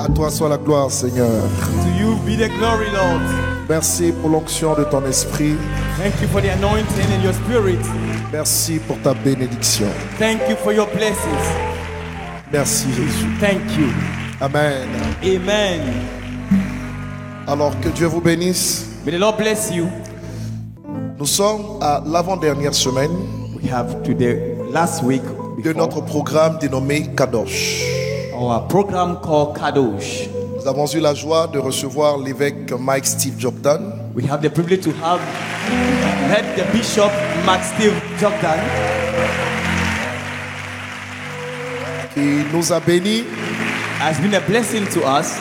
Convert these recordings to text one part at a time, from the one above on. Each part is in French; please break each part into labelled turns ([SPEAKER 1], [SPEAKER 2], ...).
[SPEAKER 1] À toi soit la gloire, Seigneur.
[SPEAKER 2] To you be the glory, Lord.
[SPEAKER 1] Merci pour l'onction de ton esprit.
[SPEAKER 2] Thank you for the anointing in your spirit.
[SPEAKER 1] Merci pour ta bénédiction.
[SPEAKER 2] Thank you for your blessings.
[SPEAKER 1] Merci, Jésus.
[SPEAKER 2] Thank you.
[SPEAKER 1] Amen.
[SPEAKER 2] Amen.
[SPEAKER 1] Alors que Dieu vous bénisse.
[SPEAKER 2] May the Lord bless you.
[SPEAKER 1] Nous sommes à l'avant-dernière semaine
[SPEAKER 2] We have to the last week
[SPEAKER 1] de notre programme dénommé Kadosh.
[SPEAKER 2] our program called Kadosh.
[SPEAKER 1] Nous avons eu la joie de recevoir l'évêque Mike Steve Jordan,
[SPEAKER 2] We have the privilege to have head the Bishop Mark Steve Jordan,
[SPEAKER 1] qui nous a bénis
[SPEAKER 2] has been a blessing to us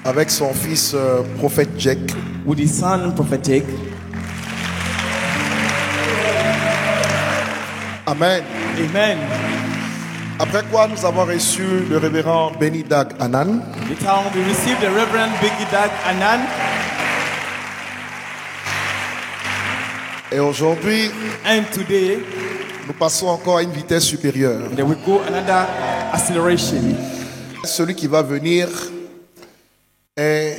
[SPEAKER 1] avec son fils prophète Jack.
[SPEAKER 2] with his son prophetic.
[SPEAKER 1] Amen.
[SPEAKER 2] Amen.
[SPEAKER 1] Après quoi, nous avons reçu le révérend Benny Dag Anan,
[SPEAKER 2] The time we received the Reverend Biggie Dag Anan,
[SPEAKER 1] et aujourd'hui,
[SPEAKER 2] and today
[SPEAKER 1] nous passons encore à une vitesse supérieure.
[SPEAKER 2] there will go another acceleration.
[SPEAKER 1] Celui qui va venir est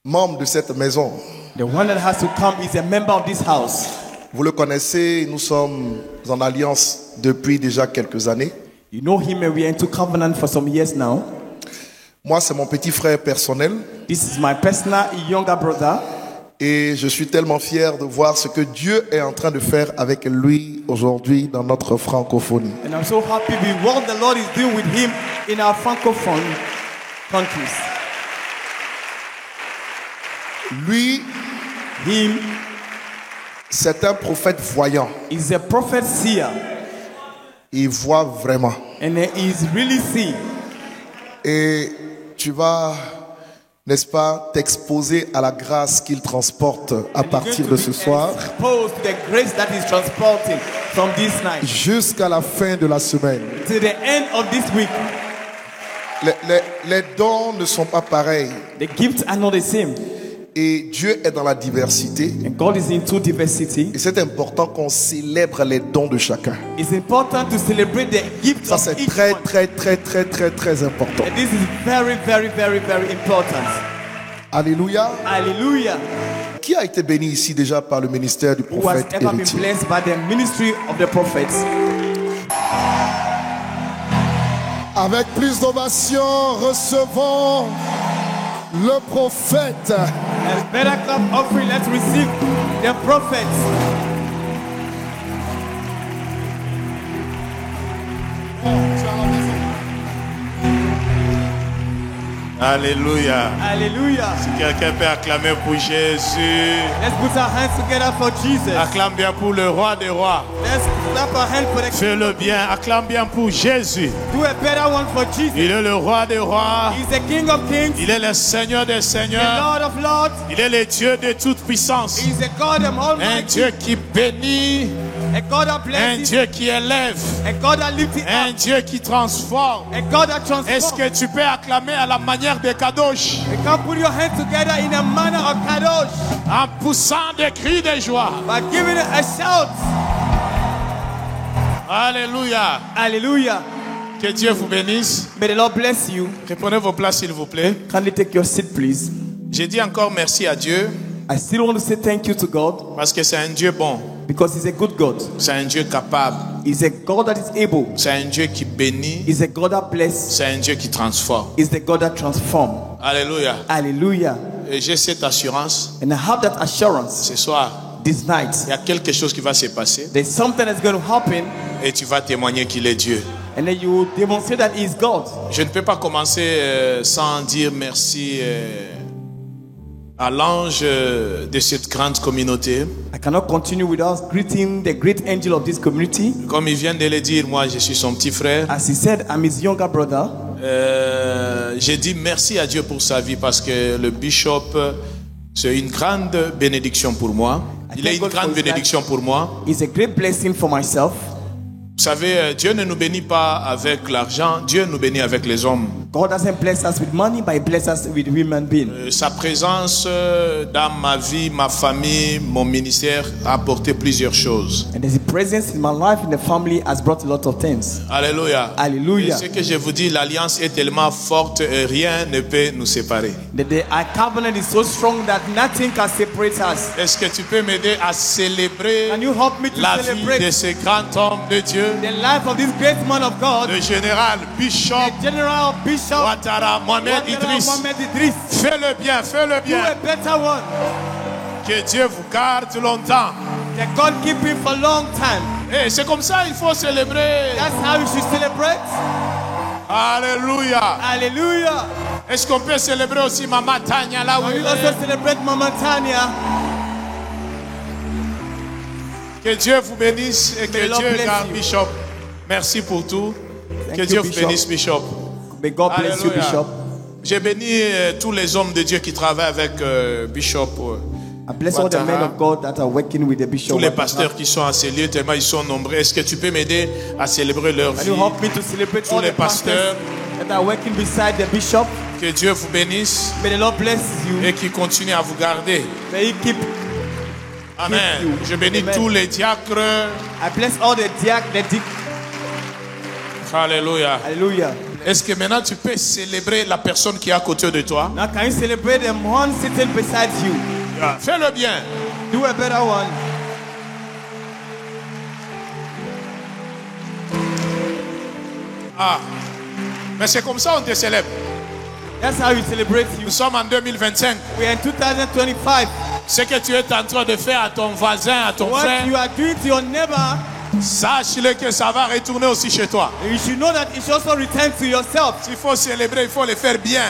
[SPEAKER 1] membre de cette maison.
[SPEAKER 2] The one that has to come is a member of this house.
[SPEAKER 1] Vous le connaissez, nous sommes en alliance depuis déjà quelques années.
[SPEAKER 2] You know him, and we are into covenant for some years now.
[SPEAKER 1] Moi, c'est mon petit frère personnel
[SPEAKER 2] This is my personal younger brother,
[SPEAKER 1] et je suis tellement fier de voir ce que Dieu est en train de faire avec lui aujourd'hui dans notre francophonie.
[SPEAKER 2] and I'm so happy with what the Lord is doing with him in our francophone countries.
[SPEAKER 1] Lui,
[SPEAKER 2] Him
[SPEAKER 1] c'est un prophète voyant.
[SPEAKER 2] is a prophet seer,
[SPEAKER 1] Il voit vraiment.
[SPEAKER 2] and he is really seeing.
[SPEAKER 1] Et tu vas, n'est-ce pas, t'exposer à la grâce qu'il transporte à partir de ce soir
[SPEAKER 2] Exposed to the grace that is transporting from this night
[SPEAKER 1] jusqu'à la fin de la semaine.
[SPEAKER 2] to the end of this week.
[SPEAKER 1] Les dons ne sont pas pareils.
[SPEAKER 2] The gifts are not the same,
[SPEAKER 1] Et Dieu est dans la diversité.
[SPEAKER 2] and God is into diversity.
[SPEAKER 1] Et c'est important qu'on célèbre les dons de chacun.
[SPEAKER 2] It's important to celebrate the gifts
[SPEAKER 1] Ça,
[SPEAKER 2] of
[SPEAKER 1] c'est
[SPEAKER 2] each
[SPEAKER 1] très,
[SPEAKER 2] one.
[SPEAKER 1] très, très, très, très, très important.
[SPEAKER 2] And this is very, very, very, very important.
[SPEAKER 1] Alléluia.
[SPEAKER 2] Hallelujah.
[SPEAKER 1] Qui a été béni ici déjà par le ministère du
[SPEAKER 2] Who has
[SPEAKER 1] prophète
[SPEAKER 2] ever been
[SPEAKER 1] héritier?
[SPEAKER 2] blessed by the ministry of the prophets?
[SPEAKER 1] Avec plus d'ovation, recevons le prophète.
[SPEAKER 2] A better clap offering, let's receive the prophets.
[SPEAKER 3] Alléluia.
[SPEAKER 2] Hallelujah.
[SPEAKER 3] Si quelqu'un peut acclamer pour Jésus,
[SPEAKER 2] Let's put our hands together for Jesus.
[SPEAKER 3] acclame bien pour le roi des rois.
[SPEAKER 2] Let's clap our hands for the
[SPEAKER 3] Fais-le bien, acclame bien pour Jésus.
[SPEAKER 2] Do a better one for Jesus.
[SPEAKER 3] Il est le roi des rois.
[SPEAKER 2] He's the King of Kings,
[SPEAKER 3] Il est le Seigneur des
[SPEAKER 2] the
[SPEAKER 3] seigneurs.
[SPEAKER 2] Lord of Lords.
[SPEAKER 3] Il est le Dieu de toute puissance.
[SPEAKER 2] He's the God of
[SPEAKER 3] Un
[SPEAKER 2] Almighty,
[SPEAKER 3] Dieu qui bénit,
[SPEAKER 2] a God that
[SPEAKER 3] un
[SPEAKER 2] blesses,
[SPEAKER 3] Dieu qui élève,
[SPEAKER 2] a God that lifts it
[SPEAKER 3] un
[SPEAKER 2] up,
[SPEAKER 3] Dieu qui transforme.
[SPEAKER 2] a God that
[SPEAKER 3] Est-ce
[SPEAKER 2] transforms.
[SPEAKER 3] que tu peux acclamer à la manière de Kadosh,
[SPEAKER 2] You can put your hands together in a manner of kadosh
[SPEAKER 3] en poussant des cris de joie?
[SPEAKER 2] by giving it a shout.
[SPEAKER 3] Alléluia.
[SPEAKER 2] Hallelujah.
[SPEAKER 3] Que Dieu vous bénisse.
[SPEAKER 2] May the Lord bless you.
[SPEAKER 3] Reprenez vos places s'il vous plaît.
[SPEAKER 2] Kindly take your seat, please.
[SPEAKER 3] J'ai dit encore merci à Dieu
[SPEAKER 2] I still want to say thank you to God
[SPEAKER 3] parce que c'est un Dieu bon,
[SPEAKER 2] because He's a good God.
[SPEAKER 3] c'est un Dieu capable,
[SPEAKER 2] He's a God that is able.
[SPEAKER 3] c'est un Dieu qui bénit,
[SPEAKER 2] He's a God that blesses.
[SPEAKER 3] c'est un Dieu qui transforme.
[SPEAKER 2] He's the God that transforms.
[SPEAKER 3] Alléluia.
[SPEAKER 2] Hallelujah.
[SPEAKER 3] Et j'ai cette assurance
[SPEAKER 2] And I have that assurance
[SPEAKER 3] ce soir.
[SPEAKER 2] this night.
[SPEAKER 3] Il y a quelque chose qui va se passer
[SPEAKER 2] There's something that's going to happen,
[SPEAKER 3] et tu vas témoigner qu'il est Dieu.
[SPEAKER 2] and then you will demonstrate that He is God.
[SPEAKER 3] Je ne peux pas commencer sans dire merci à l'ange de cette grande communauté.
[SPEAKER 2] I cannot continue without greeting the great angel of this community.
[SPEAKER 3] Comme il vient de le dire, moi je suis son petit frère.
[SPEAKER 2] As he said, I'm his younger brother.
[SPEAKER 3] J'ai dit merci à Dieu pour sa vie parce que le bishop, c'est une grande bénédiction pour moi. Il est une grande bénédiction pour moi.
[SPEAKER 2] It's a great blessing for myself.
[SPEAKER 3] Vous savez, Dieu ne nous bénit pas avec l'argent, Dieu nous bénit avec les hommes.
[SPEAKER 2] God doesn't bless us with money, but He blesses us with human beings.
[SPEAKER 3] Sa présence dans ma vie, ma famille, mon ministère a apporté plusieurs choses.
[SPEAKER 2] And His presence in my life, in the family, has brought a lot of things.
[SPEAKER 3] Alléluia.
[SPEAKER 2] Hallelujah.
[SPEAKER 3] Et ce que je vous dis, l'alliance est tellement forte et rien ne peut nous séparer.
[SPEAKER 2] Our covenant is so strong that nothing can separate us.
[SPEAKER 3] Est-ce que tu peux m'aider à célébrer
[SPEAKER 2] Can you help me to
[SPEAKER 3] la vie
[SPEAKER 2] celebrate
[SPEAKER 3] de ce grand homme de Dieu,
[SPEAKER 2] the life of this great man of God,
[SPEAKER 3] le général Bishop
[SPEAKER 2] the General Bishop
[SPEAKER 3] Ouattara Mohamed Idriss?
[SPEAKER 2] Mohamed Idriss.
[SPEAKER 3] Fais-le bien, fais-le
[SPEAKER 2] Do
[SPEAKER 3] bien.
[SPEAKER 2] a better one.
[SPEAKER 3] Que Dieu vous garde longtemps.
[SPEAKER 2] That God keep him for a long time.
[SPEAKER 3] Et c'est comme ça il faut célébrer.
[SPEAKER 2] That's how you should celebrate.
[SPEAKER 3] Alléluia.
[SPEAKER 2] Hallelujah.
[SPEAKER 3] Est-ce qu'on peut célébrer aussi Maman Tanya là où
[SPEAKER 2] Can
[SPEAKER 3] elle
[SPEAKER 2] you also
[SPEAKER 3] est?
[SPEAKER 2] celebrate Mama Tanya?
[SPEAKER 3] Que Dieu vous bénisse et
[SPEAKER 2] May
[SPEAKER 3] que
[SPEAKER 2] the Lord
[SPEAKER 3] Dieu
[SPEAKER 2] bless
[SPEAKER 3] garde
[SPEAKER 2] you.
[SPEAKER 3] Bishop. Merci pour tout.
[SPEAKER 2] Thank
[SPEAKER 3] Que
[SPEAKER 2] you,
[SPEAKER 3] Dieu vous
[SPEAKER 2] Bishop.
[SPEAKER 3] bénisse, Bishop.
[SPEAKER 2] May God bless you,
[SPEAKER 3] Alléluia.
[SPEAKER 2] Bishop.
[SPEAKER 3] J'ai béni tous les hommes de Dieu qui travaillent avec Bishop.
[SPEAKER 2] I bless all the
[SPEAKER 3] Ouattara.
[SPEAKER 2] men of God that are working with the Bishop.
[SPEAKER 3] Tous les
[SPEAKER 2] Ouattara.
[SPEAKER 3] pasteurs qui sont à ces lieux, tellement ils sont nombreux. Est-ce que tu peux m'aider à célébrer leur
[SPEAKER 2] Can
[SPEAKER 3] vie?
[SPEAKER 2] you help me to celebrate
[SPEAKER 3] Tous
[SPEAKER 2] all
[SPEAKER 3] les
[SPEAKER 2] the pastors
[SPEAKER 3] pasteurs.
[SPEAKER 2] that are working beside the Bishop?
[SPEAKER 3] Que Dieu vous bénisse
[SPEAKER 2] May the Lord bless you.
[SPEAKER 3] et qu'il continue à vous garder.
[SPEAKER 2] May He keep.
[SPEAKER 3] Amen.
[SPEAKER 2] you.
[SPEAKER 3] Je bénis
[SPEAKER 2] Amen.
[SPEAKER 3] tous les diacres.
[SPEAKER 2] I bless all the diaconate.
[SPEAKER 3] Alléluia.
[SPEAKER 2] Hallelujah.
[SPEAKER 3] Est-ce que maintenant tu peux célébrer la personne qui est à côté de toi?
[SPEAKER 2] Now can you celebrate the one sitting beside you?
[SPEAKER 3] Fais-le bien.
[SPEAKER 2] Do a better one.
[SPEAKER 3] Ah. Mais c'est comme ça on te célèbre.
[SPEAKER 2] That's how you celebrate you.
[SPEAKER 3] Nous sommes en 2025.
[SPEAKER 2] We are in 2025.
[SPEAKER 3] Ce que tu es en train de faire à ton voisin, à ton
[SPEAKER 2] What
[SPEAKER 3] frère,
[SPEAKER 2] you are doing to your neighbor,
[SPEAKER 3] sache-le que ça va retourner aussi chez toi.
[SPEAKER 2] you should know that it should also return to yourself.
[SPEAKER 3] S'il faut célébrer, il faut le faire bien.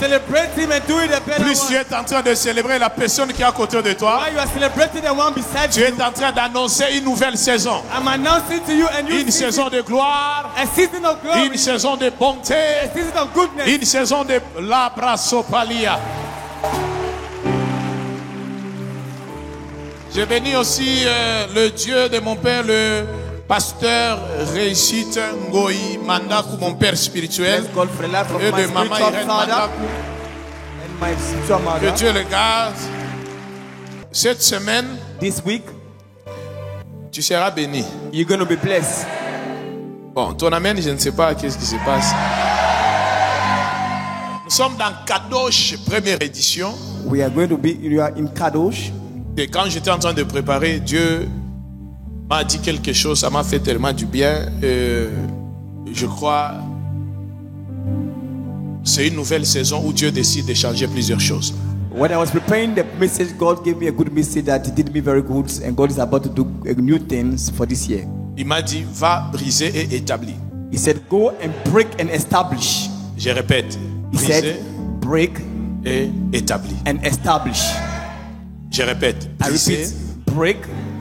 [SPEAKER 2] Celebrate him and do it a better
[SPEAKER 3] Plus tu
[SPEAKER 2] one.
[SPEAKER 3] es en train de célébrer la personne qui est à côté de toi,
[SPEAKER 2] While you are celebrating the one beside
[SPEAKER 3] tu
[SPEAKER 2] you,
[SPEAKER 3] es en train d'annoncer une nouvelle saison.
[SPEAKER 2] I'm announcing to you a new
[SPEAKER 3] Une
[SPEAKER 2] season,
[SPEAKER 3] saison de gloire,
[SPEAKER 2] a season of glory,
[SPEAKER 3] une saison de bonté,
[SPEAKER 2] a season of goodness.
[SPEAKER 3] une saison de labrasopalia. Je bénis aussi le Dieu de mon père, le pasteur Réussite Ngoï Mandakou, mon père spirituel,
[SPEAKER 2] Bless God for the life of
[SPEAKER 3] et
[SPEAKER 2] my
[SPEAKER 3] de Maman
[SPEAKER 2] spiritual
[SPEAKER 3] Irène
[SPEAKER 2] father
[SPEAKER 3] Mandakou.
[SPEAKER 2] and my spiritual
[SPEAKER 3] Que
[SPEAKER 2] mother.
[SPEAKER 3] Dieu le garde. Cette semaine,
[SPEAKER 2] This week,
[SPEAKER 3] tu seras béni.
[SPEAKER 2] you're going to be blessed.
[SPEAKER 3] Bon, ton amen, je ne sais pas qu'est-ce qui se passe. Nous sommes dans Kadosh, première édition.
[SPEAKER 2] We are going to be, you are in Kadosh.
[SPEAKER 3] Et quand j'étais en train de préparer, Dieu m'a dit quelque chose, ça m'a fait tellement du bien. Je crois c'est une nouvelle saison où Dieu décide de changer plusieurs choses.
[SPEAKER 2] When I was preparing the message, God gave me a good message that did me very good, and God is about to do new things for this year.
[SPEAKER 3] Il m'a dit, va briser et établir.
[SPEAKER 2] He said, go and break and establish.
[SPEAKER 3] Je répète,
[SPEAKER 2] He
[SPEAKER 3] briser
[SPEAKER 2] said, break
[SPEAKER 3] et établir.
[SPEAKER 2] and establish.
[SPEAKER 3] Je répète,
[SPEAKER 2] I
[SPEAKER 3] briser
[SPEAKER 2] repeat, break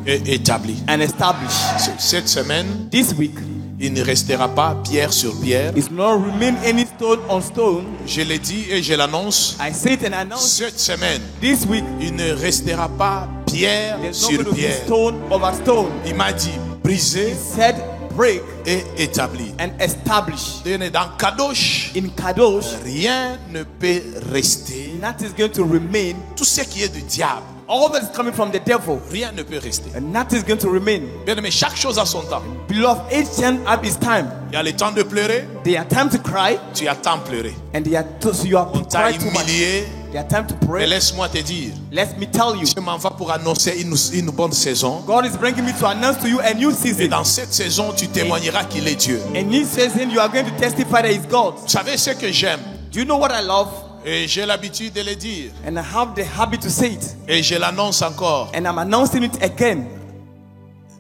[SPEAKER 3] et établir.
[SPEAKER 2] and establish.
[SPEAKER 3] Cette semaine,
[SPEAKER 2] This week,
[SPEAKER 3] il ne restera pas pierre sur pierre.
[SPEAKER 2] it will not remain any stone on stone.
[SPEAKER 3] Je l'ai dit et je l'annonce.
[SPEAKER 2] I say it and announce
[SPEAKER 3] Cette semaine,
[SPEAKER 2] this week,
[SPEAKER 3] il ne restera pas pierre
[SPEAKER 2] there's not
[SPEAKER 3] sur
[SPEAKER 2] going to be
[SPEAKER 3] pierre.
[SPEAKER 2] stone over stone.
[SPEAKER 3] Il m'a dit briser
[SPEAKER 2] He said, break
[SPEAKER 3] et établir.
[SPEAKER 2] and establish.
[SPEAKER 3] Dans Kadosh,
[SPEAKER 2] In Kadosh,
[SPEAKER 3] rien ne peut rester.
[SPEAKER 2] nothing is going to remain.
[SPEAKER 3] Tout ce qui est du diable,
[SPEAKER 2] All that is coming from the devil,
[SPEAKER 3] rien ne peut rester.
[SPEAKER 2] and nothing is going to remain.
[SPEAKER 3] Bien aimé, chaque chose a son temps.
[SPEAKER 2] Beloved, each time at its time.
[SPEAKER 3] Il y a le temps de pleurer,
[SPEAKER 2] There are time to cry,
[SPEAKER 3] tu attends pleurer.
[SPEAKER 2] and there are so you are
[SPEAKER 3] On t'a
[SPEAKER 2] cry too much.
[SPEAKER 3] humilié,
[SPEAKER 2] There are time to
[SPEAKER 3] mais
[SPEAKER 2] pray.
[SPEAKER 3] laisse-moi te dire,
[SPEAKER 2] Let me tell you,
[SPEAKER 3] je m'en vais pour annoncer une bonne saison.
[SPEAKER 2] God is bringing me to announce to you a new
[SPEAKER 3] Et
[SPEAKER 2] season.
[SPEAKER 3] dans cette saison, tu témoigneras qu'il est Dieu.
[SPEAKER 2] In this season, you are going to testify that He's God.
[SPEAKER 3] Vous savez ce que j'aime,
[SPEAKER 2] Do you know what I love?
[SPEAKER 3] et j'ai l'habitude de le dire,
[SPEAKER 2] And I have the habit to say it.
[SPEAKER 3] et je l'annonce encore.
[SPEAKER 2] And I'm announcing it again.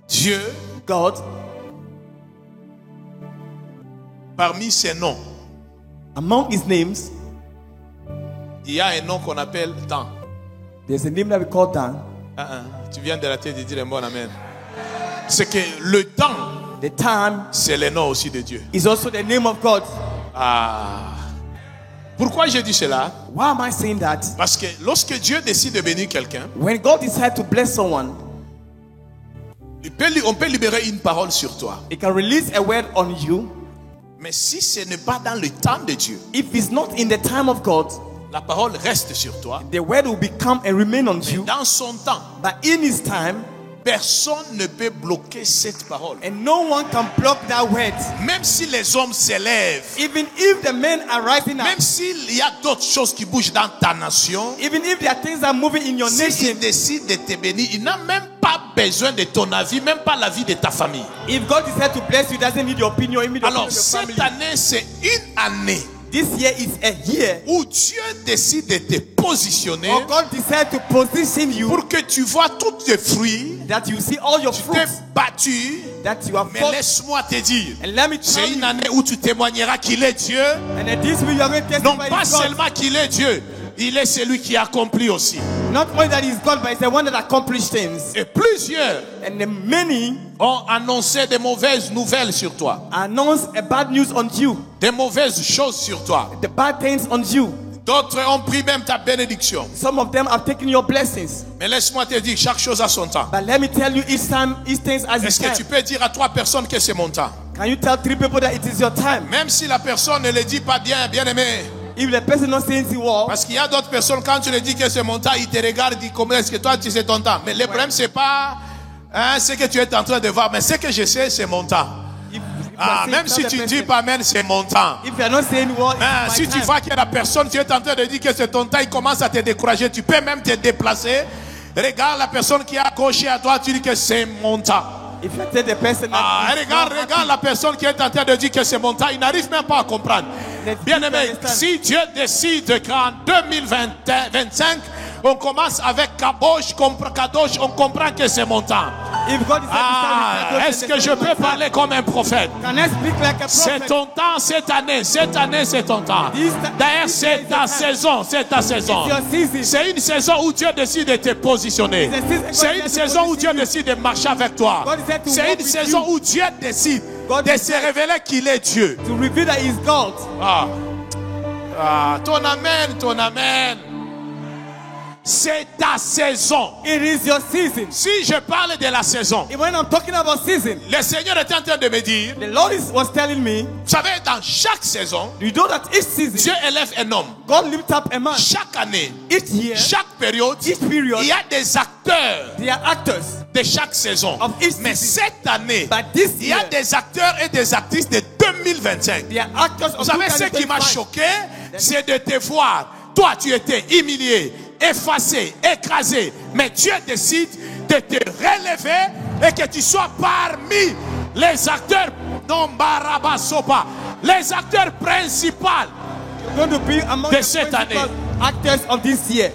[SPEAKER 3] Dieu,
[SPEAKER 2] God,
[SPEAKER 3] parmi ses noms,
[SPEAKER 2] among His names,
[SPEAKER 3] il y a un nom qu'on appelle temps.
[SPEAKER 2] there's a name that we call Dan.
[SPEAKER 3] Tu viens de la tête de dire un bon amen. C'est que le temps,
[SPEAKER 2] The time
[SPEAKER 3] c'est le nom aussi de Dieu.
[SPEAKER 2] is also the name of God.
[SPEAKER 3] Ah. Pourquoi je dis cela?
[SPEAKER 2] Why am I saying that?
[SPEAKER 3] Parce que lorsque Dieu décide de bénir quelqu'un,
[SPEAKER 2] When God decides to bless someone,
[SPEAKER 3] on peut libérer une parole sur toi.
[SPEAKER 2] He can release a word on you.
[SPEAKER 3] Mais si ce n'est pas dans le temps de Dieu,
[SPEAKER 2] If it's not in the time of God,
[SPEAKER 3] la parole reste sur toi.
[SPEAKER 2] the word will become and remain on
[SPEAKER 3] Mais
[SPEAKER 2] you.
[SPEAKER 3] dans son temps,
[SPEAKER 2] But in his time,
[SPEAKER 3] personne ne peut bloquer cette parole.
[SPEAKER 2] and no one can block that word.
[SPEAKER 3] Même si les hommes s'élèvent,
[SPEAKER 2] Even if the men are rising up,
[SPEAKER 3] même s'il y a d'autres choses qui bougent dans ta nation,
[SPEAKER 2] even if there are things that are moving in your
[SPEAKER 3] s'il
[SPEAKER 2] nation,
[SPEAKER 3] décide de te bénir, il n'a même pas besoin de ton avis, même pas l'avis de ta famille.
[SPEAKER 2] if God decides to bless you, he doesn't need your opinion, he needs the opinion
[SPEAKER 3] Alors
[SPEAKER 2] of your
[SPEAKER 3] cette
[SPEAKER 2] family.
[SPEAKER 3] année, c'est une année
[SPEAKER 2] This year is a year
[SPEAKER 3] où Dieu décide de te positionner
[SPEAKER 2] or God decides to position you
[SPEAKER 3] pour que tu vois tous tes fruits.
[SPEAKER 2] that you see all your
[SPEAKER 3] Tu t'es
[SPEAKER 2] fruits
[SPEAKER 3] battu,
[SPEAKER 2] that you have
[SPEAKER 3] mais
[SPEAKER 2] fought.
[SPEAKER 3] laisse-moi te dire,
[SPEAKER 2] And let me tell
[SPEAKER 3] c'est une
[SPEAKER 2] you,
[SPEAKER 3] année où tu témoigneras qu'il est Dieu.
[SPEAKER 2] and then this week you are going to
[SPEAKER 3] Non
[SPEAKER 2] testify
[SPEAKER 3] pas
[SPEAKER 2] he's God.
[SPEAKER 3] seulement qu'il est Dieu, il est celui qui accomplit aussi.
[SPEAKER 2] Not only that he's God, but he's the one that accomplished things.
[SPEAKER 3] Et plusieurs
[SPEAKER 2] And the many
[SPEAKER 3] ont annoncé des mauvaises nouvelles sur toi,
[SPEAKER 2] announce a bad news on you,
[SPEAKER 3] des mauvaises choses sur toi.
[SPEAKER 2] the bad things on you.
[SPEAKER 3] D'autres ont pris même ta bénédiction.
[SPEAKER 2] Some of them have taken your blessings.
[SPEAKER 3] Mais laisse-moi te dire, chaque chose a son temps.
[SPEAKER 2] But let me tell you, each things as
[SPEAKER 3] Est-ce
[SPEAKER 2] it
[SPEAKER 3] que tu
[SPEAKER 2] can.
[SPEAKER 3] peux dire à 3 personnes que c'est mon temps?
[SPEAKER 2] Can you tell 3 people that it is your time?
[SPEAKER 3] Même si la personne ne le dit pas bien, bien aimé.
[SPEAKER 2] If the person not saying it well,
[SPEAKER 3] Parce qu'il y a d'autres personnes, quand tu leur dis que c'est mon temps, ils te regardent, ils disent comment est-ce que toi tu sais ton temps. Mais le problème, c'est pas ce que tu es en train de voir, mais ce que je sais, c'est mon temps.
[SPEAKER 2] if you
[SPEAKER 3] Ah,
[SPEAKER 2] are saying,
[SPEAKER 3] même
[SPEAKER 2] tell
[SPEAKER 3] si
[SPEAKER 2] the
[SPEAKER 3] tu ne
[SPEAKER 2] person,
[SPEAKER 3] dis pas amen, c'est mon temps.
[SPEAKER 2] if you are not saying well,
[SPEAKER 3] Ah,
[SPEAKER 2] it's
[SPEAKER 3] si
[SPEAKER 2] my
[SPEAKER 3] tu
[SPEAKER 2] time.
[SPEAKER 3] vois qu'il y a la personne, tu es en train de dire que c'est ton temps, il commence à te décourager, tu peux même te déplacer. Regarde la personne qui est accrochée à toi, tu dis que c'est mon temps.
[SPEAKER 2] If you tell the person that
[SPEAKER 3] Ah,
[SPEAKER 2] it's
[SPEAKER 3] regarde
[SPEAKER 2] not
[SPEAKER 3] la personne qui est en train de dire que c'est mon temps, il n'arrive même pas à comprendre. Bien aimé, si Dieu décide qu'en 2025, on commence avec Kadosh, on comprend que c'est mon temps.
[SPEAKER 2] If God decides
[SPEAKER 3] Ah,
[SPEAKER 2] to start
[SPEAKER 3] est-ce que je peux parler comme un prophète?
[SPEAKER 2] can I speak like a
[SPEAKER 3] C'est
[SPEAKER 2] prophet?
[SPEAKER 3] ton temps cette année c'est ton temps. D'ailleurs, c'est ta saison, c'est ta saison.
[SPEAKER 2] It's your season.
[SPEAKER 3] C'est une saison où Dieu décide de te positionner.
[SPEAKER 2] It's a season God
[SPEAKER 3] C'est une
[SPEAKER 2] decides to
[SPEAKER 3] saison où
[SPEAKER 2] position
[SPEAKER 3] Dieu décide de marcher avec toi.
[SPEAKER 2] God decides to
[SPEAKER 3] C'est
[SPEAKER 2] walk
[SPEAKER 3] une
[SPEAKER 2] with
[SPEAKER 3] saison
[SPEAKER 2] you.
[SPEAKER 3] où Dieu décide
[SPEAKER 2] God
[SPEAKER 3] de se
[SPEAKER 2] decides
[SPEAKER 3] révéler qu'il est Dieu.
[SPEAKER 2] to reveal that he's God.
[SPEAKER 3] Ton amen, ton amen. C'est ta saison.
[SPEAKER 2] It is your season.
[SPEAKER 3] Si je parle de la saison,
[SPEAKER 2] And when I'm talking about season,
[SPEAKER 3] le Seigneur est en train de me dire,
[SPEAKER 2] the Lord was telling me,
[SPEAKER 3] vous savez, dans chaque saison,
[SPEAKER 2] you know that each season,
[SPEAKER 3] Dieu élève un homme.
[SPEAKER 2] God lifts up a man.
[SPEAKER 3] Chaque année,
[SPEAKER 2] Each year,
[SPEAKER 3] chaque période,
[SPEAKER 2] each period,
[SPEAKER 3] il y a des acteurs
[SPEAKER 2] they are actors.
[SPEAKER 3] de chaque saison.
[SPEAKER 2] Of each
[SPEAKER 3] Mais
[SPEAKER 2] season.
[SPEAKER 3] cette année,
[SPEAKER 2] But this
[SPEAKER 3] il y a
[SPEAKER 2] year,
[SPEAKER 3] des acteurs et des actrices de 2025.
[SPEAKER 2] they are actors
[SPEAKER 3] Vous
[SPEAKER 2] of
[SPEAKER 3] savez, ce qui m'a
[SPEAKER 2] 2025.
[SPEAKER 3] choqué, c'est de te voir. Toi, tu étais humilié, effacé, écrasé. Mais Dieu décide de te relever et que tu sois parmi les acteurs, non Barabasopa, les acteurs principaux.
[SPEAKER 2] You're going to be among
[SPEAKER 3] de
[SPEAKER 2] the
[SPEAKER 3] cette
[SPEAKER 2] principal
[SPEAKER 3] année.
[SPEAKER 2] actors of this year.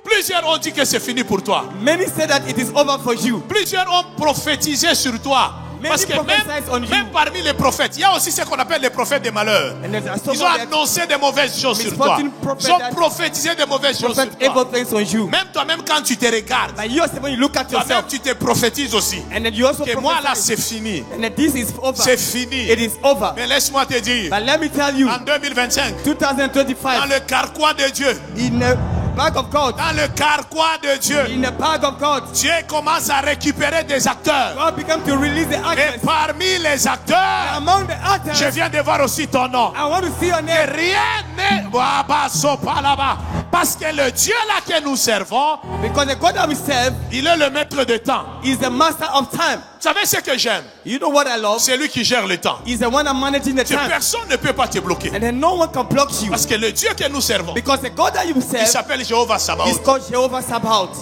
[SPEAKER 3] Plusieurs ont dit que c'est fini pour toi.
[SPEAKER 2] Many say that it is over for you.
[SPEAKER 3] Plusieurs ont prophétisé sur toi.
[SPEAKER 2] Many
[SPEAKER 3] Parce que
[SPEAKER 2] prophesied on you.
[SPEAKER 3] même parmi les prophètes, il y a aussi ce qu'on appelle les prophètes des malheurs.
[SPEAKER 2] And there's some
[SPEAKER 3] Ils ont
[SPEAKER 2] of them
[SPEAKER 3] annoncé des mauvaises choses sur toi.
[SPEAKER 2] misfortune prophets
[SPEAKER 3] Ils ont
[SPEAKER 2] that
[SPEAKER 3] prophétisé des mauvaises choses
[SPEAKER 2] prophet
[SPEAKER 3] sur toi.
[SPEAKER 2] evil things on you.
[SPEAKER 3] Même toi-même, quand tu te regardes,
[SPEAKER 2] But you also, when you look at
[SPEAKER 3] toi-même,
[SPEAKER 2] yourself,
[SPEAKER 3] tu te prophétises aussi.
[SPEAKER 2] and then you also
[SPEAKER 3] Que moi, là,
[SPEAKER 2] prophesy,
[SPEAKER 3] c'est fini.
[SPEAKER 2] and then this is over.
[SPEAKER 3] C'est fini.
[SPEAKER 2] It is over.
[SPEAKER 3] Mais laisse-moi te dire,
[SPEAKER 2] But let me tell you,
[SPEAKER 3] en 2025,
[SPEAKER 2] 2025,
[SPEAKER 3] dans le carquois de Dieu,
[SPEAKER 2] in the bag of God,
[SPEAKER 3] dans le carquois de Dieu,
[SPEAKER 2] in the bag of God,
[SPEAKER 3] Dieu commence à récupérer des acteurs.
[SPEAKER 2] God began to release the
[SPEAKER 3] Et
[SPEAKER 2] actors.
[SPEAKER 3] parmi les acteurs,
[SPEAKER 2] Among the actors,
[SPEAKER 3] je viens de voir aussi ton nom.
[SPEAKER 2] I want to see your
[SPEAKER 3] Et
[SPEAKER 2] name.
[SPEAKER 3] rien n'est là-bas. Parce que le Dieu là que nous servons,
[SPEAKER 2] Because the God that we serve
[SPEAKER 3] il est le maître de temps.
[SPEAKER 2] is the master of time.
[SPEAKER 3] Vous savez ce que j'aime?
[SPEAKER 2] You know what I love?
[SPEAKER 3] C'est lui qui gère le temps.
[SPEAKER 2] He's the one that managing the
[SPEAKER 3] Que
[SPEAKER 2] time.
[SPEAKER 3] personne ne peut pas te bloquer.
[SPEAKER 2] And then no one can block you.
[SPEAKER 3] Parce que le Dieu que nous servons,
[SPEAKER 2] Because the God that you
[SPEAKER 3] il
[SPEAKER 2] serve
[SPEAKER 3] s'appelle Jéhovah
[SPEAKER 2] is
[SPEAKER 3] Sabaoth.
[SPEAKER 2] called Jehovah Sabaoth.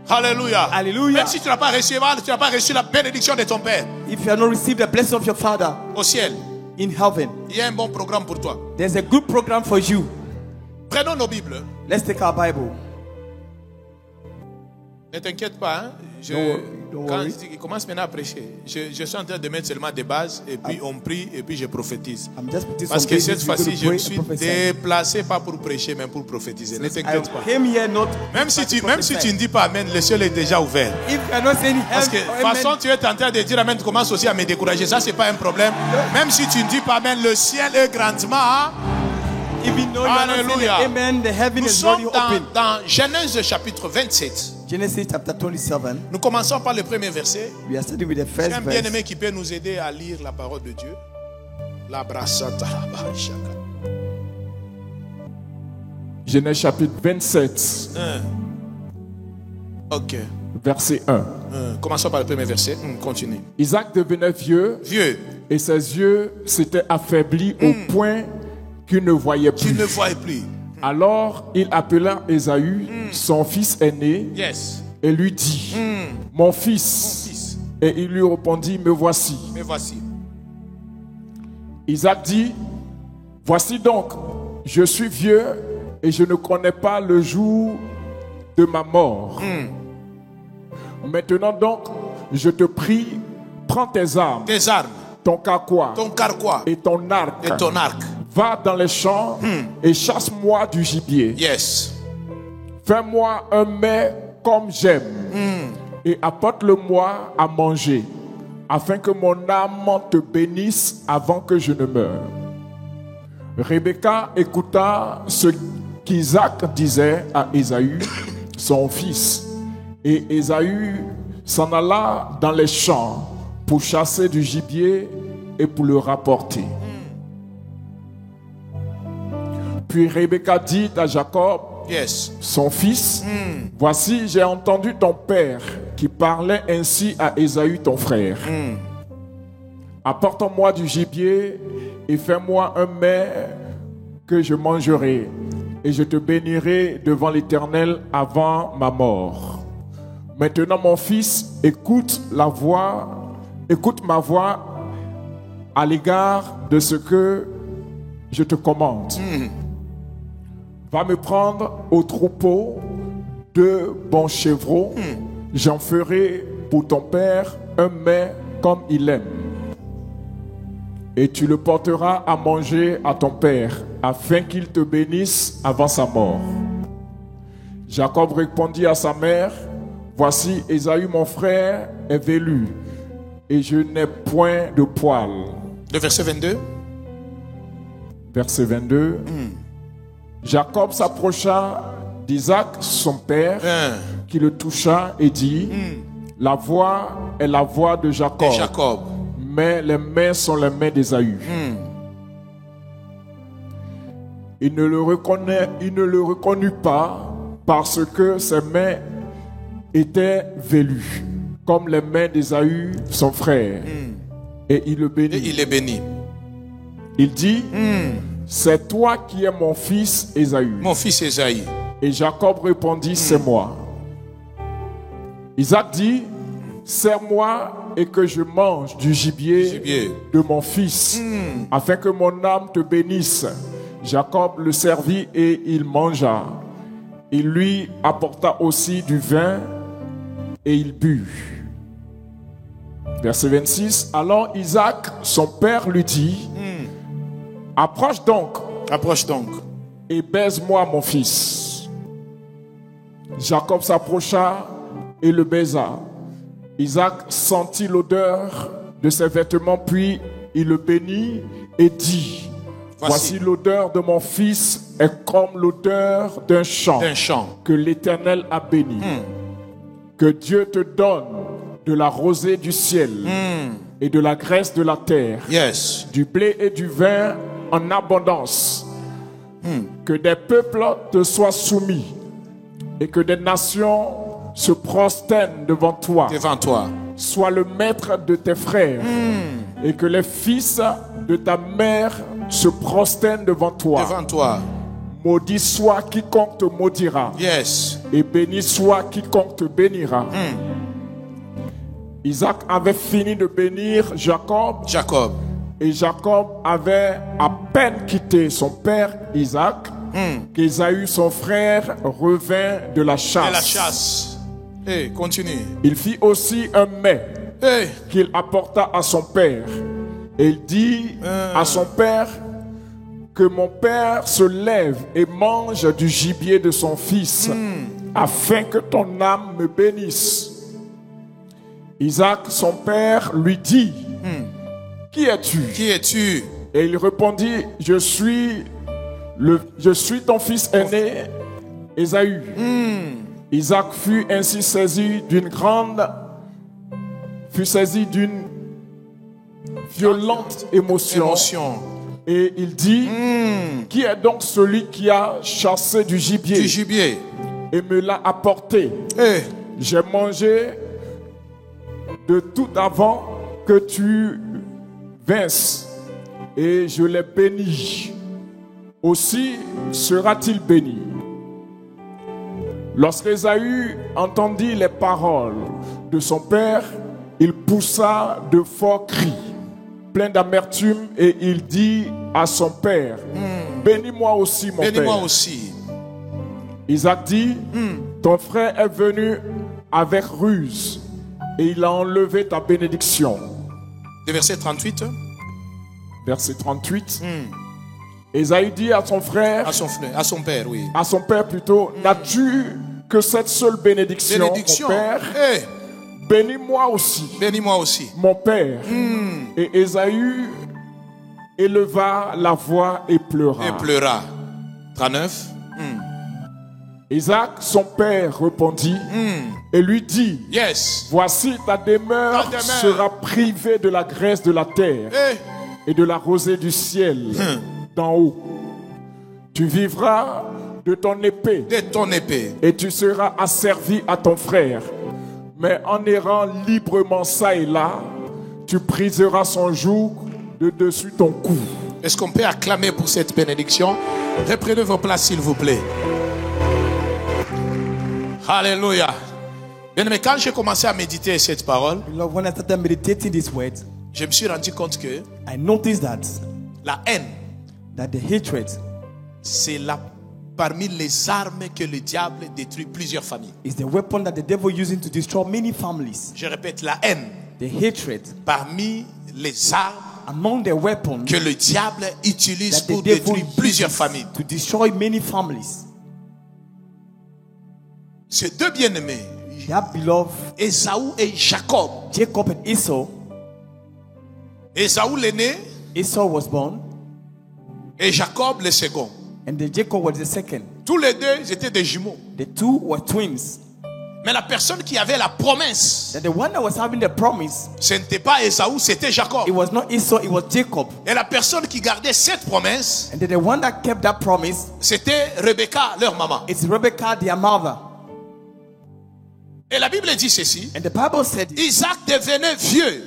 [SPEAKER 3] Alléluia.
[SPEAKER 2] Alléluia.
[SPEAKER 3] Même si tu n'as pas reçu la bénédiction de ton Père
[SPEAKER 2] If you have not received the blessing of your Father
[SPEAKER 3] au ciel,
[SPEAKER 2] in heaven,
[SPEAKER 3] il y a un bon programme pour toi.
[SPEAKER 2] there's a good program for you.
[SPEAKER 3] Prenons nos Bibles.
[SPEAKER 2] Let's take our Bible.
[SPEAKER 3] Ne t'inquiète pas. Hein?
[SPEAKER 2] Don't
[SPEAKER 3] Quand
[SPEAKER 2] worry.
[SPEAKER 3] il commence maintenant à prêcher, je suis en train de mettre seulement des bases et puis on prie et puis je prophétise.
[SPEAKER 2] I'm just putting
[SPEAKER 3] Parce
[SPEAKER 2] some
[SPEAKER 3] que
[SPEAKER 2] bases.
[SPEAKER 3] cette
[SPEAKER 2] We're
[SPEAKER 3] fois-ci,
[SPEAKER 2] going
[SPEAKER 3] je
[SPEAKER 2] to
[SPEAKER 3] me
[SPEAKER 2] pray
[SPEAKER 3] suis
[SPEAKER 2] and prophesy.
[SPEAKER 3] déplacé pas pour prêcher, mais pour prophétiser. Ne
[SPEAKER 2] I
[SPEAKER 3] t'inquiète pas.
[SPEAKER 2] came here not.
[SPEAKER 3] Même si tu ne dis pas Amen, le ciel est déjà ouvert.
[SPEAKER 2] If you are not saying
[SPEAKER 3] Parce que de toute façon, tu es en train de dire Amen, tu commences aussi à me décourager. Ça, c'est pas un problème. Même si tu ne dis pas Amen, le ciel est grandement. Hein?
[SPEAKER 2] even though you are not saying
[SPEAKER 3] Alléluia.
[SPEAKER 2] amen, the heaven
[SPEAKER 3] Nous
[SPEAKER 2] is already
[SPEAKER 3] sommes
[SPEAKER 2] open.
[SPEAKER 3] dans Genèse chapitre 27.
[SPEAKER 2] Genesis chapter 27.
[SPEAKER 3] Nous commençons par le premier verset.
[SPEAKER 2] We are starting with the
[SPEAKER 3] C'est
[SPEAKER 2] first
[SPEAKER 3] un
[SPEAKER 2] verse.
[SPEAKER 3] bien-aimé qui peut nous aider à lire la parole de Dieu. La brassata, la barishaka.
[SPEAKER 4] Genèse chapitre 27,
[SPEAKER 3] Ok.
[SPEAKER 4] verset 1.
[SPEAKER 3] Commençons par le premier verset. Continue.
[SPEAKER 4] Isaac devenait vieux
[SPEAKER 3] Vieux,
[SPEAKER 4] et ses yeux s'étaient affaiblis au point qu'il ne voyait
[SPEAKER 3] tu
[SPEAKER 4] plus.
[SPEAKER 3] ne vois plus.
[SPEAKER 4] Alors il appela Ésaü, son fils aîné,
[SPEAKER 3] Yes.
[SPEAKER 4] et lui dit, mon fils.
[SPEAKER 3] Fils,
[SPEAKER 4] Et il lui répondit, me voici.
[SPEAKER 3] me voici.
[SPEAKER 4] Isaac dit, voici donc, je suis vieux et je ne connais pas le jour de ma mort. Maintenant donc, je te prie, prends tes armes,
[SPEAKER 3] Tes armes,
[SPEAKER 4] ton carquois
[SPEAKER 3] ton carquois
[SPEAKER 4] et ton arc.
[SPEAKER 3] et ton arc.
[SPEAKER 4] Va dans les champs et chasse-moi du gibier.
[SPEAKER 3] Yes.
[SPEAKER 4] Fais-moi un mets comme j'aime et apporte-le-moi à manger, afin que mon âme te bénisse avant que je ne meure. Rebecca écouta ce qu'Isaac disait à Ésaü, son fils, et Ésaü s'en alla dans les champs pour chasser du gibier et pour le rapporter. Puis Rebecca dit à Jacob,
[SPEAKER 3] Yes.
[SPEAKER 4] son fils, voici, j'ai entendu ton père qui parlait ainsi à Ésaü, ton frère. Apporte-moi du gibier et fais-moi un mets que je mangerai, et je te bénirai devant l'Éternel avant ma mort. Maintenant, mon fils, écoute ma voix à l'égard de ce que je te commande. Va me prendre au troupeau 2 bons chevreaux. J'en ferai pour ton père un mets comme il aime. Et tu le porteras à manger à ton père, afin qu'il te bénisse avant sa mort. Jacob répondit à sa mère, voici, Ésaü mon frère est velu, et je n'ai point de poil.
[SPEAKER 3] Le verset 22.
[SPEAKER 4] Verset 22. Jacob s'approcha d'Isaac, son père, qui le toucha et dit, la voix est la voix de Jacob,
[SPEAKER 3] Et Jacob.
[SPEAKER 4] mais les mains sont les mains d'Ésaü. Il ne le reconnut pas parce que ses mains étaient velues, comme les mains d'Ésaü, son frère. Et il le
[SPEAKER 3] Et
[SPEAKER 4] bénit.
[SPEAKER 3] il est béni.
[SPEAKER 4] Il dit, c'est toi qui es mon fils Ésaü.
[SPEAKER 3] Mon fils Ésaïe.
[SPEAKER 4] Et Jacob répondit, c'est moi. Isaac dit, serre-moi et que je mange du gibier de mon fils, afin que mon âme te bénisse. Jacob le servit et il mangea. Il lui apporta aussi du vin et il but. Verset 26. Alors Isaac, son père, lui dit, approche donc et baise-moi mon fils. Jacob s'approcha et le baisa. Isaac sentit l'odeur de ses vêtements, puis il le bénit et dit, voici l'odeur de mon fils est comme l'odeur d'un champ que l'Éternel a béni. Que Dieu te donne de la rosée du ciel et de la graisse de la terre, du blé et du vin en abondance. Que des peuples te soient soumis et que des nations se prosternent devant toi. Sois le maître de tes frères et que les fils de ta mère se prosternent devant toi. Maudit soit quiconque te maudira. Et béni soit quiconque te bénira. Isaac avait fini de bénir Jacob. Et Jacob avait à peine quitté son père Isaac qu'Ésaü, son frère, revint de la chasse.
[SPEAKER 3] Continue.
[SPEAKER 4] Il fit aussi un mets qu'il apporta à son père. Et il dit à son père que mon père se lève et mange du gibier de son fils, afin que ton âme me bénisse. Isaac, son père, lui dit, qui es-tu? Et il répondit, je suis ton fils aîné, Ésaü. Isaac fut ainsi saisi d'une violente émotion. Et il dit, qui est donc celui qui a chassé du gibier et me l'a apporté? J'ai mangé de tout avant que tu vinsses et je l'ai béni. Aussi sera-t-il béni. Lorsqu'Ésaü entendit les paroles de son père, il poussa de forts cris, plein d'amertume, et il dit à son père, bénis-moi aussi, mon père.
[SPEAKER 3] Bénis-moi aussi.
[SPEAKER 4] Isaac dit, ton frère est venu avec ruse et il a enlevé ta bénédiction.
[SPEAKER 3] Le verset 38.
[SPEAKER 4] Verset 38. Ésaü dit à son frère,
[SPEAKER 3] à son père, oui.
[SPEAKER 4] À son père plutôt, n'as-tu que cette seule bénédiction, mon père? Bénis-moi aussi.
[SPEAKER 3] Bénis-moi aussi.
[SPEAKER 4] Mon père. Et Ésaü éleva la voix et pleura.
[SPEAKER 3] 39.
[SPEAKER 4] Isaac, son père, répondit et lui dit, voici ta demeure sera privée de la graisse de la terre et de la rosée du ciel d'en haut. Tu vivras de ton épée. Et tu seras asservi à ton frère. Mais en errant librement ça et là, tu briseras son joug de dessus ton cou.
[SPEAKER 3] Est-ce qu'on peut acclamer pour cette bénédiction? Reprenez vos places, s'il vous plaît. Alléluia. Mais quand j'ai commencé à méditer cette parole,
[SPEAKER 2] when I started meditating this word,
[SPEAKER 3] je me suis rendu compte que
[SPEAKER 2] I noticed that
[SPEAKER 3] la haine,
[SPEAKER 2] that the hatred,
[SPEAKER 3] c'est parmi les armes que le diable détruit plusieurs familles.
[SPEAKER 2] Is the weapon that the devil using to destroy many families.
[SPEAKER 3] Je répète, la haine,
[SPEAKER 2] the hatred,
[SPEAKER 3] parmi les armes
[SPEAKER 2] among the weapons
[SPEAKER 3] que le diable utilise pour détruire plusieurs familles.
[SPEAKER 2] To destroy many families.
[SPEAKER 3] Ces deux bien-aimés, Ésaü et Jacob.
[SPEAKER 2] Jacob and Esau.
[SPEAKER 3] Ésaü l'aîné,
[SPEAKER 2] Esau was born,
[SPEAKER 3] et Jacob le second.
[SPEAKER 2] And then Jacob was the second.
[SPEAKER 3] Tous les deux étaient des jumeaux.
[SPEAKER 2] The two were twins.
[SPEAKER 3] Mais la personne qui avait la promesse,
[SPEAKER 2] the one that was having the promise,
[SPEAKER 3] ce n'était pas Ésaü, c'était Jacob.
[SPEAKER 2] It was not Esau, it was Jacob.
[SPEAKER 3] Et la personne qui gardait cette promesse,
[SPEAKER 2] and the one that kept that promise,
[SPEAKER 3] c'était Rebecca, leur maman.
[SPEAKER 2] It's Rebecca, their mother.
[SPEAKER 3] Et la Bible dit ceci.
[SPEAKER 2] And the Bible said,
[SPEAKER 3] Isaac devenait vieux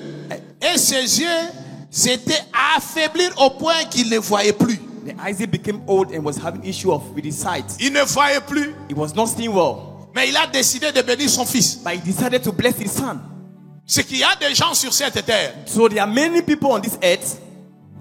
[SPEAKER 3] et ses yeux étaient affaiblis au point qu'il ne voyait plus.
[SPEAKER 2] Isaac became old and was having issue with his sight.
[SPEAKER 3] Il ne voyait plus.
[SPEAKER 2] He was not seeing well.
[SPEAKER 3] Mais il a décidé de bénir son fils.
[SPEAKER 2] But he decided to bless his son.
[SPEAKER 3] C'est qu'il y a des gens sur cette terre.
[SPEAKER 2] So there are many people on this earth.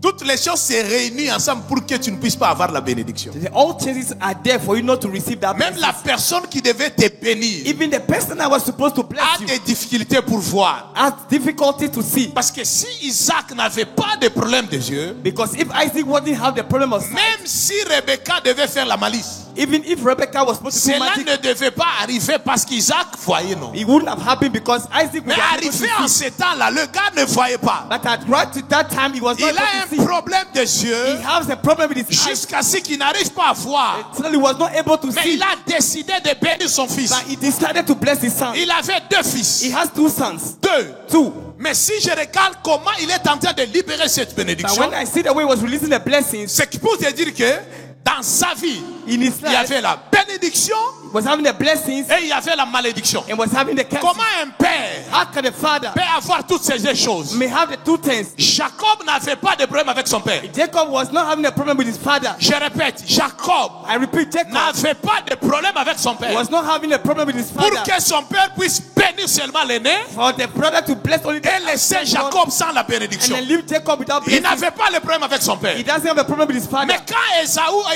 [SPEAKER 3] Toutes les choses se réunissent ensemble pour que tu ne puisses pas avoir la bénédiction.
[SPEAKER 2] All chances are there for you not to receive that
[SPEAKER 3] blessing. Même la personne qui devait te bénir,
[SPEAKER 2] even the person that was supposed to bless
[SPEAKER 3] a des difficultés pour voir.
[SPEAKER 2] Has difficulty to see.
[SPEAKER 3] Parce que si Isaac n'avait pas de problème de yeux,
[SPEAKER 2] because if Isaac wouldn't have the problem of sight,
[SPEAKER 3] même si Rebecca devait faire la malice,
[SPEAKER 2] even if Rebecca was supposed to do magic,
[SPEAKER 3] cela ne devait pas arriver parce qu'Isaac voyait, non.
[SPEAKER 2] It wouldn't have happened because Isaac.
[SPEAKER 3] Mais arrivé en ce temps-là, le gars ne voyait pas.
[SPEAKER 2] But at right to that time, he was not able to see.
[SPEAKER 3] Il a un problème de yeux.
[SPEAKER 2] He has a problem with his eyes.
[SPEAKER 3] Jusqu'à ce qu'il n'arrive pas à voir.
[SPEAKER 2] Until he was not able to
[SPEAKER 3] Mais
[SPEAKER 2] see.
[SPEAKER 3] il a décidé de bénir son fils.
[SPEAKER 2] But he decided to bless his son.
[SPEAKER 3] Il avait deux fils.
[SPEAKER 2] He has two sons.
[SPEAKER 3] Two. Mais si je regarde comment il est en train de libérer cette bénédiction,
[SPEAKER 2] when I see the way he was releasing the blessings,
[SPEAKER 3] c'est pour te dire que dans sa vie, il y avait la bénédiction,
[SPEAKER 2] was having the blessings,
[SPEAKER 3] et il y avait la malédiction.
[SPEAKER 2] And was having the curses.
[SPEAKER 3] Comment un père
[SPEAKER 2] How can the father
[SPEAKER 3] peut avoir toutes ces deux choses?
[SPEAKER 2] May have the two things.
[SPEAKER 3] Jacob n'avait pas de problème avec son père.
[SPEAKER 2] Jacob was not having a problem with his father.
[SPEAKER 3] Je répète, Jacob n'avait pas de problème avec son père.
[SPEAKER 2] Was not having a problem with his father.
[SPEAKER 3] Pour que son père puisse bénir seulement l'aîné,
[SPEAKER 2] for the brother to bless only the
[SPEAKER 3] et laisser Jacob sans la bénédiction.
[SPEAKER 2] And then leave Jacob without
[SPEAKER 3] il n'avait pas de problème avec son père.
[SPEAKER 2] He doesn't have a problem with his father.
[SPEAKER 3] Mais quand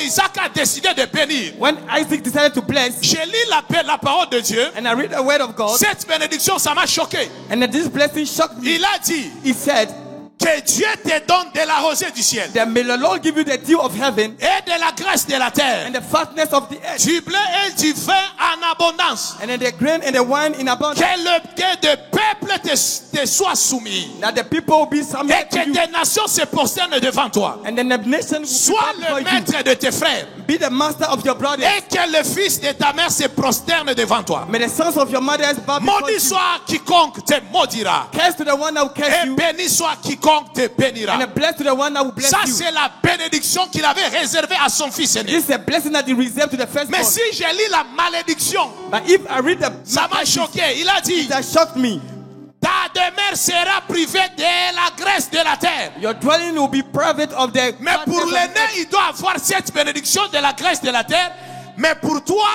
[SPEAKER 3] Isaac a décidé de bénir,
[SPEAKER 2] when Isaac decided to bless,
[SPEAKER 3] je lis la parole de Dieu.
[SPEAKER 2] And I read the word of God.
[SPEAKER 3] Cette bénédiction, ça m'a choqué.
[SPEAKER 2] And this blessing shocked me.
[SPEAKER 3] Il a dit,
[SPEAKER 2] he said,
[SPEAKER 3] que Dieu te donne de la rosée du ciel.
[SPEAKER 2] That may the Lord give you the dew of heaven.
[SPEAKER 3] Et de la graisse de la terre.
[SPEAKER 2] And the fatness of the earth.
[SPEAKER 3] Du blé et du vin en abondance.
[SPEAKER 2] And then the grain and the wine in abundance.
[SPEAKER 3] Que de peuple te soit soumis.
[SPEAKER 2] That the people will be submitted to you.
[SPEAKER 3] Et que des nations se prosternent devant toi.
[SPEAKER 2] And then the nations
[SPEAKER 3] sois le maître de tes frères.
[SPEAKER 2] Be the master of your brothers.
[SPEAKER 3] Et que le fils de ta mère se prosterne devant toi.
[SPEAKER 2] May the sons of your mothers bow before you.
[SPEAKER 3] Maudit soit quiconque te maudira.
[SPEAKER 2] Curse to the one that will curse you.
[SPEAKER 3] Et béni soit quiconque quiconque te bénira.
[SPEAKER 2] And blessed to the one that will bless
[SPEAKER 3] Ça,
[SPEAKER 2] you.
[SPEAKER 3] c'est la bénédiction qu'il avait réservée à son fils aîné.
[SPEAKER 2] This is a blessing that he reserved to the firstborn.
[SPEAKER 3] Mais si je lis la malédiction,
[SPEAKER 2] But if I read the
[SPEAKER 3] ça m'a choqué. Il a dit,
[SPEAKER 2] it has shocked me.
[SPEAKER 3] ta demeure sera privée de la graisse de la terre.
[SPEAKER 2] Your dwelling will be private of the.
[SPEAKER 3] Mais pour l'aîné, il doit avoir cette bénédiction de la graisse de la terre. Mais pour toi,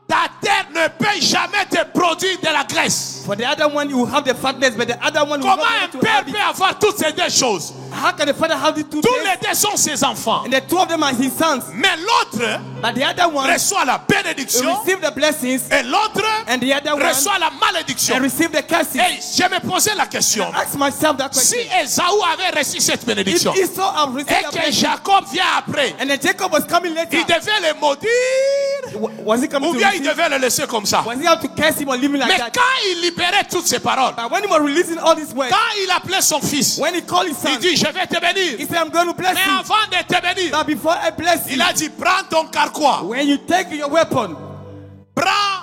[SPEAKER 3] ta terre ne peut jamais te produire de la graisse.
[SPEAKER 2] For the other one, you will have the fatness, but the other one will
[SPEAKER 3] Comment
[SPEAKER 2] not
[SPEAKER 3] un
[SPEAKER 2] be able to
[SPEAKER 3] père
[SPEAKER 2] have
[SPEAKER 3] peut
[SPEAKER 2] it.
[SPEAKER 3] avoir toutes ces deux choses?
[SPEAKER 2] How can the father have the two
[SPEAKER 3] Tous
[SPEAKER 2] things?
[SPEAKER 3] les deux sont ses enfants.
[SPEAKER 2] And the two of them are his sons.
[SPEAKER 3] Mais l'autre
[SPEAKER 2] But the other one
[SPEAKER 3] reçoit la
[SPEAKER 2] will
[SPEAKER 3] bénédiction
[SPEAKER 2] receive the blessings,
[SPEAKER 3] et l'autre
[SPEAKER 2] and the other one
[SPEAKER 3] reçoit la malédiction.
[SPEAKER 2] and receive the curses.
[SPEAKER 3] Et je me posais la question.
[SPEAKER 2] Ask myself that
[SPEAKER 3] Si
[SPEAKER 2] question.
[SPEAKER 3] Esaü avait reçu cette
[SPEAKER 2] If
[SPEAKER 3] bénédiction
[SPEAKER 2] Esau have received
[SPEAKER 3] et
[SPEAKER 2] the
[SPEAKER 3] que
[SPEAKER 2] blessing,
[SPEAKER 3] Jacob vient après,
[SPEAKER 2] and then Jacob was coming later,
[SPEAKER 3] il devait le maudire
[SPEAKER 2] was he coming
[SPEAKER 3] ou
[SPEAKER 2] to
[SPEAKER 3] bien il
[SPEAKER 2] receive?
[SPEAKER 3] devait le laisser comme ça.
[SPEAKER 2] Was he have to curse him or leave him like
[SPEAKER 3] Mais
[SPEAKER 2] that?
[SPEAKER 3] quand il libérait toutes ces paroles,
[SPEAKER 2] But when he was releasing all these words,
[SPEAKER 3] quand il appelait son fils,
[SPEAKER 2] when he called his
[SPEAKER 3] il
[SPEAKER 2] son,
[SPEAKER 3] dit je vais te bénir.
[SPEAKER 2] he said, I'm going to bless
[SPEAKER 3] Mais
[SPEAKER 2] you.
[SPEAKER 3] avant de te bénir,
[SPEAKER 2] But before I bless
[SPEAKER 3] il
[SPEAKER 2] you,
[SPEAKER 3] a dit prends ton carquois,
[SPEAKER 2] when you take your weapon
[SPEAKER 3] prends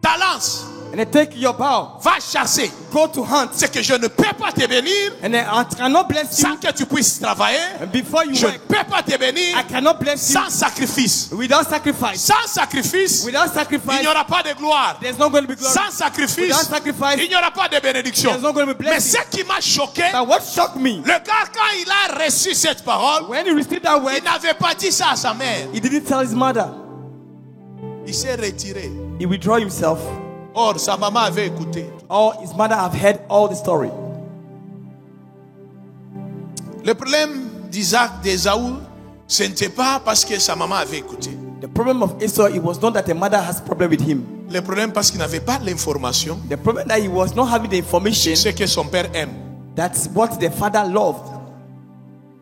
[SPEAKER 3] ta lance,
[SPEAKER 2] and then take your bow,
[SPEAKER 3] va chasser.
[SPEAKER 2] go to hunt,
[SPEAKER 3] C'est que je ne peux pas te bénir
[SPEAKER 2] and then I cannot bless you
[SPEAKER 3] sans que tu puisses travailler.
[SPEAKER 2] and before you
[SPEAKER 3] Je ne
[SPEAKER 2] work.
[SPEAKER 3] peux pas te bénir
[SPEAKER 2] I cannot bless you
[SPEAKER 3] sans sacrifice.
[SPEAKER 2] without sacrifice.
[SPEAKER 3] Sans sacrifice,
[SPEAKER 2] Without
[SPEAKER 3] il
[SPEAKER 2] sacrifice,
[SPEAKER 3] n'y aura pas de gloire.
[SPEAKER 2] there's not going to be glory.
[SPEAKER 3] Sans sacrifice,
[SPEAKER 2] Without sacrifice,
[SPEAKER 3] il n'y aura pas de bénédiction.
[SPEAKER 2] there's not going to be
[SPEAKER 3] Mais
[SPEAKER 2] blessing.
[SPEAKER 3] ce qui m'a choqué,
[SPEAKER 2] But what shocked me,
[SPEAKER 3] le gars, quand il a reçu cette parole,
[SPEAKER 2] when he received that word,
[SPEAKER 3] il n'avait pas dit ça à sa mère.
[SPEAKER 2] he didn't tell his mother.
[SPEAKER 3] Il s'est retiré.
[SPEAKER 2] He withdrew himself.
[SPEAKER 3] Or, sa maman avait écouté.
[SPEAKER 2] Or his mother have heard all the story.
[SPEAKER 3] Le problème d'Isaac, d'Ésaü, ce n'était pas parce que sa maman avait écouté.
[SPEAKER 2] The problem of Esau, it was not that the mother has problem with him.
[SPEAKER 3] Le problème parce qu'il n'avait pas l'information.
[SPEAKER 2] The problem that he was not having the information.
[SPEAKER 3] Ce que son père aime.
[SPEAKER 2] That's what the father loved.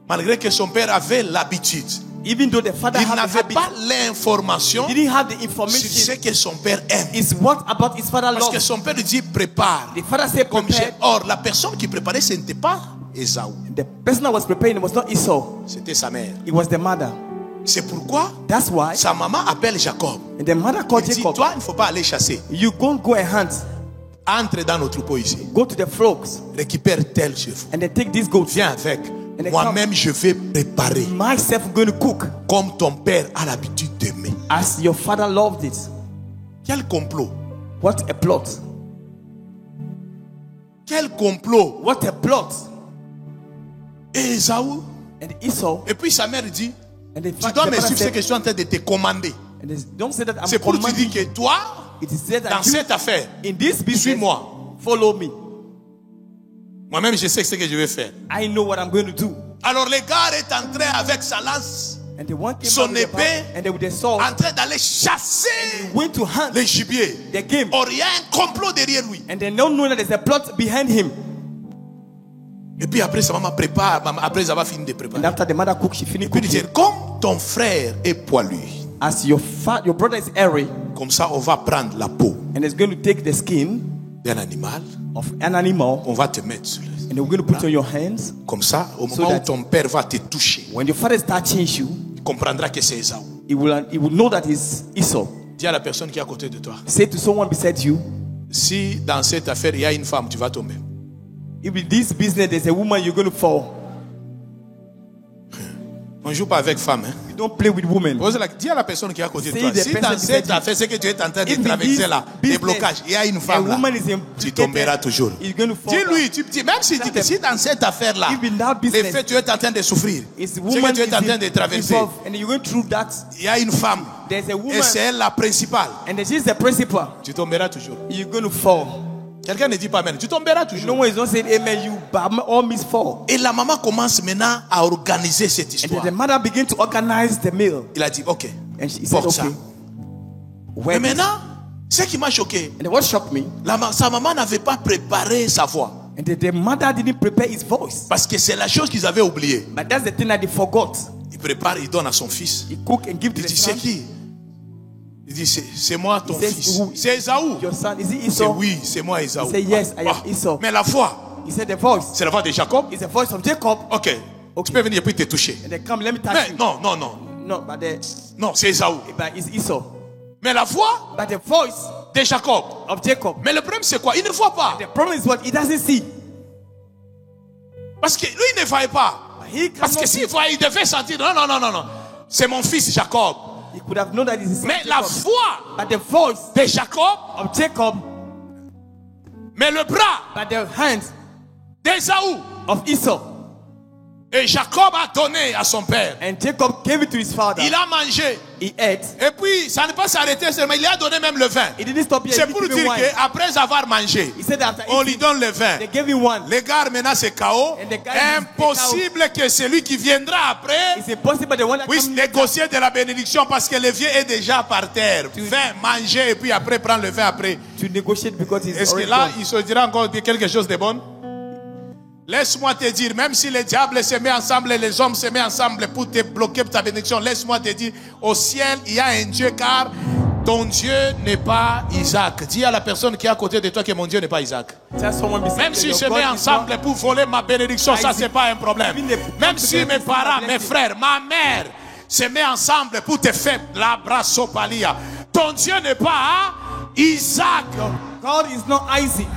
[SPEAKER 3] Malgré que son père avait l'habitude.
[SPEAKER 2] Even though the father
[SPEAKER 3] Il
[SPEAKER 2] had the
[SPEAKER 3] n'avait
[SPEAKER 2] habit,
[SPEAKER 3] pas l'information
[SPEAKER 2] he didn't have the
[SPEAKER 3] sur ce
[SPEAKER 2] information.
[SPEAKER 3] que son père aime.
[SPEAKER 2] It's what about his father
[SPEAKER 3] Parce que
[SPEAKER 2] loved.
[SPEAKER 3] son père lui dit prépare.
[SPEAKER 2] The father said
[SPEAKER 3] Comme
[SPEAKER 2] prepare.
[SPEAKER 3] or, la personne qui préparait, ce n'était pas Ésaü.
[SPEAKER 2] The person that was preparing was not Esau.
[SPEAKER 3] C'était sa mère.
[SPEAKER 2] It was the mother.
[SPEAKER 3] C'est pourquoi
[SPEAKER 2] That's why.
[SPEAKER 3] sa maman appelle Jacob.
[SPEAKER 2] And the mother called
[SPEAKER 3] Il dit,
[SPEAKER 2] Jacob.
[SPEAKER 3] toi, il ne faut pas aller chasser.
[SPEAKER 2] You go and hunt.
[SPEAKER 3] Entre dans notre troupeau ici.
[SPEAKER 2] Go to the flocks
[SPEAKER 3] Récupère tel chevaux.
[SPEAKER 2] and then take these goats.
[SPEAKER 3] Viens avec.
[SPEAKER 2] And they
[SPEAKER 3] Moi-même, je vais préparer.
[SPEAKER 2] Myself going to cook
[SPEAKER 3] Comme ton père a l'habitude d'aimer.
[SPEAKER 2] as your father loved it.
[SPEAKER 3] Quel complot.
[SPEAKER 2] What a plot.
[SPEAKER 3] Quel complot.
[SPEAKER 2] What a plot.
[SPEAKER 3] Et Ésaü.
[SPEAKER 2] And Esau.
[SPEAKER 3] Et puis sa mère dit,
[SPEAKER 2] And the,
[SPEAKER 3] tu dois me
[SPEAKER 2] father
[SPEAKER 3] suivre ce
[SPEAKER 2] said,
[SPEAKER 3] que je suis en train de te commander.
[SPEAKER 2] and don't say that I'm
[SPEAKER 3] C'est pour te
[SPEAKER 2] commanding
[SPEAKER 3] dire
[SPEAKER 2] you.
[SPEAKER 3] que toi,
[SPEAKER 2] It is said
[SPEAKER 3] dans
[SPEAKER 2] that you,
[SPEAKER 3] cette affaire,
[SPEAKER 2] in this business,
[SPEAKER 3] suis-moi.
[SPEAKER 2] follow me.
[SPEAKER 3] Moi-même, je sais ce que je vais faire.
[SPEAKER 2] I know what I'm going to do.
[SPEAKER 3] Alors le gars est entré avec sa lance,
[SPEAKER 2] And the one came
[SPEAKER 3] son
[SPEAKER 2] out with the
[SPEAKER 3] épée,
[SPEAKER 2] bow, and then with the sword,
[SPEAKER 3] en train d'aller chasser
[SPEAKER 2] went to hunt
[SPEAKER 3] les gibiers.
[SPEAKER 2] the game.
[SPEAKER 3] Or, il y a un complot derrière lui.
[SPEAKER 2] And they don't know that there's a plot behind him.
[SPEAKER 3] Et puis après, sa maman prépare, après avoir fini de
[SPEAKER 2] And
[SPEAKER 3] préparer.
[SPEAKER 2] after the mother cooked, she
[SPEAKER 3] Et
[SPEAKER 2] finished
[SPEAKER 3] puis il dit,
[SPEAKER 2] cooking.
[SPEAKER 3] comme ton frère est poilu,
[SPEAKER 2] As your brother is airy,
[SPEAKER 3] comme ça on va prendre la peau
[SPEAKER 2] and is going to take the skin
[SPEAKER 3] d'un animal,
[SPEAKER 2] of an animal,
[SPEAKER 3] on va te mettre sur le...
[SPEAKER 2] and we're going to put it on your hands.
[SPEAKER 3] Comme ça, au
[SPEAKER 2] So
[SPEAKER 3] moment où
[SPEAKER 2] that-
[SPEAKER 3] ton père va te toucher,
[SPEAKER 2] When your father is touching you,
[SPEAKER 3] il comprendra que c'est Ésaü.
[SPEAKER 2] he will know that it's Esau.
[SPEAKER 3] Dis à la personne qui est à côté de toi,
[SPEAKER 2] Say to someone beside you,
[SPEAKER 3] si dans cette affaire il y a une femme, tu vas tomber.
[SPEAKER 2] if in this business there's a woman, you're going to fall.
[SPEAKER 3] On ne joue pas avec femme. Hein?
[SPEAKER 2] You don't play with women.
[SPEAKER 3] Dis à la personne qui est à côté de
[SPEAKER 2] Say
[SPEAKER 3] toi,
[SPEAKER 2] the
[SPEAKER 3] si
[SPEAKER 2] person
[SPEAKER 3] dans
[SPEAKER 2] beside
[SPEAKER 3] cette
[SPEAKER 2] you,
[SPEAKER 3] affaire, ce que tu es en train de
[SPEAKER 2] if in
[SPEAKER 3] traverser
[SPEAKER 2] this
[SPEAKER 3] là, des
[SPEAKER 2] business,
[SPEAKER 3] blocages, il y a une
[SPEAKER 2] a
[SPEAKER 3] femme là,
[SPEAKER 2] woman is
[SPEAKER 3] tu
[SPEAKER 2] implicated,
[SPEAKER 3] tomberas toujours.
[SPEAKER 2] you're going to fall.
[SPEAKER 3] Dis-lui, même si tu dis, si dans cette affaire là,
[SPEAKER 2] If in that
[SPEAKER 3] les
[SPEAKER 2] business,
[SPEAKER 3] faits tu es en train de souffrir,
[SPEAKER 2] it's
[SPEAKER 3] ce
[SPEAKER 2] woman
[SPEAKER 3] que tu es en train de traverser,
[SPEAKER 2] involved, and you're going through that.
[SPEAKER 3] il y a une femme,
[SPEAKER 2] There's a woman,
[SPEAKER 3] et c'est elle la principale,
[SPEAKER 2] and she's the principal.
[SPEAKER 3] tu tomberas toujours.
[SPEAKER 2] You're going to fall.
[SPEAKER 3] Quelqu'un ne dit pas amen, tu tomberas
[SPEAKER 2] No
[SPEAKER 3] toujours.
[SPEAKER 2] one is not saying amen. You all miss fall.
[SPEAKER 3] Et la maman commence maintenant à organiser cette
[SPEAKER 2] And
[SPEAKER 3] histoire.
[SPEAKER 2] then the mother began to organize the meal,
[SPEAKER 3] Il a dit, ok,
[SPEAKER 2] and she said,
[SPEAKER 3] porte ça.
[SPEAKER 2] "Okay."
[SPEAKER 3] Mais
[SPEAKER 2] When,
[SPEAKER 3] maintenant, ce qui m'a choqué,
[SPEAKER 2] and what shocked me,
[SPEAKER 3] sa maman n'avait pas préparé sa voix.
[SPEAKER 2] and the mother didn't prepare his voice.
[SPEAKER 3] Parce que c'est la chose qu'ils avaient oubliée.
[SPEAKER 2] But that's the thing that they forgot.
[SPEAKER 3] Il prépare, il donne à son fils.
[SPEAKER 2] He cook and give to
[SPEAKER 3] Il
[SPEAKER 2] the
[SPEAKER 3] dit, c'est
[SPEAKER 2] son.
[SPEAKER 3] qui? Il dit, c'est moi ton
[SPEAKER 2] He says,
[SPEAKER 3] fils.
[SPEAKER 2] "Who?
[SPEAKER 3] C'est Ésaü.
[SPEAKER 2] Your son, is it
[SPEAKER 3] C'est
[SPEAKER 2] Esau?
[SPEAKER 3] oui, c'est moi Ésaü.
[SPEAKER 2] He said, "Yes, I am
[SPEAKER 3] Ah,
[SPEAKER 2] Esau."
[SPEAKER 3] mais la voix,
[SPEAKER 2] He said the voice.
[SPEAKER 3] c'est la voix de Jacob.
[SPEAKER 2] It's the voice of Jacob.
[SPEAKER 3] Ok. Tu peux venir et puis te toucher.
[SPEAKER 2] And then come, let me touch
[SPEAKER 3] Mais
[SPEAKER 2] you.
[SPEAKER 3] non,
[SPEAKER 2] No, but
[SPEAKER 3] non, c'est Ésaü.
[SPEAKER 2] it's Esau.
[SPEAKER 3] Mais la voix
[SPEAKER 2] But the voice
[SPEAKER 3] de Jacob.
[SPEAKER 2] of Jacob.
[SPEAKER 3] Mais le problème c'est quoi? Il ne voit pas.
[SPEAKER 2] The problem is what he doesn't see.
[SPEAKER 3] Parce que lui, il ne voyait pas. Parce que s'il voyait, il devait sentir, non. C'est mon fils Jacob.
[SPEAKER 2] He could have known that it is his son
[SPEAKER 3] Mais la
[SPEAKER 2] Jacob.
[SPEAKER 3] voix
[SPEAKER 2] But the voice
[SPEAKER 3] de Jacob,
[SPEAKER 2] of Jacob,
[SPEAKER 3] mais le bras
[SPEAKER 2] but the hands
[SPEAKER 3] d'Ésaü.
[SPEAKER 2] of Esau.
[SPEAKER 3] Et Jacob a donné à son père.
[SPEAKER 2] And Jacob gave it to his father.
[SPEAKER 3] Il a mangé.
[SPEAKER 2] He ate.
[SPEAKER 3] Et puis, ça ne peut pas s'arrêter seulement. Il a donné même le vin.
[SPEAKER 2] He didn't stop here.
[SPEAKER 3] C'est
[SPEAKER 2] He
[SPEAKER 3] pour
[SPEAKER 2] gave
[SPEAKER 3] dire
[SPEAKER 2] him wine.
[SPEAKER 3] qu'après avoir mangé,
[SPEAKER 2] He said after
[SPEAKER 3] on lui
[SPEAKER 2] eating,
[SPEAKER 3] donne le vin.
[SPEAKER 2] they gave him one.
[SPEAKER 3] Les gars, maintenant c'est KO.
[SPEAKER 2] And the guy is
[SPEAKER 3] Impossible que celui qui viendra après
[SPEAKER 2] It's impossible the one that
[SPEAKER 3] puisse
[SPEAKER 2] comes
[SPEAKER 3] négocier de la bénédiction parce que le vieux est déjà par terre. Vin, manger et puis après prendre le vin après.
[SPEAKER 2] to negotiate because he's
[SPEAKER 3] Est-ce que
[SPEAKER 2] already
[SPEAKER 3] là,
[SPEAKER 2] gone.
[SPEAKER 3] il se dira encore quelque chose de bon? Laisse-moi te dire, même si les diables se mettent ensemble et les hommes se mettent ensemble pour te bloquer ta bénédiction, laisse-moi te dire, au ciel, il y a un Dieu car ton Dieu n'est pas Isaac. Dis à la personne qui est à côté de toi que mon Dieu n'est pas Isaac.
[SPEAKER 2] Tell someone beside
[SPEAKER 3] Même
[SPEAKER 2] you,
[SPEAKER 3] s'ils
[SPEAKER 2] your
[SPEAKER 3] se
[SPEAKER 2] God
[SPEAKER 3] mettent
[SPEAKER 2] is
[SPEAKER 3] ensemble
[SPEAKER 2] not-
[SPEAKER 3] pour voler ma bénédiction, ça c'est pas un problème. Même si mes parents, mes frères, ma mère se mettent ensemble pour te faire la brassopalia, ton Dieu n'est pas Isaac.
[SPEAKER 2] God is not Isaac.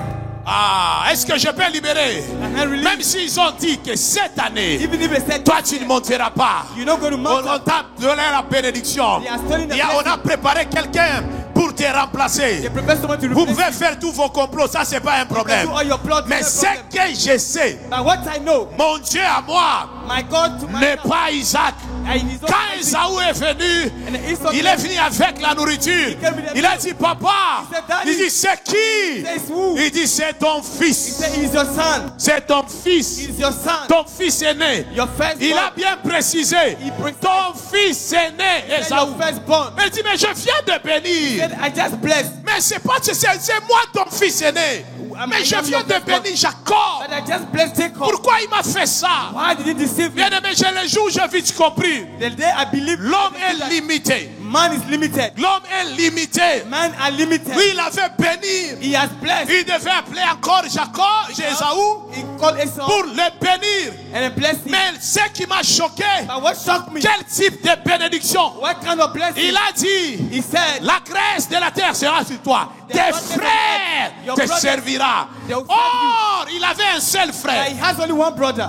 [SPEAKER 3] Ah, est-ce que je peux libérer?
[SPEAKER 2] Can I release?
[SPEAKER 3] Même s'ils ont dit que cette année,
[SPEAKER 2] Even if they said
[SPEAKER 3] toi tu ne monteras pas.
[SPEAKER 2] you're not going to mount
[SPEAKER 3] On
[SPEAKER 2] up,
[SPEAKER 3] t'a donné la bénédiction.
[SPEAKER 2] They are stealing the
[SPEAKER 3] On a
[SPEAKER 2] blessing.
[SPEAKER 3] préparé quelqu'un pour te
[SPEAKER 2] they
[SPEAKER 3] remplacer.
[SPEAKER 2] prepare someone to
[SPEAKER 3] Vous
[SPEAKER 2] replace
[SPEAKER 3] pouvez
[SPEAKER 2] you.
[SPEAKER 3] faire tous vos complots, ça c'est pas un problème.
[SPEAKER 2] Do all your plots,
[SPEAKER 3] Mais
[SPEAKER 2] no
[SPEAKER 3] ce
[SPEAKER 2] problem.
[SPEAKER 3] que je sais,
[SPEAKER 2] But what I know,
[SPEAKER 3] mon Dieu à moi
[SPEAKER 2] my God to my
[SPEAKER 3] n'est pas Isaac.
[SPEAKER 2] and he's not
[SPEAKER 3] Quand
[SPEAKER 2] Isaac.
[SPEAKER 3] Esaü est venu,
[SPEAKER 2] And Esau
[SPEAKER 3] il est venu avec la nourriture.
[SPEAKER 2] came with the
[SPEAKER 3] Il a
[SPEAKER 2] milk.
[SPEAKER 3] dit, papa,
[SPEAKER 2] He said, Daddy.
[SPEAKER 3] il dit, c'est qui?
[SPEAKER 2] He says, who?
[SPEAKER 3] Il dit, c'est ton
[SPEAKER 2] He
[SPEAKER 3] fils.
[SPEAKER 2] said, he's your son.
[SPEAKER 3] C'est ton fils.
[SPEAKER 2] He's your son.
[SPEAKER 3] Ton fils aîné.
[SPEAKER 2] Your firstborn.
[SPEAKER 3] Il a bien précisé.
[SPEAKER 2] He precised.
[SPEAKER 3] Ton fils aîné,
[SPEAKER 2] He said,
[SPEAKER 3] Esaü.
[SPEAKER 2] your firstborn.
[SPEAKER 3] Mais il dit, mais je viens de
[SPEAKER 2] He
[SPEAKER 3] bénir.
[SPEAKER 2] said, I just blessed.
[SPEAKER 3] Mais c'est pas, c'est moi ton fils aîné. Mais je viens de bénir Jacob.
[SPEAKER 2] But I just blessed Jacob.
[SPEAKER 3] Pourquoi il m'a fait ça?
[SPEAKER 2] Why did he deceive me?
[SPEAKER 3] Bien aimé, j'ai le jour où j'ai vite compris.
[SPEAKER 2] The day I believe
[SPEAKER 3] L'homme est limité.
[SPEAKER 2] man is limited.
[SPEAKER 3] L'homme est limité.
[SPEAKER 2] Man are limited.
[SPEAKER 3] Lui, il avait bénir.
[SPEAKER 2] He has blessed.
[SPEAKER 3] Il devait appeler encore Jacob, Esaü,
[SPEAKER 2] He called Esau
[SPEAKER 3] pour le bénir.
[SPEAKER 2] and blessed him.
[SPEAKER 3] Mais ce qui m'a choqué,
[SPEAKER 2] But what shocked me?
[SPEAKER 3] quel type de bénédiction?
[SPEAKER 2] What kind of blessing?
[SPEAKER 3] Il a dit,
[SPEAKER 2] He said,
[SPEAKER 3] la graisse de la terre sera sur toi. Tes frères
[SPEAKER 2] Your
[SPEAKER 3] te
[SPEAKER 2] brothers,
[SPEAKER 3] servira.
[SPEAKER 2] they will serve
[SPEAKER 3] Or, il avait un seul
[SPEAKER 2] that
[SPEAKER 3] frère.
[SPEAKER 2] he has only one brother.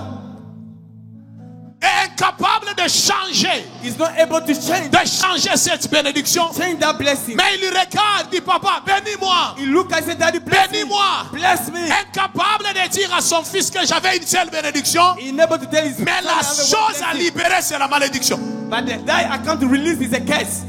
[SPEAKER 3] Et incapable de changer,
[SPEAKER 2] He's not able to change
[SPEAKER 3] cette bénédiction.
[SPEAKER 2] that blessing.
[SPEAKER 3] Mais il regarde, dit, papa, bénis-moi.
[SPEAKER 2] He looked and said, Daddy, bless me.
[SPEAKER 3] Bénis-moi.
[SPEAKER 2] Bless me.
[SPEAKER 3] Incapable de dire à son fils que j'avais une seule bénédiction.
[SPEAKER 2] He's unable to tell his
[SPEAKER 3] Mais
[SPEAKER 2] son
[SPEAKER 3] la
[SPEAKER 2] I have one
[SPEAKER 3] chose à
[SPEAKER 2] blessing.
[SPEAKER 3] libérer, c'est la malédiction.
[SPEAKER 2] But the day I come to release is a curse.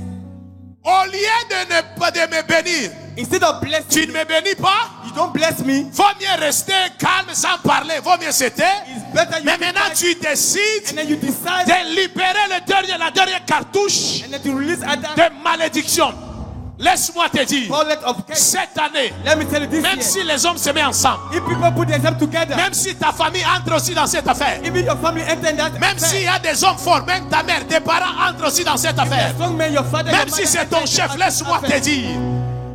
[SPEAKER 3] Au lieu de me bénir,
[SPEAKER 2] Instead of blessing,
[SPEAKER 3] tu ne me bénis pas.
[SPEAKER 2] you don't bless me.
[SPEAKER 3] Vaut mieux rester calme sans parler. Vaut mieux se taire.
[SPEAKER 2] It's better you
[SPEAKER 3] Mais
[SPEAKER 2] be
[SPEAKER 3] maintenant,
[SPEAKER 2] quiet,
[SPEAKER 3] tu décides
[SPEAKER 2] and then you decide
[SPEAKER 3] de libérer la dernière cartouche
[SPEAKER 2] and then to release other
[SPEAKER 3] de malédiction. Laisse-moi te dire,
[SPEAKER 2] wallet of curse.
[SPEAKER 3] cette année,
[SPEAKER 2] Let me tell you this
[SPEAKER 3] même
[SPEAKER 2] year,
[SPEAKER 3] si les hommes se mettent ensemble,
[SPEAKER 2] if people put themselves together,
[SPEAKER 3] même si ta famille entre aussi dans cette affaire,
[SPEAKER 2] even your family enter in that
[SPEAKER 3] même s'il y a des hommes forts, même ta mère, tes parents entrent aussi dans cette affaire,
[SPEAKER 2] strong man, your father,
[SPEAKER 3] même
[SPEAKER 2] your
[SPEAKER 3] si
[SPEAKER 2] mother
[SPEAKER 3] c'est
[SPEAKER 2] enter
[SPEAKER 3] ton
[SPEAKER 2] in
[SPEAKER 3] chef,
[SPEAKER 2] that
[SPEAKER 3] laisse-moi te
[SPEAKER 2] affair.
[SPEAKER 3] dire,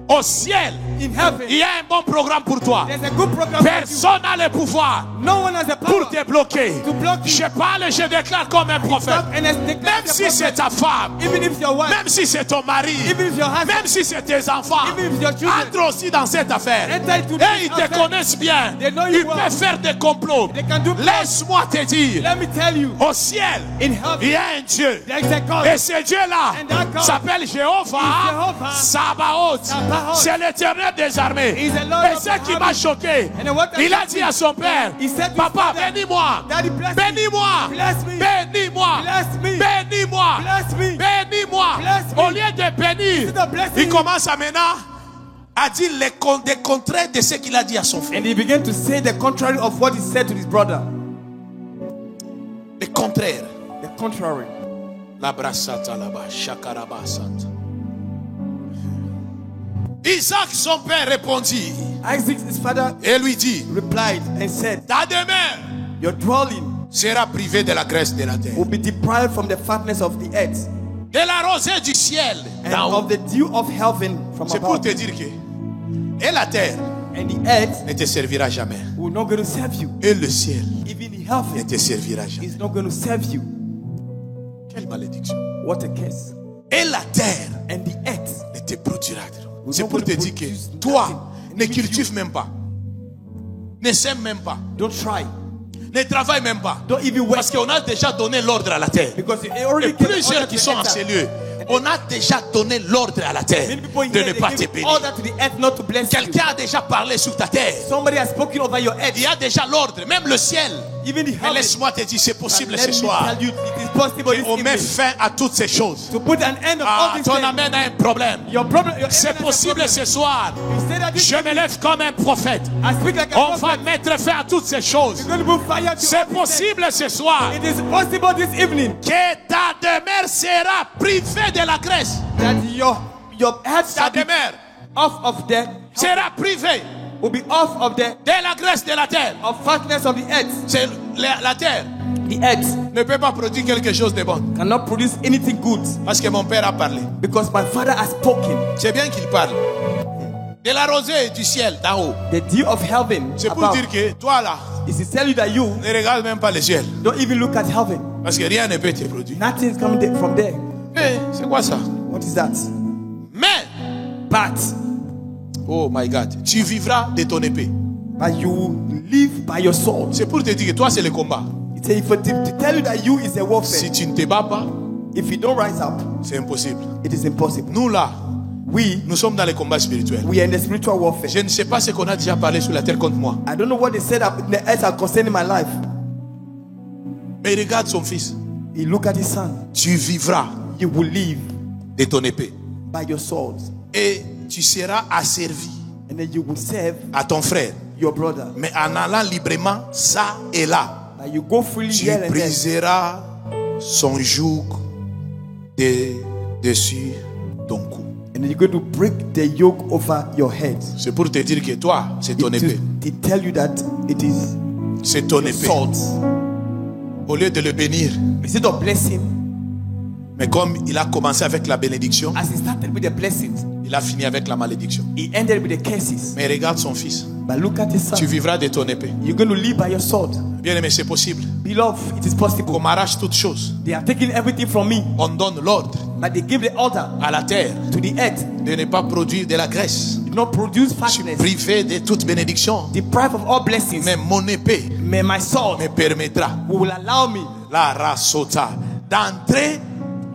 [SPEAKER 3] au ciel,
[SPEAKER 2] In heaven,
[SPEAKER 3] il y a un bon programme pour toi.
[SPEAKER 2] there's a good program for you.
[SPEAKER 3] Personne n'a le pouvoir
[SPEAKER 2] No one has the
[SPEAKER 3] pour
[SPEAKER 2] power
[SPEAKER 3] te bloquer.
[SPEAKER 2] to block you.
[SPEAKER 3] Je parle, je déclare comme un prophète.
[SPEAKER 2] Stop and declare
[SPEAKER 3] Même
[SPEAKER 2] the
[SPEAKER 3] si c'est
[SPEAKER 2] prophet.
[SPEAKER 3] ta femme,
[SPEAKER 2] Even if your wife,
[SPEAKER 3] même si c'est ton mari,
[SPEAKER 2] even if your husband,
[SPEAKER 3] même si c'est tes enfants,
[SPEAKER 2] even if your children,
[SPEAKER 3] entre aussi dans cette affaire.
[SPEAKER 2] enter into
[SPEAKER 3] Et
[SPEAKER 2] this
[SPEAKER 3] ils te
[SPEAKER 2] affair.
[SPEAKER 3] connaissent bien.
[SPEAKER 2] They know you
[SPEAKER 3] Ils
[SPEAKER 2] well.
[SPEAKER 3] peuvent faire des complots.
[SPEAKER 2] They can do plots.
[SPEAKER 3] Laisse-moi te dire,
[SPEAKER 2] Let me tell you,
[SPEAKER 3] au ciel,
[SPEAKER 2] in
[SPEAKER 3] il
[SPEAKER 2] heaven,
[SPEAKER 3] y a un Dieu.
[SPEAKER 2] there is a God.
[SPEAKER 3] Et ce Dieu-là
[SPEAKER 2] And that God
[SPEAKER 3] s'appelle
[SPEAKER 2] is
[SPEAKER 3] Jéhovah
[SPEAKER 2] Jehovah
[SPEAKER 3] Sabaoth.
[SPEAKER 2] Sabaoth.
[SPEAKER 3] C'est l'Éternel des armées.
[SPEAKER 2] He's the Lord
[SPEAKER 3] Et
[SPEAKER 2] of
[SPEAKER 3] ce
[SPEAKER 2] the
[SPEAKER 3] qui m'a
[SPEAKER 2] armies.
[SPEAKER 3] choqué,
[SPEAKER 2] And then what I
[SPEAKER 3] il a
[SPEAKER 2] shocked
[SPEAKER 3] dit
[SPEAKER 2] me,
[SPEAKER 3] à son père,
[SPEAKER 2] he said to his
[SPEAKER 3] papa,
[SPEAKER 2] father,
[SPEAKER 3] bénis-moi,
[SPEAKER 2] Daddy, bless me.
[SPEAKER 3] bénis-moi,
[SPEAKER 2] Bless me.
[SPEAKER 3] bénis-moi,
[SPEAKER 2] Bless me.
[SPEAKER 3] bénis-moi,
[SPEAKER 2] Bless me.
[SPEAKER 3] bénis-moi.
[SPEAKER 2] Bless me.
[SPEAKER 3] Au lieu de bénir,
[SPEAKER 2] Instead of blessing
[SPEAKER 3] il
[SPEAKER 2] him,
[SPEAKER 3] commence à maintenant à dire des contraires de ce qu'il a dit à son frère.
[SPEAKER 2] and he began to say the contrary of what he said to his brother.
[SPEAKER 3] Les contraires.
[SPEAKER 2] The contrary.
[SPEAKER 3] La brassata là-bas, chakaraba santa. Isaac, son père, répondit
[SPEAKER 2] Isaac, his father,
[SPEAKER 3] et lui dit,
[SPEAKER 2] replied and said,
[SPEAKER 3] ta demeure
[SPEAKER 2] your dwelling
[SPEAKER 3] sera privée de la graisse de la terre,
[SPEAKER 2] will be deprived from the fatness of the earth
[SPEAKER 3] de la rosée du ciel
[SPEAKER 2] and
[SPEAKER 3] d'en haut.
[SPEAKER 2] of the dew of heaven from
[SPEAKER 3] C'est pour
[SPEAKER 2] above.
[SPEAKER 3] te dire que et la terre
[SPEAKER 2] And the earth
[SPEAKER 3] ne te servira jamais.
[SPEAKER 2] will not going to serve you.
[SPEAKER 3] Et le ciel
[SPEAKER 2] Even the
[SPEAKER 3] ne
[SPEAKER 2] heaven
[SPEAKER 3] te servira jamais.
[SPEAKER 2] is not going to serve you.
[SPEAKER 3] Quelle malédiction.
[SPEAKER 2] What a curse.
[SPEAKER 3] Et la terre
[SPEAKER 2] And the earth.
[SPEAKER 3] ne te produira. C'est pour te dire que toi, ne cultive même pas. Ne sème même pas.
[SPEAKER 2] Don't try.
[SPEAKER 3] Ne travaille même pas.
[SPEAKER 2] Don't even work.
[SPEAKER 3] Parce qu'on a déjà donné l'ordre à la terre.
[SPEAKER 2] Because you already
[SPEAKER 3] Et
[SPEAKER 2] gave the
[SPEAKER 3] plusieurs
[SPEAKER 2] order
[SPEAKER 3] qui
[SPEAKER 2] to
[SPEAKER 3] sont
[SPEAKER 2] the
[SPEAKER 3] en
[SPEAKER 2] earth.
[SPEAKER 3] ces lieux, on a déjà donné l'ordre à la terre
[SPEAKER 2] Many people
[SPEAKER 3] de
[SPEAKER 2] here,
[SPEAKER 3] ne
[SPEAKER 2] they
[SPEAKER 3] pas te
[SPEAKER 2] give
[SPEAKER 3] bénir.
[SPEAKER 2] order to the earth not to bless you.
[SPEAKER 3] Quelqu'un a déjà parlé sur ta terre.
[SPEAKER 2] Somebody has spoken over your head.
[SPEAKER 3] Il y a déjà l'ordre, même le ciel.
[SPEAKER 2] Even the
[SPEAKER 3] Mais
[SPEAKER 2] heaven.
[SPEAKER 3] laisse-moi te dire, c'est
[SPEAKER 2] But
[SPEAKER 3] possible
[SPEAKER 2] let
[SPEAKER 3] ce
[SPEAKER 2] me
[SPEAKER 3] soir.
[SPEAKER 2] tell you, it is possible this
[SPEAKER 3] On met
[SPEAKER 2] evening
[SPEAKER 3] fin à toutes ces choses.
[SPEAKER 2] to put an end of all
[SPEAKER 3] Ah,
[SPEAKER 2] these
[SPEAKER 3] ton
[SPEAKER 2] things.
[SPEAKER 3] amène a un problème.
[SPEAKER 2] Your problem, your
[SPEAKER 3] C'est
[SPEAKER 2] enemy has a
[SPEAKER 3] possible
[SPEAKER 2] problem.
[SPEAKER 3] ce soir.
[SPEAKER 2] You say that this
[SPEAKER 3] Je me
[SPEAKER 2] evening,
[SPEAKER 3] lève comme un prophète.
[SPEAKER 2] I speak like a
[SPEAKER 3] On va
[SPEAKER 2] prophet.
[SPEAKER 3] mettre fin à toutes ces choses.
[SPEAKER 2] You're going to put fire to
[SPEAKER 3] C'est
[SPEAKER 2] all these
[SPEAKER 3] possible ce soir
[SPEAKER 2] things. It is possible this evening
[SPEAKER 3] que ta demeure sera privée de la graisse.
[SPEAKER 2] that your head
[SPEAKER 3] Ta
[SPEAKER 2] shall be
[SPEAKER 3] demeure
[SPEAKER 2] off of the
[SPEAKER 3] sera privée
[SPEAKER 2] will be off of the
[SPEAKER 3] de la graisse de la terre.
[SPEAKER 2] of fatness of the earth.
[SPEAKER 3] C'est la terre
[SPEAKER 2] The earth
[SPEAKER 3] ne peut pas produire quelque chose de bon.
[SPEAKER 2] cannot produce anything good
[SPEAKER 3] Parce que mon père a parlé.
[SPEAKER 2] because my father has spoken.
[SPEAKER 3] C'est bien qu'il parle. De la rosée du ciel d'en haut.
[SPEAKER 2] The dew of heaven
[SPEAKER 3] C'est pour
[SPEAKER 2] above
[SPEAKER 3] dire que toi là,
[SPEAKER 2] is to tell you that you
[SPEAKER 3] ne regarde même pas le ciel.
[SPEAKER 2] don't even look at heaven.
[SPEAKER 3] Parce que rien ne peut te produire.
[SPEAKER 2] Nothing is coming from there.
[SPEAKER 3] Eh, c'est quoi ça?
[SPEAKER 2] What is that?
[SPEAKER 3] Mais,
[SPEAKER 2] But
[SPEAKER 3] oh my God, tu vivras de ton épée.
[SPEAKER 2] you live by your sword.
[SPEAKER 3] C'est pour te dire que toi c'est le combat.
[SPEAKER 2] It's to tell you that you is a warfare.
[SPEAKER 3] Si tu ne te bats pas,
[SPEAKER 2] If you don't rise up,
[SPEAKER 3] c'est impossible.
[SPEAKER 2] it is impossible.
[SPEAKER 3] Nous là,
[SPEAKER 2] Nous
[SPEAKER 3] sommes dans les combats spirituels.
[SPEAKER 2] we are in the spiritual warfare.
[SPEAKER 3] Je ne sais pas ce qu'on a déjà parlé sur la terre contre moi.
[SPEAKER 2] I don't know what they said up in the earth concerning my life.
[SPEAKER 3] Mais regarde son fils.
[SPEAKER 2] He look at his son.
[SPEAKER 3] Tu vivras
[SPEAKER 2] You will live
[SPEAKER 3] de ton épée.
[SPEAKER 2] by your sword.
[SPEAKER 3] Et tu seras asservi
[SPEAKER 2] And then you will serve
[SPEAKER 3] à ton frère.
[SPEAKER 2] your brother.
[SPEAKER 3] Mais en allant librement, ça et là,
[SPEAKER 2] But you go freely
[SPEAKER 3] tu
[SPEAKER 2] here and there.
[SPEAKER 3] briseras son joug dessus ton cou.
[SPEAKER 2] And then you're going to break the yoke over your head.
[SPEAKER 3] C'est pour te dire que toi, c'est ton épée.
[SPEAKER 2] To tell you that it is
[SPEAKER 3] C'est ton
[SPEAKER 2] your
[SPEAKER 3] épée.
[SPEAKER 2] sword.
[SPEAKER 3] Au lieu de le bénir,
[SPEAKER 2] Instead of blessing,
[SPEAKER 3] mais comme il a commencé avec la bénédiction,
[SPEAKER 2] as he started with the blessings,
[SPEAKER 3] il a fini avec la malédiction.
[SPEAKER 2] he ended with the curses.
[SPEAKER 3] Mais regarde son fils.
[SPEAKER 2] But look at his son.
[SPEAKER 3] Tu vivras de ton épée.
[SPEAKER 2] You're going to live by your sword.
[SPEAKER 3] Bien aimé, c'est possible.
[SPEAKER 2] Beloved, it is possible.
[SPEAKER 3] Qu'on m'arrache toutes choses.
[SPEAKER 2] They are taking everything from me,
[SPEAKER 3] On donne l'ordre
[SPEAKER 2] but they give the order
[SPEAKER 3] à la terre
[SPEAKER 2] to the earth.
[SPEAKER 3] de ne pas produire de la graisse.
[SPEAKER 2] Do not produce
[SPEAKER 3] Je suis
[SPEAKER 2] fatness.
[SPEAKER 3] privé de toute bénédiction.
[SPEAKER 2] Deprived of all blessings.
[SPEAKER 3] Mais mon épée
[SPEAKER 2] May my sword
[SPEAKER 3] me permettra,
[SPEAKER 2] will allow me
[SPEAKER 3] la rasota, d'entrer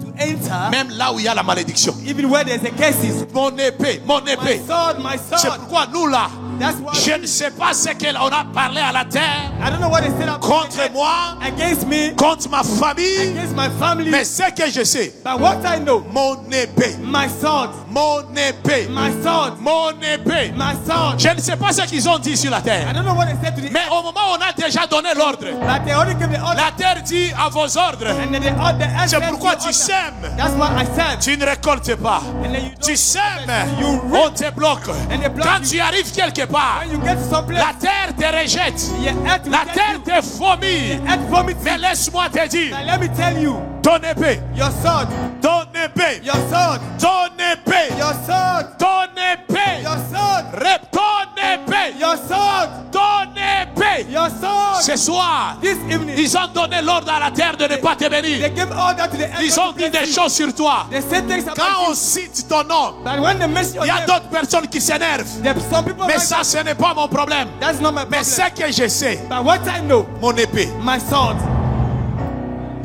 [SPEAKER 2] to enter
[SPEAKER 3] même là où il y a la malédiction.
[SPEAKER 2] even where there's a curses.
[SPEAKER 3] Mon épée, mon
[SPEAKER 2] My
[SPEAKER 3] épée.
[SPEAKER 2] sword, my
[SPEAKER 3] C'est
[SPEAKER 2] sword.
[SPEAKER 3] pourquoi nous là,
[SPEAKER 2] That's why
[SPEAKER 3] je ne sais pas ce qu'on a parlé à la terre
[SPEAKER 2] I don't know what they said about
[SPEAKER 3] contre moi,
[SPEAKER 2] against me,
[SPEAKER 3] contre ma famille.
[SPEAKER 2] against my family.
[SPEAKER 3] Mais ce que je sais,
[SPEAKER 2] But what I know,
[SPEAKER 3] mon épée,
[SPEAKER 2] my sword,
[SPEAKER 3] mon épée,
[SPEAKER 2] my sword,
[SPEAKER 3] mon épée.
[SPEAKER 2] my sword.
[SPEAKER 3] Je ne sais pas ce qu'ils ont dit sur la
[SPEAKER 2] I
[SPEAKER 3] terre.
[SPEAKER 2] don't know what they said to the
[SPEAKER 3] Mais au moment où on a déjà donné l'ordre,
[SPEAKER 2] but they only give the order.
[SPEAKER 3] la terre dit à vos ordres.
[SPEAKER 2] And then the earth
[SPEAKER 3] C'est
[SPEAKER 2] says
[SPEAKER 3] pourquoi
[SPEAKER 2] you
[SPEAKER 3] tu
[SPEAKER 2] order.
[SPEAKER 3] sèmes.
[SPEAKER 2] That's why I said.
[SPEAKER 3] Tu ne récoltes pas.
[SPEAKER 2] And then you
[SPEAKER 3] Tu
[SPEAKER 2] don't
[SPEAKER 3] sèmes.
[SPEAKER 2] You
[SPEAKER 3] On te bloque.
[SPEAKER 2] And they block
[SPEAKER 3] Quand
[SPEAKER 2] you.
[SPEAKER 3] tu arrives quelque part,
[SPEAKER 2] When you get to some place,
[SPEAKER 3] la terre te rejette.
[SPEAKER 2] the earth will
[SPEAKER 3] La
[SPEAKER 2] get
[SPEAKER 3] terre
[SPEAKER 2] you.
[SPEAKER 3] te vomit.
[SPEAKER 2] The earth vomits
[SPEAKER 3] Mais
[SPEAKER 2] you.
[SPEAKER 3] laisse-moi te dire,
[SPEAKER 2] Now let me tell you,
[SPEAKER 3] ton épée,
[SPEAKER 2] your sword,
[SPEAKER 3] ton épée,
[SPEAKER 2] your sword,
[SPEAKER 3] ton épée,
[SPEAKER 2] your sword,
[SPEAKER 3] ton épée,
[SPEAKER 2] your sword,
[SPEAKER 3] ton épée,
[SPEAKER 2] your sword,
[SPEAKER 3] ton épée.
[SPEAKER 2] your sword.
[SPEAKER 3] Ce soir,
[SPEAKER 2] This evening,
[SPEAKER 3] ils ont donné l'ordre à la terre de ne pas te
[SPEAKER 2] they
[SPEAKER 3] bénir.
[SPEAKER 2] give order to the earth.
[SPEAKER 3] Ils ont dit des choses sur toi.
[SPEAKER 2] They say things about
[SPEAKER 3] Quand
[SPEAKER 2] you.
[SPEAKER 3] on cite ton nom,
[SPEAKER 2] But when they mention your
[SPEAKER 3] il y a
[SPEAKER 2] name,
[SPEAKER 3] d'autres personnes qui s'énervent.
[SPEAKER 2] there are some people
[SPEAKER 3] Mais
[SPEAKER 2] like
[SPEAKER 3] ça, ce n'est pas mon problème.
[SPEAKER 2] that's not my
[SPEAKER 3] Mais
[SPEAKER 2] problem.
[SPEAKER 3] ce que je sais,
[SPEAKER 2] But what I know,
[SPEAKER 3] mon épée.
[SPEAKER 2] my sword,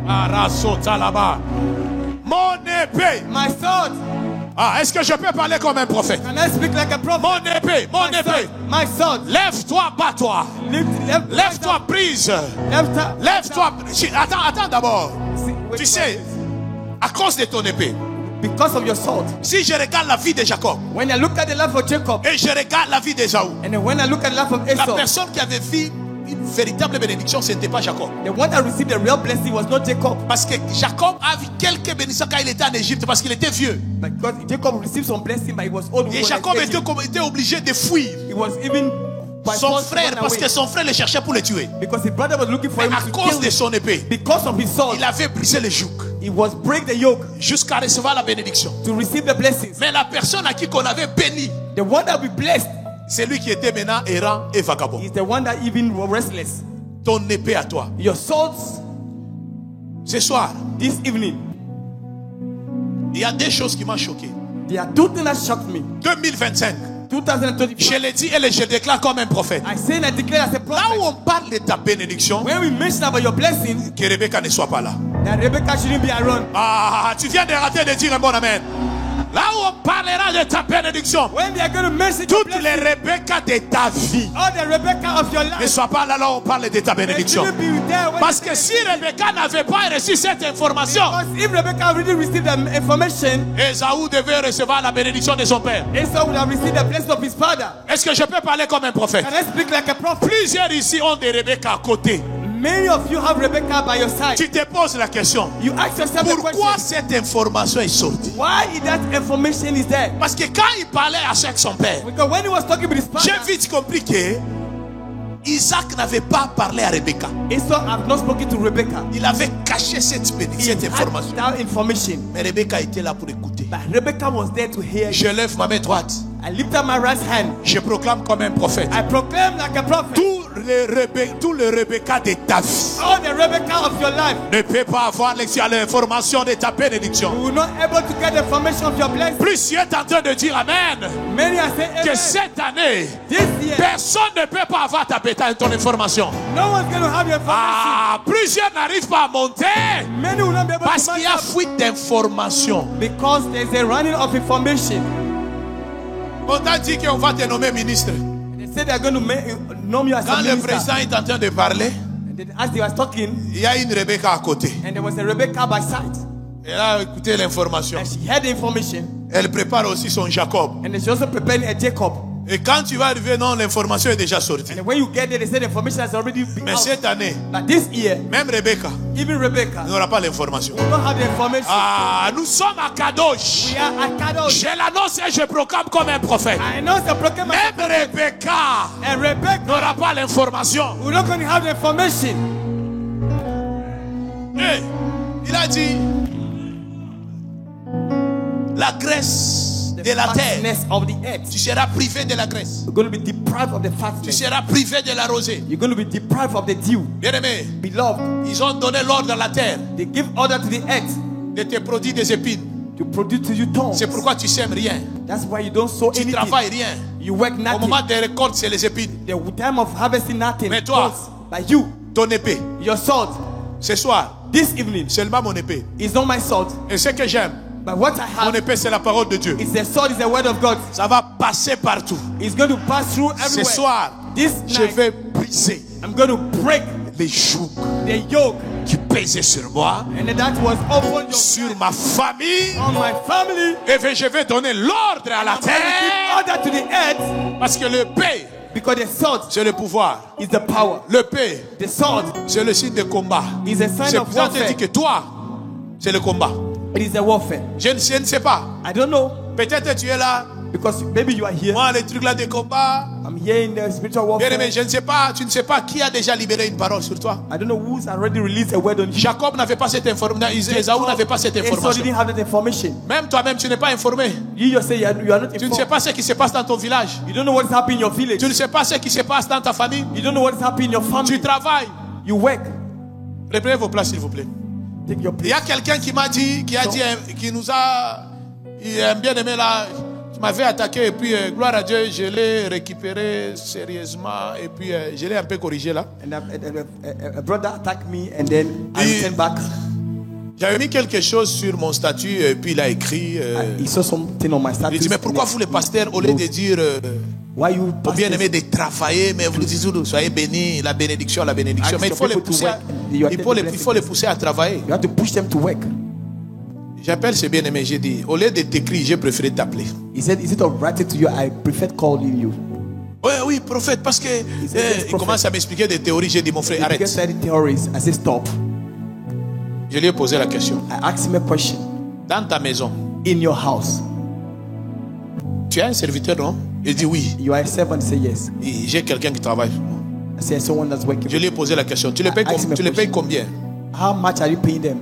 [SPEAKER 3] Arasota là-bas. Mon épée.
[SPEAKER 2] my sword.
[SPEAKER 3] Ah, est-ce que je peux parler comme un prophète?
[SPEAKER 2] Can I speak like a prophet?
[SPEAKER 3] Mon épée, mon
[SPEAKER 2] My
[SPEAKER 3] épée.
[SPEAKER 2] sword, my sword.
[SPEAKER 3] Lève-toi, bats-toi. Lève-toi, prise. Lève-toi. Attends d'abord. Tu sais, à cause de ton épée,
[SPEAKER 2] because of your sword.
[SPEAKER 3] si je regarde la vie de Jacob
[SPEAKER 2] When I look at the life of Jacob,
[SPEAKER 3] et je regarde la vie d'Ésaü,
[SPEAKER 2] and then when I look at the life of
[SPEAKER 3] la
[SPEAKER 2] Esau,
[SPEAKER 3] personne qui avait vu une véritable bénédiction, ce n'était pas Jacob.
[SPEAKER 2] the one that received the real blessing was not Jacob.
[SPEAKER 3] Parce que Jacob a vu quelques bénédictions quand il était en Égypte, parce qu'il était vieux.
[SPEAKER 2] Because Jacob received some blessing, but he was old.
[SPEAKER 3] Et Jacob était obligé de fuir
[SPEAKER 2] He was even by
[SPEAKER 3] son
[SPEAKER 2] force
[SPEAKER 3] frère,
[SPEAKER 2] run
[SPEAKER 3] parce
[SPEAKER 2] away.
[SPEAKER 3] que son frère le cherchait pour le tuer.
[SPEAKER 2] Because his brother was looking for
[SPEAKER 3] Mais
[SPEAKER 2] him
[SPEAKER 3] à
[SPEAKER 2] to
[SPEAKER 3] cause
[SPEAKER 2] kill
[SPEAKER 3] de
[SPEAKER 2] him.
[SPEAKER 3] son épée,
[SPEAKER 2] Because of his sword,
[SPEAKER 3] il avait brisé le joug
[SPEAKER 2] he was break the yoke
[SPEAKER 3] jusqu'à recevoir la bénédiction.
[SPEAKER 2] to receive the blessings.
[SPEAKER 3] Mais la personne à qui qu'on avait béni,
[SPEAKER 2] The one that we blessed
[SPEAKER 3] c'est lui qui était maintenant errant et vagabond.
[SPEAKER 2] is the one that even were restless.
[SPEAKER 3] Ton épée à toi.
[SPEAKER 2] Your swords
[SPEAKER 3] Ce soir,
[SPEAKER 2] this evening,
[SPEAKER 3] il y a des choses qui m'ont choqué.
[SPEAKER 2] there are two things that shocked me.
[SPEAKER 3] 2025,
[SPEAKER 2] 2024.
[SPEAKER 3] Je l'ai dit et je déclare comme un prophète.
[SPEAKER 2] I say and I declare as a
[SPEAKER 3] Là
[SPEAKER 2] prophet.
[SPEAKER 3] où on parle de ta bénédiction,
[SPEAKER 2] When we mention about your blessings,
[SPEAKER 3] que Rebecca ne soit pas là.
[SPEAKER 2] that Rebecca shouldn't be around.
[SPEAKER 3] Ah, tu viens de rater de dire un bon amen. Là où on parlera de ta bénédiction,
[SPEAKER 2] When they are going to mention your
[SPEAKER 3] toutes
[SPEAKER 2] blessings,
[SPEAKER 3] les Rebecca de ta vie,
[SPEAKER 2] all the Rebecca of your
[SPEAKER 3] ne
[SPEAKER 2] life,
[SPEAKER 3] soient pas là où on parle de ta
[SPEAKER 2] they
[SPEAKER 3] bénédiction.
[SPEAKER 2] shouldn't be there. When
[SPEAKER 3] Parce que si Rebecca n'avait pas reçu cette information,
[SPEAKER 2] because if Rebecca already received the information,
[SPEAKER 3] Esaü devait recevoir la bénédiction de son père.
[SPEAKER 2] Esau would have received the blessing of his father.
[SPEAKER 3] Est-ce que je peux parler comme un prophète?
[SPEAKER 2] Can I speak like a prophet?
[SPEAKER 3] Plusieurs ici ont des Rebecca à côté.
[SPEAKER 2] Many of you have Rebecca by your side.
[SPEAKER 3] Tu te poses la question,
[SPEAKER 2] You ask yourself the
[SPEAKER 3] pourquoi
[SPEAKER 2] question,
[SPEAKER 3] cette information est sortie?
[SPEAKER 2] why is that information is there?
[SPEAKER 3] Parce que quand il parlait avec son père,
[SPEAKER 2] Because when he was talking with his
[SPEAKER 3] j'ai
[SPEAKER 2] father,
[SPEAKER 3] vite compris que Isaac n'avait pas parlé à Rebecca.
[SPEAKER 2] Esau had not spoken to Rebecca.
[SPEAKER 3] Il avait caché cette
[SPEAKER 2] He
[SPEAKER 3] information.
[SPEAKER 2] had that information.
[SPEAKER 3] Mais Rebecca était là pour écouter.
[SPEAKER 2] But Rebecca was there to hear.
[SPEAKER 3] Je lève ma main droite.
[SPEAKER 2] I lift up my right hand.
[SPEAKER 3] Je proclame comme un prophète.
[SPEAKER 2] I proclaim like a prophet.
[SPEAKER 3] Tout le Rebecca de ta vie
[SPEAKER 2] All the Rebecca of your life,
[SPEAKER 3] ne peut pas avoir l'information de ta bénédiction.
[SPEAKER 2] you will not able to get the information of your blessing.
[SPEAKER 3] Plus tu es en train de dire Amen,
[SPEAKER 2] Many are saying,
[SPEAKER 3] que
[SPEAKER 2] amen.
[SPEAKER 3] cette année,
[SPEAKER 2] This year,
[SPEAKER 3] personne ne peut pas avoir ton information.
[SPEAKER 2] no one's going to have your information.
[SPEAKER 3] Ah, plusieurs n'arrivent pas à monter
[SPEAKER 2] Many will not be able
[SPEAKER 3] parce
[SPEAKER 2] to
[SPEAKER 3] qu'il y a
[SPEAKER 2] match up
[SPEAKER 3] fuite d'informations.
[SPEAKER 2] because there's a running of information.
[SPEAKER 3] On t'a dit qu'on va te nommer ministre.
[SPEAKER 2] They say they're going to name you as
[SPEAKER 3] Quand
[SPEAKER 2] a
[SPEAKER 3] le
[SPEAKER 2] minister.
[SPEAKER 3] président est en train de parler,
[SPEAKER 2] And then as they was talking,
[SPEAKER 3] il y a une Rebecca à côté.
[SPEAKER 2] and there was a Rebecca by side.
[SPEAKER 3] Elle a écouté l'information.
[SPEAKER 2] And she heard the information.
[SPEAKER 3] Elle prépare aussi son Jacob.
[SPEAKER 2] And then she also preparing a Jacob.
[SPEAKER 3] Et quand tu vas arriver, non, l'information est déjà sortie.
[SPEAKER 2] And when you get there, they say the information has already been
[SPEAKER 3] Mais
[SPEAKER 2] out.
[SPEAKER 3] cette année,
[SPEAKER 2] But this year,
[SPEAKER 3] même Rebecca
[SPEAKER 2] even Rebecca
[SPEAKER 3] n'aura pas l'information.
[SPEAKER 2] will not have the information.
[SPEAKER 3] Ah, nous sommes à Kadosh.
[SPEAKER 2] We are at Kadosh.
[SPEAKER 3] Je l'annonce et je proclame comme un prophète.
[SPEAKER 2] I know the proclaim
[SPEAKER 3] Même Rebecca
[SPEAKER 2] and Rebecca
[SPEAKER 3] n'aura pas l'information.
[SPEAKER 2] we're not going to have the information.
[SPEAKER 3] Hey, il a dit la graisse de la terre.
[SPEAKER 2] Fatness of the earth.
[SPEAKER 3] Tu seras privé de la graisse.
[SPEAKER 2] You're going to be deprived of the
[SPEAKER 3] Tu
[SPEAKER 2] fatness.
[SPEAKER 3] seras privé de la rosée.
[SPEAKER 2] You're going to be deprived of the dew.
[SPEAKER 3] Bien-aimé,
[SPEAKER 2] Beloved,
[SPEAKER 3] ils ont donné l'ordre à la terre
[SPEAKER 2] they give order to the earth
[SPEAKER 3] de te produire des épines.
[SPEAKER 2] to produce to you thorns.
[SPEAKER 3] C'est pourquoi tu sèmes rien.
[SPEAKER 2] That's why you don't sow
[SPEAKER 3] Tu
[SPEAKER 2] anything.
[SPEAKER 3] travailles rien.
[SPEAKER 2] You work
[SPEAKER 3] Au
[SPEAKER 2] nothing.
[SPEAKER 3] moment des récoltes, c'est les épines.
[SPEAKER 2] The time of harvesting nothing.
[SPEAKER 3] Mais toi,
[SPEAKER 2] goes by you,
[SPEAKER 3] ton épée,
[SPEAKER 2] your sword.
[SPEAKER 3] ce soir,
[SPEAKER 2] This evening
[SPEAKER 3] seulement mon épée.
[SPEAKER 2] is not my sword,
[SPEAKER 3] Et ce que j'aime,
[SPEAKER 2] but what I
[SPEAKER 3] mon
[SPEAKER 2] have
[SPEAKER 3] épée, c'est la parole de Dieu.
[SPEAKER 2] is the sword, is the word of God.
[SPEAKER 3] Ça va passer partout.
[SPEAKER 2] It's going to pass through
[SPEAKER 3] Ce
[SPEAKER 2] everywhere.
[SPEAKER 3] soir,
[SPEAKER 2] This
[SPEAKER 3] je
[SPEAKER 2] night,
[SPEAKER 3] vais briser
[SPEAKER 2] I'm going to break
[SPEAKER 3] les jougs
[SPEAKER 2] the yoke,
[SPEAKER 3] qui pesaient sur moi,
[SPEAKER 2] and that was upon your
[SPEAKER 3] sur ma famille.
[SPEAKER 2] on my family.
[SPEAKER 3] Et je vais donner l'ordre à la
[SPEAKER 2] I'm going to give
[SPEAKER 3] terre.
[SPEAKER 2] order to the earth
[SPEAKER 3] Parce que le paix,
[SPEAKER 2] because the sword
[SPEAKER 3] c'est le pouvoir.
[SPEAKER 2] is the power.
[SPEAKER 3] Le paix,
[SPEAKER 2] The sword
[SPEAKER 3] c'est le signe de combat.
[SPEAKER 2] is a sign
[SPEAKER 3] C'est
[SPEAKER 2] of
[SPEAKER 3] pour ça que je
[SPEAKER 2] warfare.
[SPEAKER 3] dis que toi, c'est le combat.
[SPEAKER 2] It is a warfare.
[SPEAKER 3] Je ne sais pas.
[SPEAKER 2] I don't know
[SPEAKER 3] Peut-être tu es là.
[SPEAKER 2] because maybe you are here.
[SPEAKER 3] Moi, les trucs là de combat.
[SPEAKER 2] I'm here in the spiritual
[SPEAKER 3] Bien
[SPEAKER 2] warfare.
[SPEAKER 3] aimé, je ne sais pas. Tu ne sais pas qui a déjà libéré une parole sur toi.
[SPEAKER 2] I don't know who's already released a word on you.
[SPEAKER 3] Jacob n'avait pas cette information. Esaü n'avait pas cette
[SPEAKER 2] Esau
[SPEAKER 3] information.
[SPEAKER 2] didn't have that information.
[SPEAKER 3] Même toi-même, tu n'es pas informé.
[SPEAKER 2] You yourself, you are not
[SPEAKER 3] Tu ne sais
[SPEAKER 2] informed.
[SPEAKER 3] pas ce qui se passe dans ton village.
[SPEAKER 2] You don't know what is happening in your village.
[SPEAKER 3] Tu ne sais pas ce qui se passe dans ta famille.
[SPEAKER 2] You don't know what is happening in your
[SPEAKER 3] Tu
[SPEAKER 2] family.
[SPEAKER 3] travailles.
[SPEAKER 2] You work.
[SPEAKER 3] Reprenez vos places, s'il vous plaît.
[SPEAKER 2] Take your
[SPEAKER 3] Il y
[SPEAKER 2] place.
[SPEAKER 3] a quelqu'un qui m'a dit, qui nous a, il est bien aimé là, qui m'avait attaqué et puis gloire à Dieu, je l'ai récupéré sérieusement et puis je l'ai un peu corrigé là.
[SPEAKER 2] And a brother attacked me and then I returned back.
[SPEAKER 3] J'avais mis quelque chose sur mon statut et puis il a écrit.
[SPEAKER 2] He saw something on my
[SPEAKER 3] Il
[SPEAKER 2] status.
[SPEAKER 3] dit mais pourquoi vous les pasteurs au lieu de dire
[SPEAKER 2] Why you
[SPEAKER 3] au bien aimé
[SPEAKER 2] pastors,
[SPEAKER 3] de travailler mais vous dites toujours soyez bénis, la bénédiction.
[SPEAKER 2] Ask
[SPEAKER 3] Mais il faut
[SPEAKER 2] your
[SPEAKER 3] les
[SPEAKER 2] people to
[SPEAKER 3] pousser,
[SPEAKER 2] work. You are
[SPEAKER 3] il faut les pousser à travailler.
[SPEAKER 2] you have to push them to work.
[SPEAKER 3] J'appelle ce bien aimé, j'ai dit au lieu de t'écrire, j'ai préféré t'appeler.
[SPEAKER 2] He said, is it alright to you? I prefer calling you.
[SPEAKER 3] Oui, prophète, parce que
[SPEAKER 2] said, yes,
[SPEAKER 3] il
[SPEAKER 2] prophet.
[SPEAKER 3] commence à m'expliquer des théories. J'ai dit, mon frère,
[SPEAKER 2] He began
[SPEAKER 3] arrête.
[SPEAKER 2] studying theories. I said, stop.
[SPEAKER 3] Je lui ai posé la question.
[SPEAKER 2] I asked him a question.
[SPEAKER 3] Dans ta maison,
[SPEAKER 2] In your house,
[SPEAKER 3] tu as un serviteur, non? Il dit oui.
[SPEAKER 2] you are a servant? He said, yes.
[SPEAKER 3] Et j'ai quelqu'un qui travaille.
[SPEAKER 2] I said, someone that's working.
[SPEAKER 3] Je lui ai posé la question. Tu les payes,
[SPEAKER 2] Ask me a
[SPEAKER 3] tu les payes
[SPEAKER 2] question.
[SPEAKER 3] combien?
[SPEAKER 2] How much are you paying them?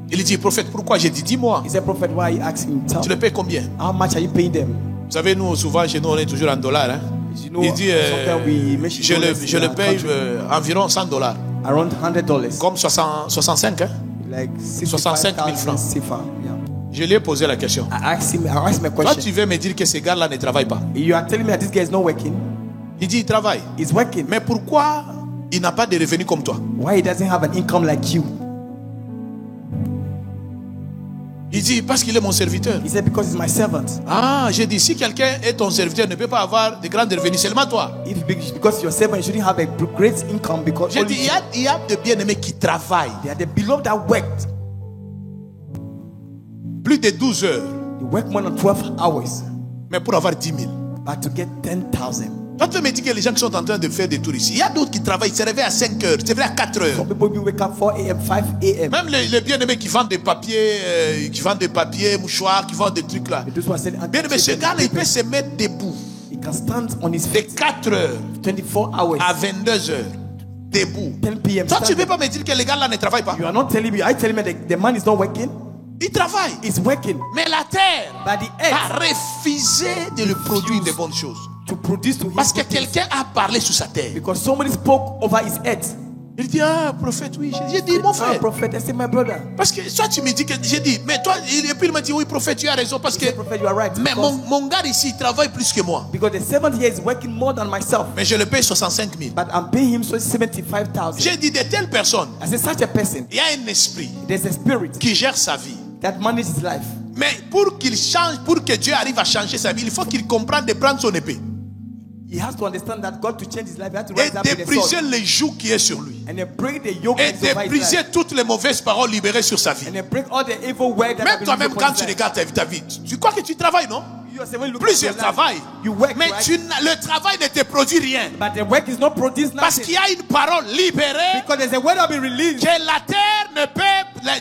[SPEAKER 3] Il dit, prophète, pourquoi? J'ai dit, dis-moi.
[SPEAKER 2] He said, prophet, why are you asking? Tell
[SPEAKER 3] Tu
[SPEAKER 2] me.
[SPEAKER 3] les payes combien?
[SPEAKER 2] How much are you paying them?
[SPEAKER 3] Vous savez, nous, souvent, chez nous, on est toujours en dollars. Hein?
[SPEAKER 2] You know,
[SPEAKER 3] Il dit,
[SPEAKER 2] sometimes we mention
[SPEAKER 3] je
[SPEAKER 2] dollars
[SPEAKER 3] le
[SPEAKER 2] in our
[SPEAKER 3] paye
[SPEAKER 2] country.
[SPEAKER 3] environ $100.
[SPEAKER 2] Around $100.
[SPEAKER 3] Comme 65. Hein?
[SPEAKER 2] Like
[SPEAKER 3] 65 000 francs.
[SPEAKER 2] CFA. Yeah.
[SPEAKER 3] Je lui ai posé la question.
[SPEAKER 2] I asked him a
[SPEAKER 3] Toi,
[SPEAKER 2] question.
[SPEAKER 3] tu veux me dire que ce gars-là ne travaille pas?
[SPEAKER 2] You are telling me that this guy is not working?
[SPEAKER 3] Il dit il travaille.
[SPEAKER 2] He's working.
[SPEAKER 3] Mais pourquoi il n'a pas de revenus comme toi?
[SPEAKER 2] Why he doesn't have an income like you?
[SPEAKER 3] Il dit parce qu'il est mon serviteur.
[SPEAKER 2] He said, because he's my servant.
[SPEAKER 3] Ah, j'ai dit si quelqu'un est ton serviteur, ne peut pas avoir de grands revenus, seulement toi.
[SPEAKER 2] Because you're servant, you shouldn't have a great income because
[SPEAKER 3] J'ai dit il y a de bien-aimés qui travaillent
[SPEAKER 2] they are the beloved that worked.
[SPEAKER 3] plus de 12 heures,
[SPEAKER 2] They work more than 12 hours,
[SPEAKER 3] mais pour avoir 10 000.
[SPEAKER 2] but to get 10,000.
[SPEAKER 3] Toi, tu me dis que les gens qui sont en train de faire des tours ici, il y a d'autres qui travaillent, ils se réveillent à 5 heures, ils se réveillent à 4 heures.
[SPEAKER 2] Some people will wake up 4 a.m., 5 a.m.
[SPEAKER 3] Même les bien-aimés qui vendent des papiers, mouchoirs, qui vendent des trucs là.
[SPEAKER 2] Those who are selling
[SPEAKER 3] Bien-aimé, ce gars-là, il peut se mettre debout
[SPEAKER 2] he can stand on his
[SPEAKER 3] de
[SPEAKER 2] feet
[SPEAKER 3] 4 heures
[SPEAKER 2] 24 hours.
[SPEAKER 3] à 22 heures, debout.
[SPEAKER 2] 10 p.m.
[SPEAKER 3] Toi, tu ne peux
[SPEAKER 2] standing.
[SPEAKER 3] pas me dire que les gars-là ne travaillent pas.
[SPEAKER 2] You are not telling me. I telling me that the man is not working.
[SPEAKER 3] Ils travaillent.
[SPEAKER 2] He's working.
[SPEAKER 3] Mais la terre
[SPEAKER 2] But the
[SPEAKER 3] a
[SPEAKER 2] earth
[SPEAKER 3] refusé de lui produire de bonnes choses.
[SPEAKER 2] to produce to him.
[SPEAKER 3] Parce que quelqu'un a parlé sur sa terre.
[SPEAKER 2] Because somebody spoke over his head.
[SPEAKER 3] Il dit, ah, prophète, oui. J'ai dit, mon
[SPEAKER 2] Ah,
[SPEAKER 3] frère.
[SPEAKER 2] prophet, I said, my brother.
[SPEAKER 3] Parce que soit tu me dis que j'ai dit, mais toi, et puis il m'a dit, oui, prophète, tu as raison. Parce que,
[SPEAKER 2] He said, prophet, you are right.
[SPEAKER 3] mais
[SPEAKER 2] Because,
[SPEAKER 3] mon gars ici, il travaille plus que moi.
[SPEAKER 2] because the servant here is working more than myself.
[SPEAKER 3] Mais je le paye 65 000.
[SPEAKER 2] But I'm paying him so 75,000.
[SPEAKER 3] J'ai dit, de telles personnes,
[SPEAKER 2] I said, such a person,
[SPEAKER 3] il y a un esprit
[SPEAKER 2] there's a spirit
[SPEAKER 3] qui gère sa vie.
[SPEAKER 2] that manages his life.
[SPEAKER 3] Mais pour qu'il change, pour que Dieu arrive à changer sa vie, il faut qu'il comprenne de prendre son épée
[SPEAKER 2] He has to understand that God to change his life, he has to
[SPEAKER 3] et
[SPEAKER 2] rise up with
[SPEAKER 3] de
[SPEAKER 2] a
[SPEAKER 3] briser
[SPEAKER 2] sword.
[SPEAKER 3] les jougs qui est sur lui.
[SPEAKER 2] And then break the yoke
[SPEAKER 3] Et
[SPEAKER 2] that's over
[SPEAKER 3] de
[SPEAKER 2] his
[SPEAKER 3] briser
[SPEAKER 2] life.
[SPEAKER 3] toutes les mauvaises paroles libérées sur sa vie.
[SPEAKER 2] And then break all the evil words that have
[SPEAKER 3] Même
[SPEAKER 2] been
[SPEAKER 3] toi-même,
[SPEAKER 2] used
[SPEAKER 3] quand
[SPEAKER 2] upon
[SPEAKER 3] tu
[SPEAKER 2] his life.
[SPEAKER 3] regardes ta vie, tu crois que tu travailles, non?
[SPEAKER 2] You yourself, when you look at
[SPEAKER 3] Plusieurs
[SPEAKER 2] your life,
[SPEAKER 3] travaillent.
[SPEAKER 2] you work,
[SPEAKER 3] Mais
[SPEAKER 2] right?
[SPEAKER 3] le travail ne te produit rien.
[SPEAKER 2] But the work is not produced
[SPEAKER 3] Parce
[SPEAKER 2] nothing.
[SPEAKER 3] qu'il y a une parole libérée
[SPEAKER 2] Because there's a word that will be released.
[SPEAKER 3] que la terre ne peut...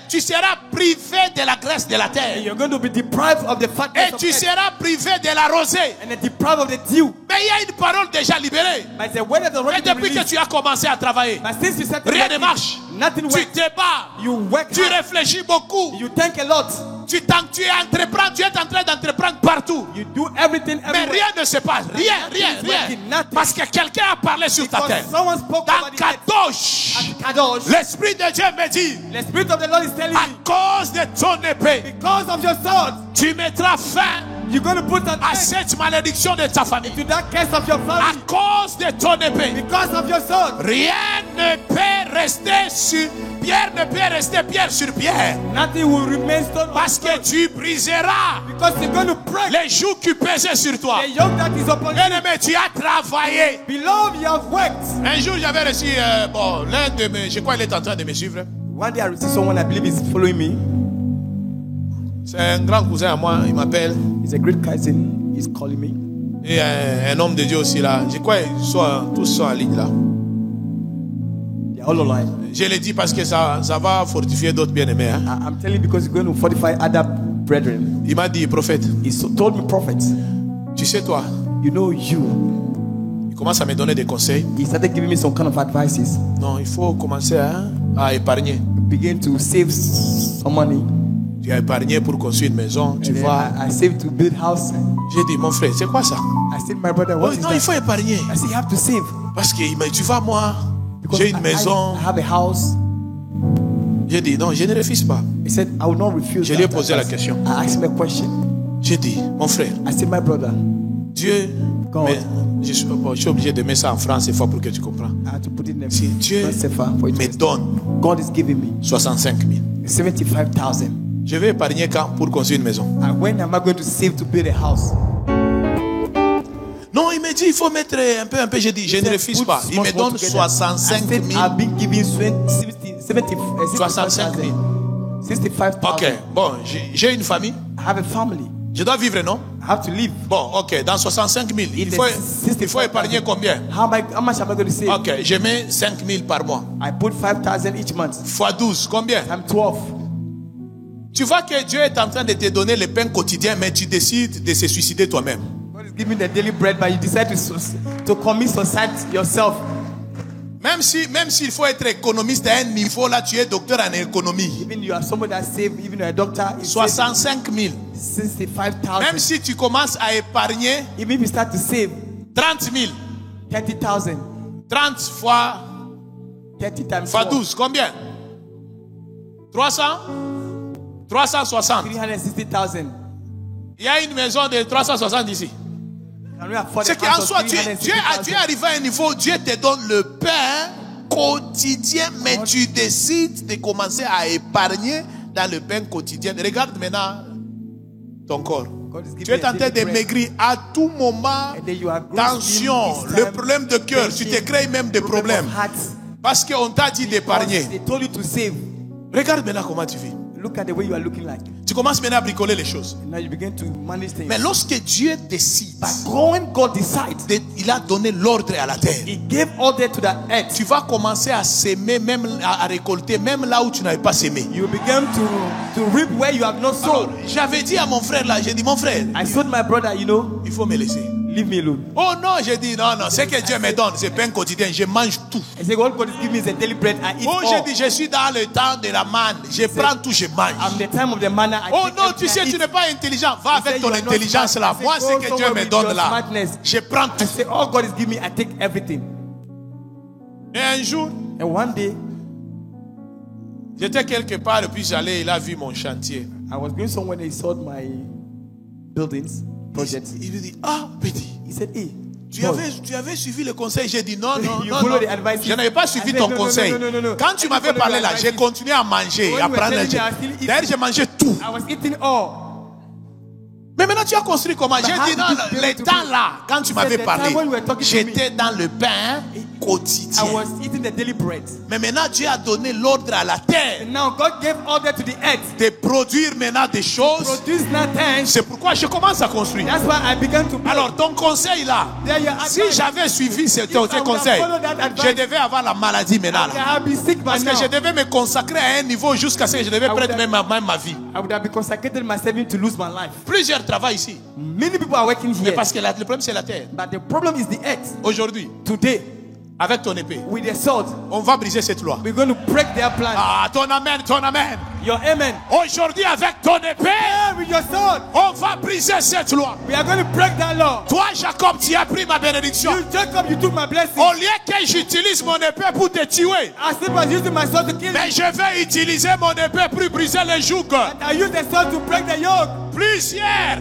[SPEAKER 3] Tu seras privé de la graisse de la
[SPEAKER 2] And
[SPEAKER 3] terre.
[SPEAKER 2] you're going to be deprived of the fatness
[SPEAKER 3] Et
[SPEAKER 2] of
[SPEAKER 3] tu
[SPEAKER 2] earth.
[SPEAKER 3] seras privé de la rosée.
[SPEAKER 2] And then deprived of the dew.
[SPEAKER 3] Mais il y a une parole déjà libérée.
[SPEAKER 2] But it's a word that's
[SPEAKER 3] Et
[SPEAKER 2] already been
[SPEAKER 3] depuis que
[SPEAKER 2] released.
[SPEAKER 3] tu as commencé à travailler,
[SPEAKER 2] But since you started
[SPEAKER 3] rien ne
[SPEAKER 2] working,
[SPEAKER 3] marche.
[SPEAKER 2] nothing
[SPEAKER 3] Tu
[SPEAKER 2] works.
[SPEAKER 3] te bats.
[SPEAKER 2] You work
[SPEAKER 3] Tu
[SPEAKER 2] hard.
[SPEAKER 3] réfléchis beaucoup.
[SPEAKER 2] You think a lot.
[SPEAKER 3] Tu entreprends. Tu es en train d'entreprendre partout.
[SPEAKER 2] You do everything
[SPEAKER 3] Mais
[SPEAKER 2] everywhere.
[SPEAKER 3] rien ne se passe. Rien, rien, rien. Parce que quelqu'un a parlé sur ta
[SPEAKER 2] Because
[SPEAKER 3] terre.
[SPEAKER 2] someone spoke
[SPEAKER 3] Dans
[SPEAKER 2] over the earth.
[SPEAKER 3] Kadosh,
[SPEAKER 2] At Kadosh,
[SPEAKER 3] l'Esprit de Dieu me dit,
[SPEAKER 2] the Spirit of the Lord is telling
[SPEAKER 3] à
[SPEAKER 2] me,
[SPEAKER 3] cause de ton épée,
[SPEAKER 2] because of your sword,
[SPEAKER 3] tu mettras fin
[SPEAKER 2] you're going to put an
[SPEAKER 3] à
[SPEAKER 2] end
[SPEAKER 3] cette malédiction de ta famille.
[SPEAKER 2] to that curse of your
[SPEAKER 3] À
[SPEAKER 2] family.
[SPEAKER 3] cause de ton épée,
[SPEAKER 2] Because of your sword,
[SPEAKER 3] rien ne peut rester sur pierre, ne peut rester pierre sur pierre.
[SPEAKER 2] nothing will remain stone on
[SPEAKER 3] Parce que
[SPEAKER 2] stone.
[SPEAKER 3] tu briseras
[SPEAKER 2] Because you're going to break
[SPEAKER 3] les jougs qui pesaient sur toi.
[SPEAKER 2] the yoke that is upon you.
[SPEAKER 3] Bien-aimé, tu as travaillé.
[SPEAKER 2] Beloved, you have worked.
[SPEAKER 3] Un jour, j'avais reçu, l'un de mes, je crois qu'il est en train de me suivre.
[SPEAKER 2] One day I received someone I believe is following me.
[SPEAKER 3] C'est un grand cousin à moi, il m'appelle.
[SPEAKER 2] He's a great cousin. He's calling me.
[SPEAKER 3] Et un homme de Dieu aussi là. Je crois qu'ils tous sont en ligne là.
[SPEAKER 2] They're all online.
[SPEAKER 3] Je l'ai dit parce que ça va fortifier d'autres bien-aimés. Hein.
[SPEAKER 2] I'm telling you because you're going to fortify other brethren.
[SPEAKER 3] Il m'a dit, prophète,
[SPEAKER 2] He told me, prophet,
[SPEAKER 3] tu sais toi,
[SPEAKER 2] you know you.
[SPEAKER 3] il commence à me donner des conseils.
[SPEAKER 2] He started giving me some kind of advices.
[SPEAKER 3] Non, il faut commencer à épargner.
[SPEAKER 2] Begin to save some money.
[SPEAKER 3] Tu as épargné pour construire une maison, tu
[SPEAKER 2] And then
[SPEAKER 3] vois.
[SPEAKER 2] I saved to build house.
[SPEAKER 3] J'ai dit, mon frère, c'est quoi ça?
[SPEAKER 2] I said, my brother,
[SPEAKER 3] Oh,
[SPEAKER 2] what is
[SPEAKER 3] non, il
[SPEAKER 2] that?
[SPEAKER 3] faut épargner.
[SPEAKER 2] I said, you have to save.
[SPEAKER 3] Parce que tu vois, moi,
[SPEAKER 2] Because
[SPEAKER 3] j'ai une maison.
[SPEAKER 2] I have a house.
[SPEAKER 3] J'ai dit, non, je ne refuse pas.
[SPEAKER 2] He said, I will not refuse.
[SPEAKER 3] Je lui ai
[SPEAKER 2] that
[SPEAKER 3] posé la
[SPEAKER 2] advice.
[SPEAKER 3] question.
[SPEAKER 2] I asked him a question.
[SPEAKER 3] J'ai dit, mon frère,
[SPEAKER 2] I said, my brother,
[SPEAKER 3] Dieu,
[SPEAKER 2] God.
[SPEAKER 3] mais je suis obligé de mettre ça en français fort pour que tu comprennes.
[SPEAKER 2] I had to put it in
[SPEAKER 3] Si Dieu
[SPEAKER 2] for you to
[SPEAKER 3] me
[SPEAKER 2] understand.
[SPEAKER 3] donne
[SPEAKER 2] God is giving me
[SPEAKER 3] 65 000,
[SPEAKER 2] 75,000.
[SPEAKER 3] je vais épargner quand pour construire une maison.
[SPEAKER 2] And when am I going to save to build a house?
[SPEAKER 3] Non, il me dit, il faut mettre un peu. J'ai dit, je ne refuse
[SPEAKER 2] Put
[SPEAKER 3] pas. Il
[SPEAKER 2] small,
[SPEAKER 3] me
[SPEAKER 2] small
[SPEAKER 3] donne
[SPEAKER 2] together.
[SPEAKER 3] 65
[SPEAKER 2] I said,
[SPEAKER 3] 000.
[SPEAKER 2] I've been giving
[SPEAKER 3] 65 000.
[SPEAKER 2] 65,000.
[SPEAKER 3] Ok, bon, j'ai une famille.
[SPEAKER 2] I have a family.
[SPEAKER 3] Je dois vivre, non?
[SPEAKER 2] I have to live.
[SPEAKER 3] Bon, ok, dans 65 000, il faut épargner combien?
[SPEAKER 2] How much am I going to save?
[SPEAKER 3] Ok, je mets 5 000 par mois.
[SPEAKER 2] I put 5,000 each month.
[SPEAKER 3] Fois 12, combien?
[SPEAKER 2] I'm 12.
[SPEAKER 3] Tu vois que Dieu est en train de te donner le pain quotidien, mais tu décides de se suicider toi-même.
[SPEAKER 2] God is giving the daily bread, but you decide to commit suicide yourself.
[SPEAKER 3] Même s'il faut être économiste à un niveau, là, tu es docteur en économie.
[SPEAKER 2] Even you are someone that saved, even you're a doctor, it's
[SPEAKER 3] 65 000.
[SPEAKER 2] 65,000.
[SPEAKER 3] Même si tu commences à épargner
[SPEAKER 2] Even if you start to save
[SPEAKER 3] 30 000,
[SPEAKER 2] 30,000,
[SPEAKER 3] 30 fois
[SPEAKER 2] 30 times
[SPEAKER 3] fois
[SPEAKER 2] 4.
[SPEAKER 3] 12, combien? 300? 360.
[SPEAKER 2] 360,000.
[SPEAKER 3] Il y a une maison de 360 ici.
[SPEAKER 2] Can we afford
[SPEAKER 3] C'est
[SPEAKER 2] a house
[SPEAKER 3] qu'en
[SPEAKER 2] of
[SPEAKER 3] soi, tu es
[SPEAKER 2] 360,000?
[SPEAKER 3] arrivé à un niveau, Dieu te donne le pain quotidien, mais tu décides de commencer à épargner dans le pain quotidien. Regarde maintenant ton corps. Tu es en train de maigrir à tout moment. Tension, le problème de cœur, tu te crées même des problèmes. Parce qu'on t'a dit d'épargner. Regarde maintenant comment tu vis.
[SPEAKER 2] Look at the way you are looking like.
[SPEAKER 3] Tu commences maintenant à bricoler les choses.
[SPEAKER 2] Now you begin to manage things.
[SPEAKER 3] Mais lorsque Dieu décide,
[SPEAKER 2] When God decides,
[SPEAKER 3] il a donné l'ordre à la terre.
[SPEAKER 2] He gave order to the earth.
[SPEAKER 3] Tu vas commencer à s'aimer, même à récolter, même là où tu n'avais pas s'aimé.
[SPEAKER 2] You begin to reap where you have not sown.
[SPEAKER 3] J'avais dit à mon frère là, j'ai dit mon frère,
[SPEAKER 2] I told my brother, you know,
[SPEAKER 3] il faut me laisser.
[SPEAKER 2] leave me alone.
[SPEAKER 3] Oh non, j'ai dit non, ce que Dieu me donne, c'est pain quotidien, je mange tout.
[SPEAKER 2] I said, what God is giving me is a daily bread. I eat
[SPEAKER 3] Oh,
[SPEAKER 2] all.
[SPEAKER 3] j'ai dit, je suis dans le temps de la manne, je prends tout, je mange.
[SPEAKER 2] I'm the time of the manna. I
[SPEAKER 3] Oh
[SPEAKER 2] take
[SPEAKER 3] non,
[SPEAKER 2] everything
[SPEAKER 3] tu sais,
[SPEAKER 2] I
[SPEAKER 3] tu
[SPEAKER 2] eat.
[SPEAKER 3] n'es pas intelligent, va avec ton intelligence là. Moi, ce que Dieu me donne là, je prends
[SPEAKER 2] I
[SPEAKER 3] tout.
[SPEAKER 2] say, all God is giving me, I take everything.
[SPEAKER 3] Et un jour,
[SPEAKER 2] And one day,
[SPEAKER 3] j'étais quelque part et puis j'allais, il a vu mon chantier.
[SPEAKER 2] I was going somewhere and he saw my buildings, projects.
[SPEAKER 3] Il lui dit, ah, petit,
[SPEAKER 2] He said, hey,
[SPEAKER 3] tu avais suivi le conseil. J'ai dit non, non,
[SPEAKER 2] You
[SPEAKER 3] non,
[SPEAKER 2] follow
[SPEAKER 3] non.
[SPEAKER 2] the advice.
[SPEAKER 3] Je n'avais pas suivi
[SPEAKER 2] I said,
[SPEAKER 3] ton
[SPEAKER 2] no, no,
[SPEAKER 3] conseil.
[SPEAKER 2] no, no, no, no.
[SPEAKER 3] Quand tu
[SPEAKER 2] I
[SPEAKER 3] m'avais
[SPEAKER 2] follow
[SPEAKER 3] parlé
[SPEAKER 2] the
[SPEAKER 3] là,
[SPEAKER 2] advice.
[SPEAKER 3] j'ai continué à manger,
[SPEAKER 2] When
[SPEAKER 3] à
[SPEAKER 2] you were
[SPEAKER 3] prendre.
[SPEAKER 2] telling me, I still eat.
[SPEAKER 3] D'ailleurs, j'ai mangé tout.
[SPEAKER 2] I was eating all.
[SPEAKER 3] Mais maintenant, tu as construit comment? J'ai
[SPEAKER 2] how
[SPEAKER 3] dit
[SPEAKER 2] did
[SPEAKER 3] non,
[SPEAKER 2] you build
[SPEAKER 3] les
[SPEAKER 2] to
[SPEAKER 3] temps
[SPEAKER 2] be?
[SPEAKER 3] là, quand tu
[SPEAKER 2] He
[SPEAKER 3] m'avais
[SPEAKER 2] said, the
[SPEAKER 3] parlé,
[SPEAKER 2] time when you were talking to
[SPEAKER 3] j'étais dans le pain quotidien.
[SPEAKER 2] I was eating the daily bread.
[SPEAKER 3] Mais maintenant, Dieu a donné l'ordre à la terre
[SPEAKER 2] And now God gave order to the earth.
[SPEAKER 3] de produire maintenant des choses.
[SPEAKER 2] Produce nothing.
[SPEAKER 3] C'est pourquoi je commence à construire.
[SPEAKER 2] That's why I began to build.
[SPEAKER 3] Alors, ton conseil là,
[SPEAKER 2] There you are.
[SPEAKER 3] si j'avais suivi ton conseil, je devais avoir la maladie maintenant là.
[SPEAKER 2] I have been sick by
[SPEAKER 3] Parce que
[SPEAKER 2] now.
[SPEAKER 3] je devais me consacrer à un niveau jusqu'à ce que je devais
[SPEAKER 2] would
[SPEAKER 3] perdre
[SPEAKER 2] have-
[SPEAKER 3] même ma vie.
[SPEAKER 2] I would have been consecrated myself to lose my life.
[SPEAKER 3] Plusieurs travaillent ici.
[SPEAKER 2] Many people are working
[SPEAKER 3] Mais
[SPEAKER 2] here.
[SPEAKER 3] parce que le problème c'est la terre.
[SPEAKER 2] But the problem is the earth.
[SPEAKER 3] Aujourd'hui,
[SPEAKER 2] Today,
[SPEAKER 3] avec ton épée,
[SPEAKER 2] with the sword,
[SPEAKER 3] on va briser cette loi.
[SPEAKER 2] we're going to break their plan.
[SPEAKER 3] Ah, ton amen, ton amen.
[SPEAKER 2] Your amen.
[SPEAKER 3] Aujourd'hui, avec ton épée,
[SPEAKER 2] Yeah, with your sword,
[SPEAKER 3] on va briser cette loi.
[SPEAKER 2] we are going to break that law.
[SPEAKER 3] Toi, Jacob, tu as pris ma bénédiction.
[SPEAKER 2] You, Jacob, you took my blessing.
[SPEAKER 3] Au lieu que j'utilise mon épée pour te tuer,
[SPEAKER 2] I still was using my sword to kill you.
[SPEAKER 3] mais je vais utiliser mon épée pour briser les jougs.
[SPEAKER 2] I use the sword to break the yoke.
[SPEAKER 3] Plusieurs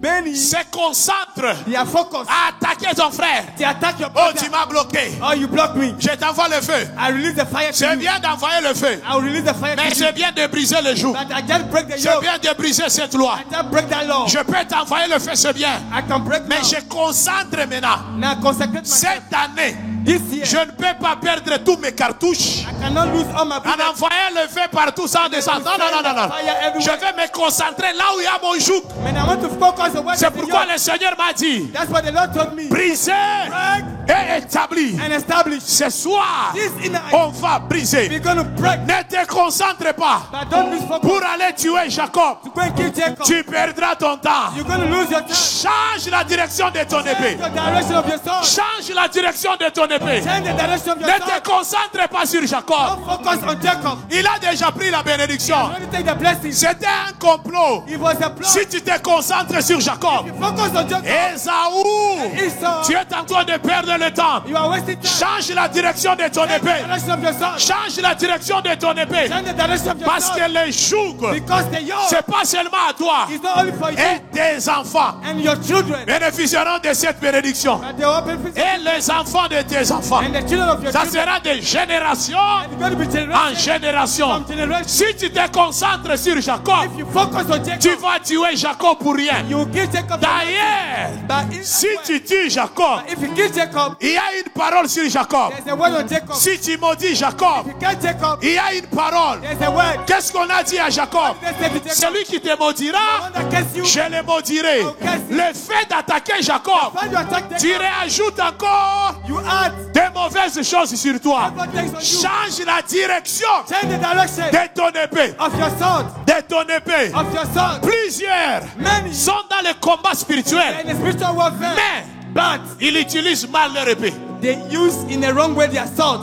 [SPEAKER 2] Many,
[SPEAKER 3] se concentrent
[SPEAKER 2] they are focused.
[SPEAKER 3] à attaquer ton frère.
[SPEAKER 2] They attack your
[SPEAKER 3] Oh,
[SPEAKER 2] brother.
[SPEAKER 3] tu m'as bloqué.
[SPEAKER 2] Oh, you block me.
[SPEAKER 3] Je t'envoie le feu.
[SPEAKER 2] I release the fire to
[SPEAKER 3] C'est
[SPEAKER 2] you.
[SPEAKER 3] bien d'envoyer le feu.
[SPEAKER 2] I will release the fire
[SPEAKER 3] Mais
[SPEAKER 2] to
[SPEAKER 3] c'est
[SPEAKER 2] you.
[SPEAKER 3] bien de briser le joug.
[SPEAKER 2] But I just break the
[SPEAKER 3] C'est
[SPEAKER 2] yoke.
[SPEAKER 3] bien de briser cette loi.
[SPEAKER 2] I just break that law.
[SPEAKER 3] Je peux t'envoyer le feu, c'est bien.
[SPEAKER 2] I can break
[SPEAKER 3] Mais
[SPEAKER 2] now.
[SPEAKER 3] je concentre maintenant.
[SPEAKER 2] Now consecrate myself.
[SPEAKER 3] Cette année,
[SPEAKER 2] This year,
[SPEAKER 3] je ne peux pas perdre tous mes cartouches
[SPEAKER 2] I cannot lose all my
[SPEAKER 3] en
[SPEAKER 2] bullets.
[SPEAKER 3] envoyant le feu partout sans descendre. Non, non, non, non, non. Je vais me concentrer là où il y a mon joug.
[SPEAKER 2] Man, I want to focus on what
[SPEAKER 3] C'est
[SPEAKER 2] is the
[SPEAKER 3] pourquoi
[SPEAKER 2] yoke.
[SPEAKER 3] le Seigneur m'a dit,
[SPEAKER 2] That's what the Lord told me.
[SPEAKER 3] briser
[SPEAKER 2] Break
[SPEAKER 3] et établir.
[SPEAKER 2] and establish.
[SPEAKER 3] Ce soir,
[SPEAKER 2] This inner
[SPEAKER 3] on va briser.
[SPEAKER 2] we're going to break.
[SPEAKER 3] Ne te concentre pas
[SPEAKER 2] But don't lose focus.
[SPEAKER 3] pour aller tuer Jacob.
[SPEAKER 2] To go and kill Jacob.
[SPEAKER 3] Tu perdras ton temps.
[SPEAKER 2] You're going to lose your time.
[SPEAKER 3] Change la direction de ton épée.
[SPEAKER 2] Change the direction of your sword.
[SPEAKER 3] Change la direction de ton épée.
[SPEAKER 2] Change the direction of your
[SPEAKER 3] Ne
[SPEAKER 2] sword.
[SPEAKER 3] te concentre pas sur Jacob.
[SPEAKER 2] Don't focus on Jacob.
[SPEAKER 3] Il a déjà pris la bénédiction.
[SPEAKER 2] When you take the blessing,
[SPEAKER 3] C'était un complot.
[SPEAKER 2] it was a plot.
[SPEAKER 3] Si tu te concentres sur Jacob,
[SPEAKER 2] You focus on Jacob.
[SPEAKER 3] Esaú,
[SPEAKER 2] Esau,
[SPEAKER 3] tu es en train de perdre le temps.
[SPEAKER 2] you are wasting time.
[SPEAKER 3] Change la direction de ton
[SPEAKER 2] Change the
[SPEAKER 3] épée.
[SPEAKER 2] direction of your sword.
[SPEAKER 3] Change la direction de ton épée.
[SPEAKER 2] Change the direction of your
[SPEAKER 3] Parce
[SPEAKER 2] sword.
[SPEAKER 3] que les jougs,
[SPEAKER 2] Because the yoke
[SPEAKER 3] c'est pas seulement à toi
[SPEAKER 2] is not only for you
[SPEAKER 3] et tes enfants
[SPEAKER 2] and your children,
[SPEAKER 3] bénéficieront de cette bénédiction.
[SPEAKER 2] but they will benefit
[SPEAKER 3] Et les enfants de tes enfants.
[SPEAKER 2] and the children of your
[SPEAKER 3] Ça
[SPEAKER 2] children.
[SPEAKER 3] sera de génération
[SPEAKER 2] It's going to be
[SPEAKER 3] en
[SPEAKER 2] generation
[SPEAKER 3] génération.
[SPEAKER 2] from generation.
[SPEAKER 3] Si tu te concentres sur Jacob,
[SPEAKER 2] If you focus on Jacob,
[SPEAKER 3] tu vas tuer Jacob pour rien.
[SPEAKER 2] you will kill Jacob.
[SPEAKER 3] D'ailleurs,
[SPEAKER 2] But if,
[SPEAKER 3] si tu tues Jacob,
[SPEAKER 2] if you kill Jacob,
[SPEAKER 3] il y a une parole sur Jacob.
[SPEAKER 2] there's a word on Jacob.
[SPEAKER 3] Si tu maudis Jacob,
[SPEAKER 2] If you kill Jacob,
[SPEAKER 3] il y a une parole.
[SPEAKER 2] there's a word.
[SPEAKER 3] Qu'est-ce qu'on a dit à Jacob?
[SPEAKER 2] They say to Jacob,
[SPEAKER 3] Celui qui te
[SPEAKER 2] the
[SPEAKER 3] maudira,
[SPEAKER 2] one that curses you,
[SPEAKER 3] je le maudirai. Le fait d'attaquer Jacob,
[SPEAKER 2] when you attack Jacob,
[SPEAKER 3] tu rajoutes encore
[SPEAKER 2] you add
[SPEAKER 3] des mauvaises choses sur toi.
[SPEAKER 2] evil things on you.
[SPEAKER 3] Change la direction
[SPEAKER 2] Change the direction
[SPEAKER 3] de ton épée.
[SPEAKER 2] of your sword,
[SPEAKER 3] De ton épée.
[SPEAKER 2] of your sword.
[SPEAKER 3] Plusieurs
[SPEAKER 2] Many
[SPEAKER 3] sont dans le combat spirituel,
[SPEAKER 2] in the spiritual warfare,
[SPEAKER 3] mais
[SPEAKER 2] but
[SPEAKER 3] ils utilisent mal leur épée.
[SPEAKER 2] they use in a wrong way their sword.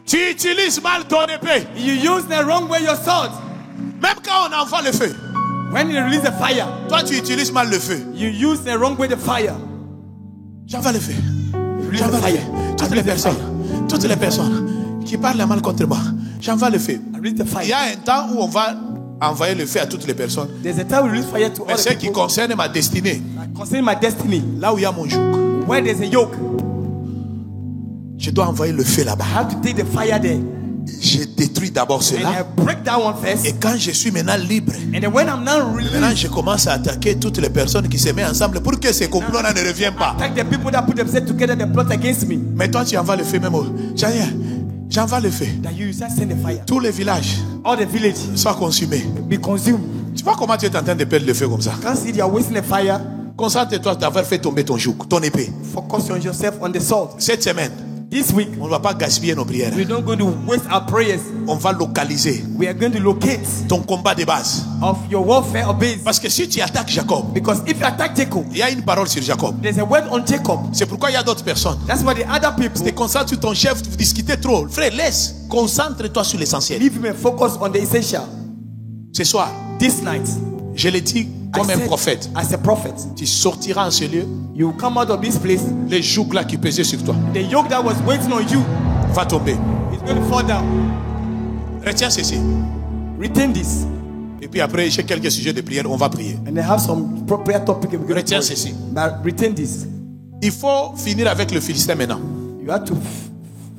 [SPEAKER 3] Tu utilises mal ton épée.
[SPEAKER 2] You use the wrong way your sword.
[SPEAKER 3] Même quand on envoie le feu,
[SPEAKER 2] When you release the fire,
[SPEAKER 3] toi tu utilises mal le feu.
[SPEAKER 2] you use the wrong way the fire.
[SPEAKER 3] J'envoie le feu.
[SPEAKER 2] Release
[SPEAKER 3] J'envoie
[SPEAKER 2] the
[SPEAKER 3] le
[SPEAKER 2] fire.
[SPEAKER 3] feu. Toutes les personnes qui parlent mal contre moi, j'envoie le feu.
[SPEAKER 2] release the
[SPEAKER 3] Il y
[SPEAKER 2] fire.
[SPEAKER 3] a un temps où on va envoyer le feu à toutes les personnes.
[SPEAKER 2] There's a time we release fire to
[SPEAKER 3] Mais
[SPEAKER 2] all
[SPEAKER 3] ce
[SPEAKER 2] the
[SPEAKER 3] qui
[SPEAKER 2] people.
[SPEAKER 3] concerne ma destinée,
[SPEAKER 2] Concerning my destiny,
[SPEAKER 3] là où il y a mon joug,
[SPEAKER 2] where there's a yoke,
[SPEAKER 3] je dois envoyer le feu là-bas.
[SPEAKER 2] I have to take the fire there.
[SPEAKER 3] Je détruis d'abord
[SPEAKER 2] And
[SPEAKER 3] cela.
[SPEAKER 2] I break that one first.
[SPEAKER 3] Et quand je suis maintenant libre,
[SPEAKER 2] And then when I'm now
[SPEAKER 3] maintenant
[SPEAKER 2] released,
[SPEAKER 3] je commence à attaquer toutes les personnes qui se mettent ensemble pour que ces complots-là ne reviennent pas.
[SPEAKER 2] attack the people that put themselves together and plot against me.
[SPEAKER 3] Mais toi, tu envoies le feu même. J'envoie le feu.
[SPEAKER 2] That you start send the fire.
[SPEAKER 3] Tous les villages
[SPEAKER 2] All the villages
[SPEAKER 3] soient consumés.
[SPEAKER 2] be consumed.
[SPEAKER 3] Tu vois comment tu es en train de perdre le feu comme ça?
[SPEAKER 2] Can't see they are wasting the fire.
[SPEAKER 3] Concentre-toi d'avoir fait tomber ton joug, ton épée.
[SPEAKER 2] Focus on yourself on the sword.
[SPEAKER 3] Cette semaine,
[SPEAKER 2] This week,
[SPEAKER 3] on ne va pas gaspiller nos prières.
[SPEAKER 2] we're not going to waste our prayers.
[SPEAKER 3] On va localiser
[SPEAKER 2] We are going to locate
[SPEAKER 3] ton combat de base.
[SPEAKER 2] of your warfare of base.
[SPEAKER 3] Parce que si tu attaques Jacob,
[SPEAKER 2] Because if you attack Jacob,
[SPEAKER 3] il y a une parole sur Jacob.
[SPEAKER 2] there's a word on Jacob.
[SPEAKER 3] C'est pourquoi il y a d'autres personnes.
[SPEAKER 2] That's why the other people
[SPEAKER 3] Te concentre sur ton chef, vous discutez trop. Frère, laisse. Concentre-toi sur l'essentiel.
[SPEAKER 2] leave him and focus on the essential.
[SPEAKER 3] Ce soir,
[SPEAKER 2] This night,
[SPEAKER 3] je le dis comme un
[SPEAKER 2] said,
[SPEAKER 3] prophète.
[SPEAKER 2] as a prophet,
[SPEAKER 3] Tu sortiras en ce lieu.
[SPEAKER 2] you will come out of this place.
[SPEAKER 3] Les jougs là qui pesaient sur toi
[SPEAKER 2] The yoke that was waiting on you
[SPEAKER 3] va tomber.
[SPEAKER 2] is going to fall down.
[SPEAKER 3] Retiens ceci.
[SPEAKER 2] Retain this.
[SPEAKER 3] Et puis après, j'ai quelques sujets de prière, on va prier.
[SPEAKER 2] And they have some prayer topic. We're going
[SPEAKER 3] Retiens
[SPEAKER 2] to pray.
[SPEAKER 3] ceci.
[SPEAKER 2] But retain this.
[SPEAKER 3] Il faut finir avec le Philistin maintenant.
[SPEAKER 2] You have to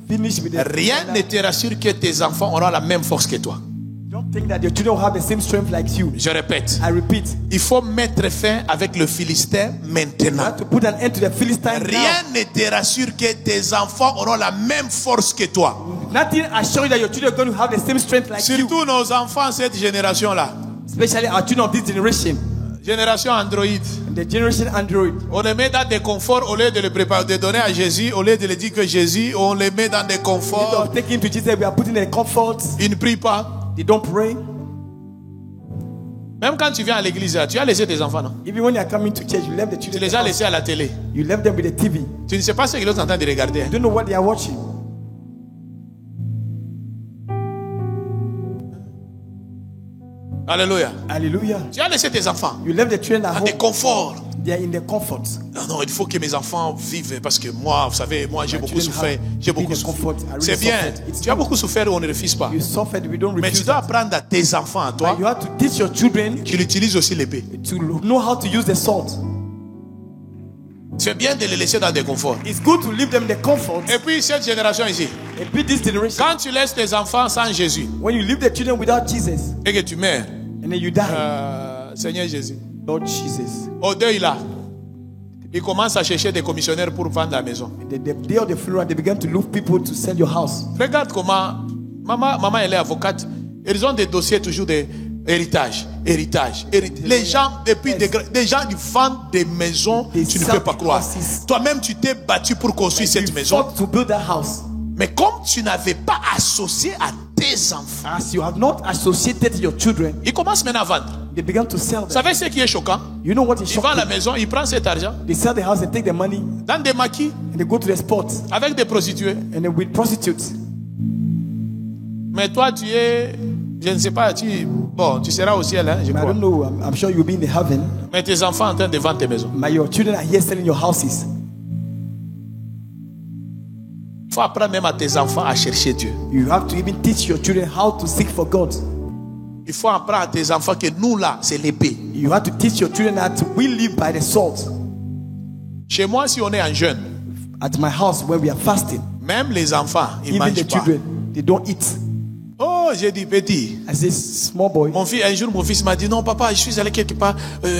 [SPEAKER 2] finish with it.
[SPEAKER 3] Rien ne te rassure que tes enfants auront la même force que toi.
[SPEAKER 2] Don't think that your children will have the same strength like you.
[SPEAKER 3] Je répète.
[SPEAKER 2] I repeat,
[SPEAKER 3] Il faut mettre fin avec le Philistin
[SPEAKER 2] you
[SPEAKER 3] maintenant.
[SPEAKER 2] have to put an end to the Philistine
[SPEAKER 3] Rien
[SPEAKER 2] now.
[SPEAKER 3] ne te rassure que tes enfants auront la même force que toi.
[SPEAKER 2] Nothing assures you that your children are going to have the same strength like you.
[SPEAKER 3] Surtout nos enfants, cette génération-là.
[SPEAKER 2] Especially our children of this generation.
[SPEAKER 3] Génération Android.
[SPEAKER 2] The generation Android.
[SPEAKER 3] On les met dans des conforts au lieu de les préparer, de donner à Jésus, au lieu de lui dire que Jésus, on les met dans des
[SPEAKER 2] Instead
[SPEAKER 3] conforts.
[SPEAKER 2] of taking to Jesus, we are putting in comfort.
[SPEAKER 3] Ils ne prient pas.
[SPEAKER 2] They don't pray.
[SPEAKER 3] Même quand tu viens à l'église, tu as laissé tes enfants, non?
[SPEAKER 2] Even when you are coming to church, you left the
[SPEAKER 3] Tu
[SPEAKER 2] children.
[SPEAKER 3] les as laissés à la télé.
[SPEAKER 2] You left them with the TV.
[SPEAKER 3] Tu ne sais pas ce qu'ils sont en train de regarder.
[SPEAKER 2] You don't know what they are watching.
[SPEAKER 3] Alléluia.
[SPEAKER 2] Hallelujah.
[SPEAKER 3] Tu as laissé tes enfants
[SPEAKER 2] You left the children at
[SPEAKER 3] dans des
[SPEAKER 2] home.
[SPEAKER 3] conforts.
[SPEAKER 2] They are in the comfort.
[SPEAKER 3] Non, non, il faut que mes enfants vivent parce que moi, vous savez, moi j'ai
[SPEAKER 2] My
[SPEAKER 3] beaucoup
[SPEAKER 2] children
[SPEAKER 3] souffert.
[SPEAKER 2] have
[SPEAKER 3] J'ai
[SPEAKER 2] been
[SPEAKER 3] beaucoup
[SPEAKER 2] in
[SPEAKER 3] souffert.
[SPEAKER 2] comfort. I really
[SPEAKER 3] C'est bien.
[SPEAKER 2] suffered. It's
[SPEAKER 3] Tu as
[SPEAKER 2] good.
[SPEAKER 3] beaucoup souffert, on ne refuse pas.
[SPEAKER 2] You suffered, we don't
[SPEAKER 3] Mais tu
[SPEAKER 2] refuse
[SPEAKER 3] dois
[SPEAKER 2] that.
[SPEAKER 3] apprendre à tes enfants, à toi,
[SPEAKER 2] But you have to teach your children
[SPEAKER 3] qu'ils utilisent aussi l'épée.
[SPEAKER 2] to know how to use the sword.
[SPEAKER 3] C'est bien de les laisser dans des conforts.
[SPEAKER 2] It's good to leave them the comfort.
[SPEAKER 3] Et puis cette génération ici,
[SPEAKER 2] And be this generation.
[SPEAKER 3] quand tu laisses tes enfants sans Jésus
[SPEAKER 2] When you leave the children without Jesus
[SPEAKER 3] et que tu meurs,
[SPEAKER 2] and then you die,
[SPEAKER 3] Seigneur Jésus,
[SPEAKER 2] Lord Jesus,
[SPEAKER 3] au deuil là, ils commencent à chercher des commissionnaires pour vendre la maison.
[SPEAKER 2] the day of the funeral, they began to look people to sell your house.
[SPEAKER 3] Regarde comment maman elle est avocate. Ils ont des dossiers toujours de héritage. Les gens depuis des gens qui vendent des maisons, tu ne peux pas croire. Toi-même tu t'es battu pour construire cette
[SPEAKER 2] You
[SPEAKER 3] maison,
[SPEAKER 2] fought to build that house.
[SPEAKER 3] mais comme tu n'avais pas associé à tes enfants,
[SPEAKER 2] As you have not associated your children,
[SPEAKER 3] ils commencent maintenant à vendre.
[SPEAKER 2] they began to sell
[SPEAKER 3] Vous
[SPEAKER 2] them.
[SPEAKER 3] savez ce qui est choquant?
[SPEAKER 2] You know what is
[SPEAKER 3] Il vend la
[SPEAKER 2] shocking?
[SPEAKER 3] maison, il prend cet argent
[SPEAKER 2] They sell the house and take the money
[SPEAKER 3] dans des maquis
[SPEAKER 2] and they go to the spot
[SPEAKER 3] avec des prostituées.
[SPEAKER 2] and then with prostitutes.
[SPEAKER 3] Mais toi tu es, je ne sais pas, tu seras au ciel, hein, je
[SPEAKER 2] I
[SPEAKER 3] crois.
[SPEAKER 2] don't know. I'm sure you'll be in the heaven.
[SPEAKER 3] Mais tes enfants en train de vendre tes maisons.
[SPEAKER 2] But your children are here selling your houses.
[SPEAKER 3] Il faut apprendre même à tes enfants à chercher Dieu.
[SPEAKER 2] You have to even teach your children how to seek for God.
[SPEAKER 3] Il faut apprendre à tes enfants que nous là, c'est l'épée.
[SPEAKER 2] You have to teach your children that we live by the sword.
[SPEAKER 3] Chez moi, si on est en jeûne,
[SPEAKER 2] At my house, when we are fasting,
[SPEAKER 3] même les enfants, ils ne
[SPEAKER 2] even the
[SPEAKER 3] mangent pas.
[SPEAKER 2] children, they don't eat.
[SPEAKER 3] Oh, j'ai dit petit.
[SPEAKER 2] I say, small boy.
[SPEAKER 3] Un jour, mon fils m'a dit, non, papa, je suis allé quelque part. Vous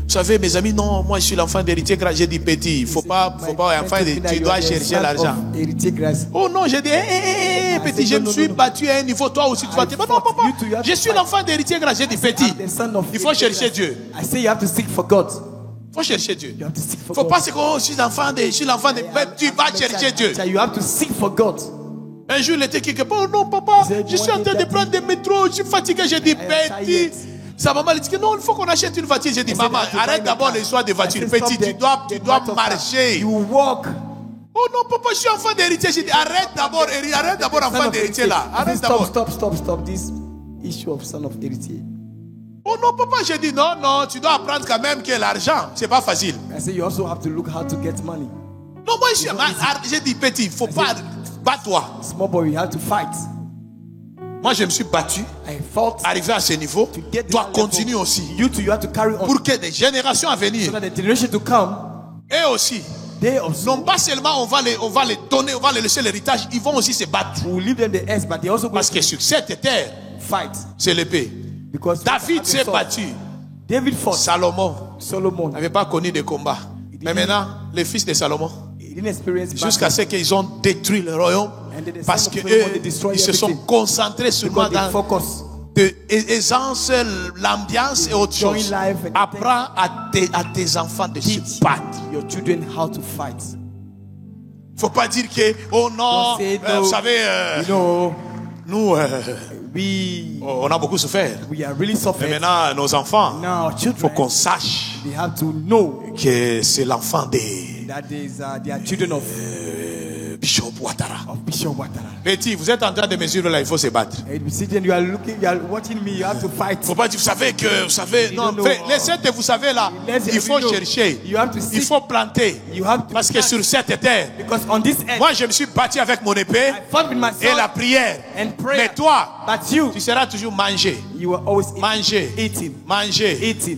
[SPEAKER 3] savez, mes amis, non, moi, je suis l'enfant d'héritier grâce. J'ai dit, petit, il faut pas, enfant, tu dois chercher l'argent. Oh non, j'ai dit, petit, je me suis battu à un niveau, toi aussi, tu vas te battre. Non, papa, je suis l'enfant d'héritier grâce. J'ai dit, petit, il faut chercher Dieu.
[SPEAKER 2] I say you have to seek for God.
[SPEAKER 3] Il faut chercher Dieu.
[SPEAKER 2] You have to seek
[SPEAKER 3] Il
[SPEAKER 2] for
[SPEAKER 3] ne faut
[SPEAKER 2] God.
[SPEAKER 3] pas se dire, oh, je suis l'enfant de, même tu vas chercher Dieu.
[SPEAKER 2] You have to seek for God.
[SPEAKER 3] Un jour, il était quelque part, oh non, papa, je suis en train de prendre des métros, je suis fatigué. J'ai dit, petit. Sa maman lui dit que non, il faut qu'on achète une voiture. J'ai dit, maman, arrête d'abord l'histoire des voitures. Petit, tu dois marcher.
[SPEAKER 2] You walk.
[SPEAKER 3] Oh non, papa, je suis enfant d'héritier. J'ai dit, arrête d'abord, enfant d'héritier là. Arrête d'abord.
[SPEAKER 2] Stop this issue of son of héritier.
[SPEAKER 3] Oh non, papa, j'ai dit, non, tu dois apprendre quand même que l'argent, c'est pas facile.
[SPEAKER 2] I say you also have to look how to get money.
[SPEAKER 3] Non, moi, j'ai dit, petit, il faut pas, bats-toi.
[SPEAKER 2] Small boy, you have to fight.
[SPEAKER 3] Moi, je me suis battu.
[SPEAKER 2] I fought.
[SPEAKER 3] Arrivé à ce niveau,
[SPEAKER 2] To get
[SPEAKER 3] dois
[SPEAKER 2] to that
[SPEAKER 3] continuer
[SPEAKER 2] level.
[SPEAKER 3] aussi.
[SPEAKER 2] You too, you have to carry on.
[SPEAKER 3] Pour que des générations à venir,
[SPEAKER 2] So that the generation to come,
[SPEAKER 3] eux aussi,
[SPEAKER 2] they also
[SPEAKER 3] non pas seulement on va les donner, on va les laisser l'héritage, ils vont aussi se battre.
[SPEAKER 2] will leave them the earth, but they also go
[SPEAKER 3] Parce que sur cette terre,
[SPEAKER 2] fight.
[SPEAKER 3] c'est l'épée.
[SPEAKER 2] Because
[SPEAKER 3] David s'est battu.
[SPEAKER 2] David fought.
[SPEAKER 3] Salomon
[SPEAKER 2] Solomon
[SPEAKER 3] n'avait pas connu de combat. Mais maintenant, les fils de Salomon,
[SPEAKER 2] he didn't experience
[SPEAKER 3] jusqu'à
[SPEAKER 2] battle.
[SPEAKER 3] ce qu'ils ont détruit le royaume,
[SPEAKER 2] And the
[SPEAKER 3] parce
[SPEAKER 2] son of
[SPEAKER 3] que
[SPEAKER 2] Solomon,
[SPEAKER 3] eux,
[SPEAKER 2] they destroy
[SPEAKER 3] ils se sont
[SPEAKER 2] everything.
[SPEAKER 3] concentrés seulement
[SPEAKER 2] Because they
[SPEAKER 3] dans
[SPEAKER 2] focus.
[SPEAKER 3] l'aisance, l'ambiance et autre
[SPEAKER 2] Enjoy
[SPEAKER 3] chose.
[SPEAKER 2] life and
[SPEAKER 3] Apprends à tes enfants de
[SPEAKER 2] Teach
[SPEAKER 3] se battre.
[SPEAKER 2] your children how to fight.
[SPEAKER 3] Faut pas dire que, oh non,
[SPEAKER 2] Don't say
[SPEAKER 3] vous
[SPEAKER 2] no.
[SPEAKER 3] savez,
[SPEAKER 2] You know,
[SPEAKER 3] nous,
[SPEAKER 2] we
[SPEAKER 3] on a beaucoup souffert.
[SPEAKER 2] are really
[SPEAKER 3] Mais
[SPEAKER 2] suffering.
[SPEAKER 3] maintenant, nos enfants,
[SPEAKER 2] Now, our
[SPEAKER 3] faut
[SPEAKER 2] children,
[SPEAKER 3] qu'on sache
[SPEAKER 2] they have to know
[SPEAKER 3] que c'est l'enfant de
[SPEAKER 2] that they are children of
[SPEAKER 3] Bishop Ouattara.
[SPEAKER 2] Bishop Ouattara.
[SPEAKER 3] Petit, vous êtes en train de mesurer là, il faut se battre.
[SPEAKER 2] And you see, then you are watching me. You have to fight.
[SPEAKER 3] Faut pas dire, vous savez,
[SPEAKER 2] You
[SPEAKER 3] non,
[SPEAKER 2] don't know.
[SPEAKER 3] frère, laissez vous savez là,
[SPEAKER 2] Let's-
[SPEAKER 3] il faut
[SPEAKER 2] you know.
[SPEAKER 3] chercher,
[SPEAKER 2] You have to
[SPEAKER 3] il
[SPEAKER 2] seek.
[SPEAKER 3] faut planter.
[SPEAKER 2] You have to
[SPEAKER 3] Parce que
[SPEAKER 2] plant.
[SPEAKER 3] sur cette terre,
[SPEAKER 2] Because on this earth,
[SPEAKER 3] moi je me suis battu avec mon épée
[SPEAKER 2] I fought with my
[SPEAKER 3] et la
[SPEAKER 2] sword
[SPEAKER 3] prière.
[SPEAKER 2] and prayer.
[SPEAKER 3] Mais toi,
[SPEAKER 2] But you,
[SPEAKER 3] tu seras toujours mangé,
[SPEAKER 2] you will always
[SPEAKER 3] manger,
[SPEAKER 2] eating,
[SPEAKER 3] manger.
[SPEAKER 2] eating.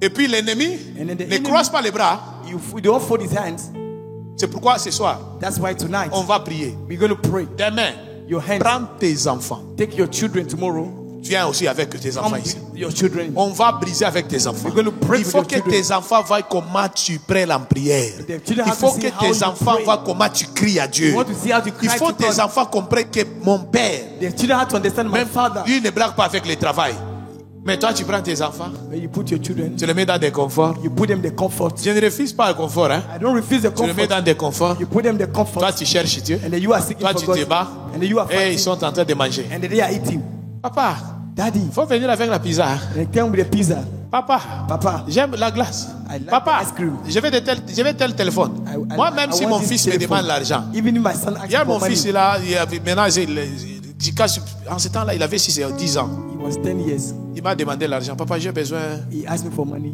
[SPEAKER 3] Et puis l'ennemi
[SPEAKER 2] And then the
[SPEAKER 3] ne
[SPEAKER 2] enemy-
[SPEAKER 3] croise pas les bras.
[SPEAKER 2] You don't fold his hands.
[SPEAKER 3] C'est pourquoi ce soir,
[SPEAKER 2] That's why tonight
[SPEAKER 3] on va prier.
[SPEAKER 2] we're going to pray.
[SPEAKER 3] Demain,
[SPEAKER 2] Your hands.
[SPEAKER 3] prends tes enfants.
[SPEAKER 2] Take your children tomorrow.
[SPEAKER 3] Viens aussi avec tes
[SPEAKER 2] Come
[SPEAKER 3] enfants ici.
[SPEAKER 2] with your children.
[SPEAKER 3] On va briser avec tes enfants.
[SPEAKER 2] We're going to pray
[SPEAKER 3] Il
[SPEAKER 2] with
[SPEAKER 3] faut
[SPEAKER 2] your
[SPEAKER 3] que
[SPEAKER 2] children.
[SPEAKER 3] tes enfants voient comment tu prêles en prière.
[SPEAKER 2] The children
[SPEAKER 3] Il
[SPEAKER 2] have
[SPEAKER 3] faut
[SPEAKER 2] to
[SPEAKER 3] que
[SPEAKER 2] see how
[SPEAKER 3] tes
[SPEAKER 2] you
[SPEAKER 3] enfants
[SPEAKER 2] pray.
[SPEAKER 3] voient comment tu cries à Dieu.
[SPEAKER 2] You want to see how to cry
[SPEAKER 3] Il faut
[SPEAKER 2] to
[SPEAKER 3] que tes
[SPEAKER 2] God.
[SPEAKER 3] enfants comprennent que mon père,
[SPEAKER 2] The children have to understand my
[SPEAKER 3] même
[SPEAKER 2] father.
[SPEAKER 3] lui ne blague pas avec le travail. Mais toi, tu prends tes enfants,
[SPEAKER 2] When you put your children,
[SPEAKER 3] tu les mets dans des conforts.
[SPEAKER 2] you put them the comfort.
[SPEAKER 3] Je ne refuse pas le confort. Hein.
[SPEAKER 2] I don't refuse the
[SPEAKER 3] Tu les mets
[SPEAKER 2] comfort.
[SPEAKER 3] dans des conforts.
[SPEAKER 2] You put them the comfort.
[SPEAKER 3] Toi, tu cherches Dieu.
[SPEAKER 2] And then you are seeking
[SPEAKER 3] Toi,
[SPEAKER 2] for
[SPEAKER 3] tu
[SPEAKER 2] God.
[SPEAKER 3] te bats.
[SPEAKER 2] And then you are
[SPEAKER 3] Et ils
[SPEAKER 2] fighting.
[SPEAKER 3] sont en train de manger.
[SPEAKER 2] And then they are eating.
[SPEAKER 3] Papa,
[SPEAKER 2] Daddy,
[SPEAKER 3] il faut venir avec la pizza. Hein.
[SPEAKER 2] and they come with a pizza.
[SPEAKER 3] Papa,
[SPEAKER 2] Papa,
[SPEAKER 3] j'aime la glace.
[SPEAKER 2] I like
[SPEAKER 3] Papa,
[SPEAKER 2] ice cream.
[SPEAKER 3] je vais tel téléphone. Moi, même si
[SPEAKER 2] want
[SPEAKER 3] mon
[SPEAKER 2] this
[SPEAKER 3] fils me
[SPEAKER 2] telephone.
[SPEAKER 3] demande l'argent.
[SPEAKER 2] Even if my son asks
[SPEAKER 3] Hier,
[SPEAKER 2] for
[SPEAKER 3] mon
[SPEAKER 2] money,
[SPEAKER 3] fils, là, maintenant, en ce temps-là, il avait 10 ans.
[SPEAKER 2] he was 10 years.
[SPEAKER 3] Il m'a demandé l'argent. Papa, j'ai besoin
[SPEAKER 2] He asked me for money.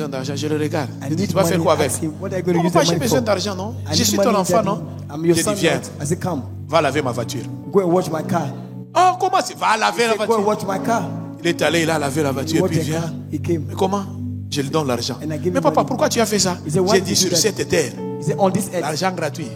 [SPEAKER 3] d'argent. Je le regarde.
[SPEAKER 2] I
[SPEAKER 3] Je dis,
[SPEAKER 2] need
[SPEAKER 3] tu vas faire
[SPEAKER 2] money.
[SPEAKER 3] quoi
[SPEAKER 2] I
[SPEAKER 3] avec?
[SPEAKER 2] ask him, what are you going to use
[SPEAKER 3] Papa,
[SPEAKER 2] the
[SPEAKER 3] j'ai
[SPEAKER 2] money
[SPEAKER 3] besoin
[SPEAKER 2] for?
[SPEAKER 3] d'argent, non?
[SPEAKER 2] I
[SPEAKER 3] Je
[SPEAKER 2] need
[SPEAKER 3] suis
[SPEAKER 2] money,
[SPEAKER 3] ton enfant,
[SPEAKER 2] Daddy.
[SPEAKER 3] non?
[SPEAKER 2] I'm your
[SPEAKER 3] Je
[SPEAKER 2] son.
[SPEAKER 3] dis, viens,
[SPEAKER 2] right? I said, come,
[SPEAKER 3] va laver ma voiture.
[SPEAKER 2] go and watch my car.
[SPEAKER 3] Oh, comment c'est? Va laver
[SPEAKER 2] He
[SPEAKER 3] la
[SPEAKER 2] said, go and
[SPEAKER 3] voiture.
[SPEAKER 2] watch my car.
[SPEAKER 3] Il est allé, il a lavé la
[SPEAKER 2] He
[SPEAKER 3] voiture, et
[SPEAKER 2] watched
[SPEAKER 3] puis
[SPEAKER 2] the
[SPEAKER 3] il
[SPEAKER 2] car.
[SPEAKER 3] vient.
[SPEAKER 2] He came.
[SPEAKER 3] Mais comment? Je lui donne l'argent.
[SPEAKER 2] And I give
[SPEAKER 3] Mais
[SPEAKER 2] him
[SPEAKER 3] papa,
[SPEAKER 2] money.
[SPEAKER 3] pourquoi tu as fait ça?
[SPEAKER 2] He said, why
[SPEAKER 3] J'ai
[SPEAKER 2] did
[SPEAKER 3] dit
[SPEAKER 2] you
[SPEAKER 3] sur
[SPEAKER 2] do that?
[SPEAKER 3] cette terre,
[SPEAKER 2] He said, on this earth,
[SPEAKER 3] l'argent gratuit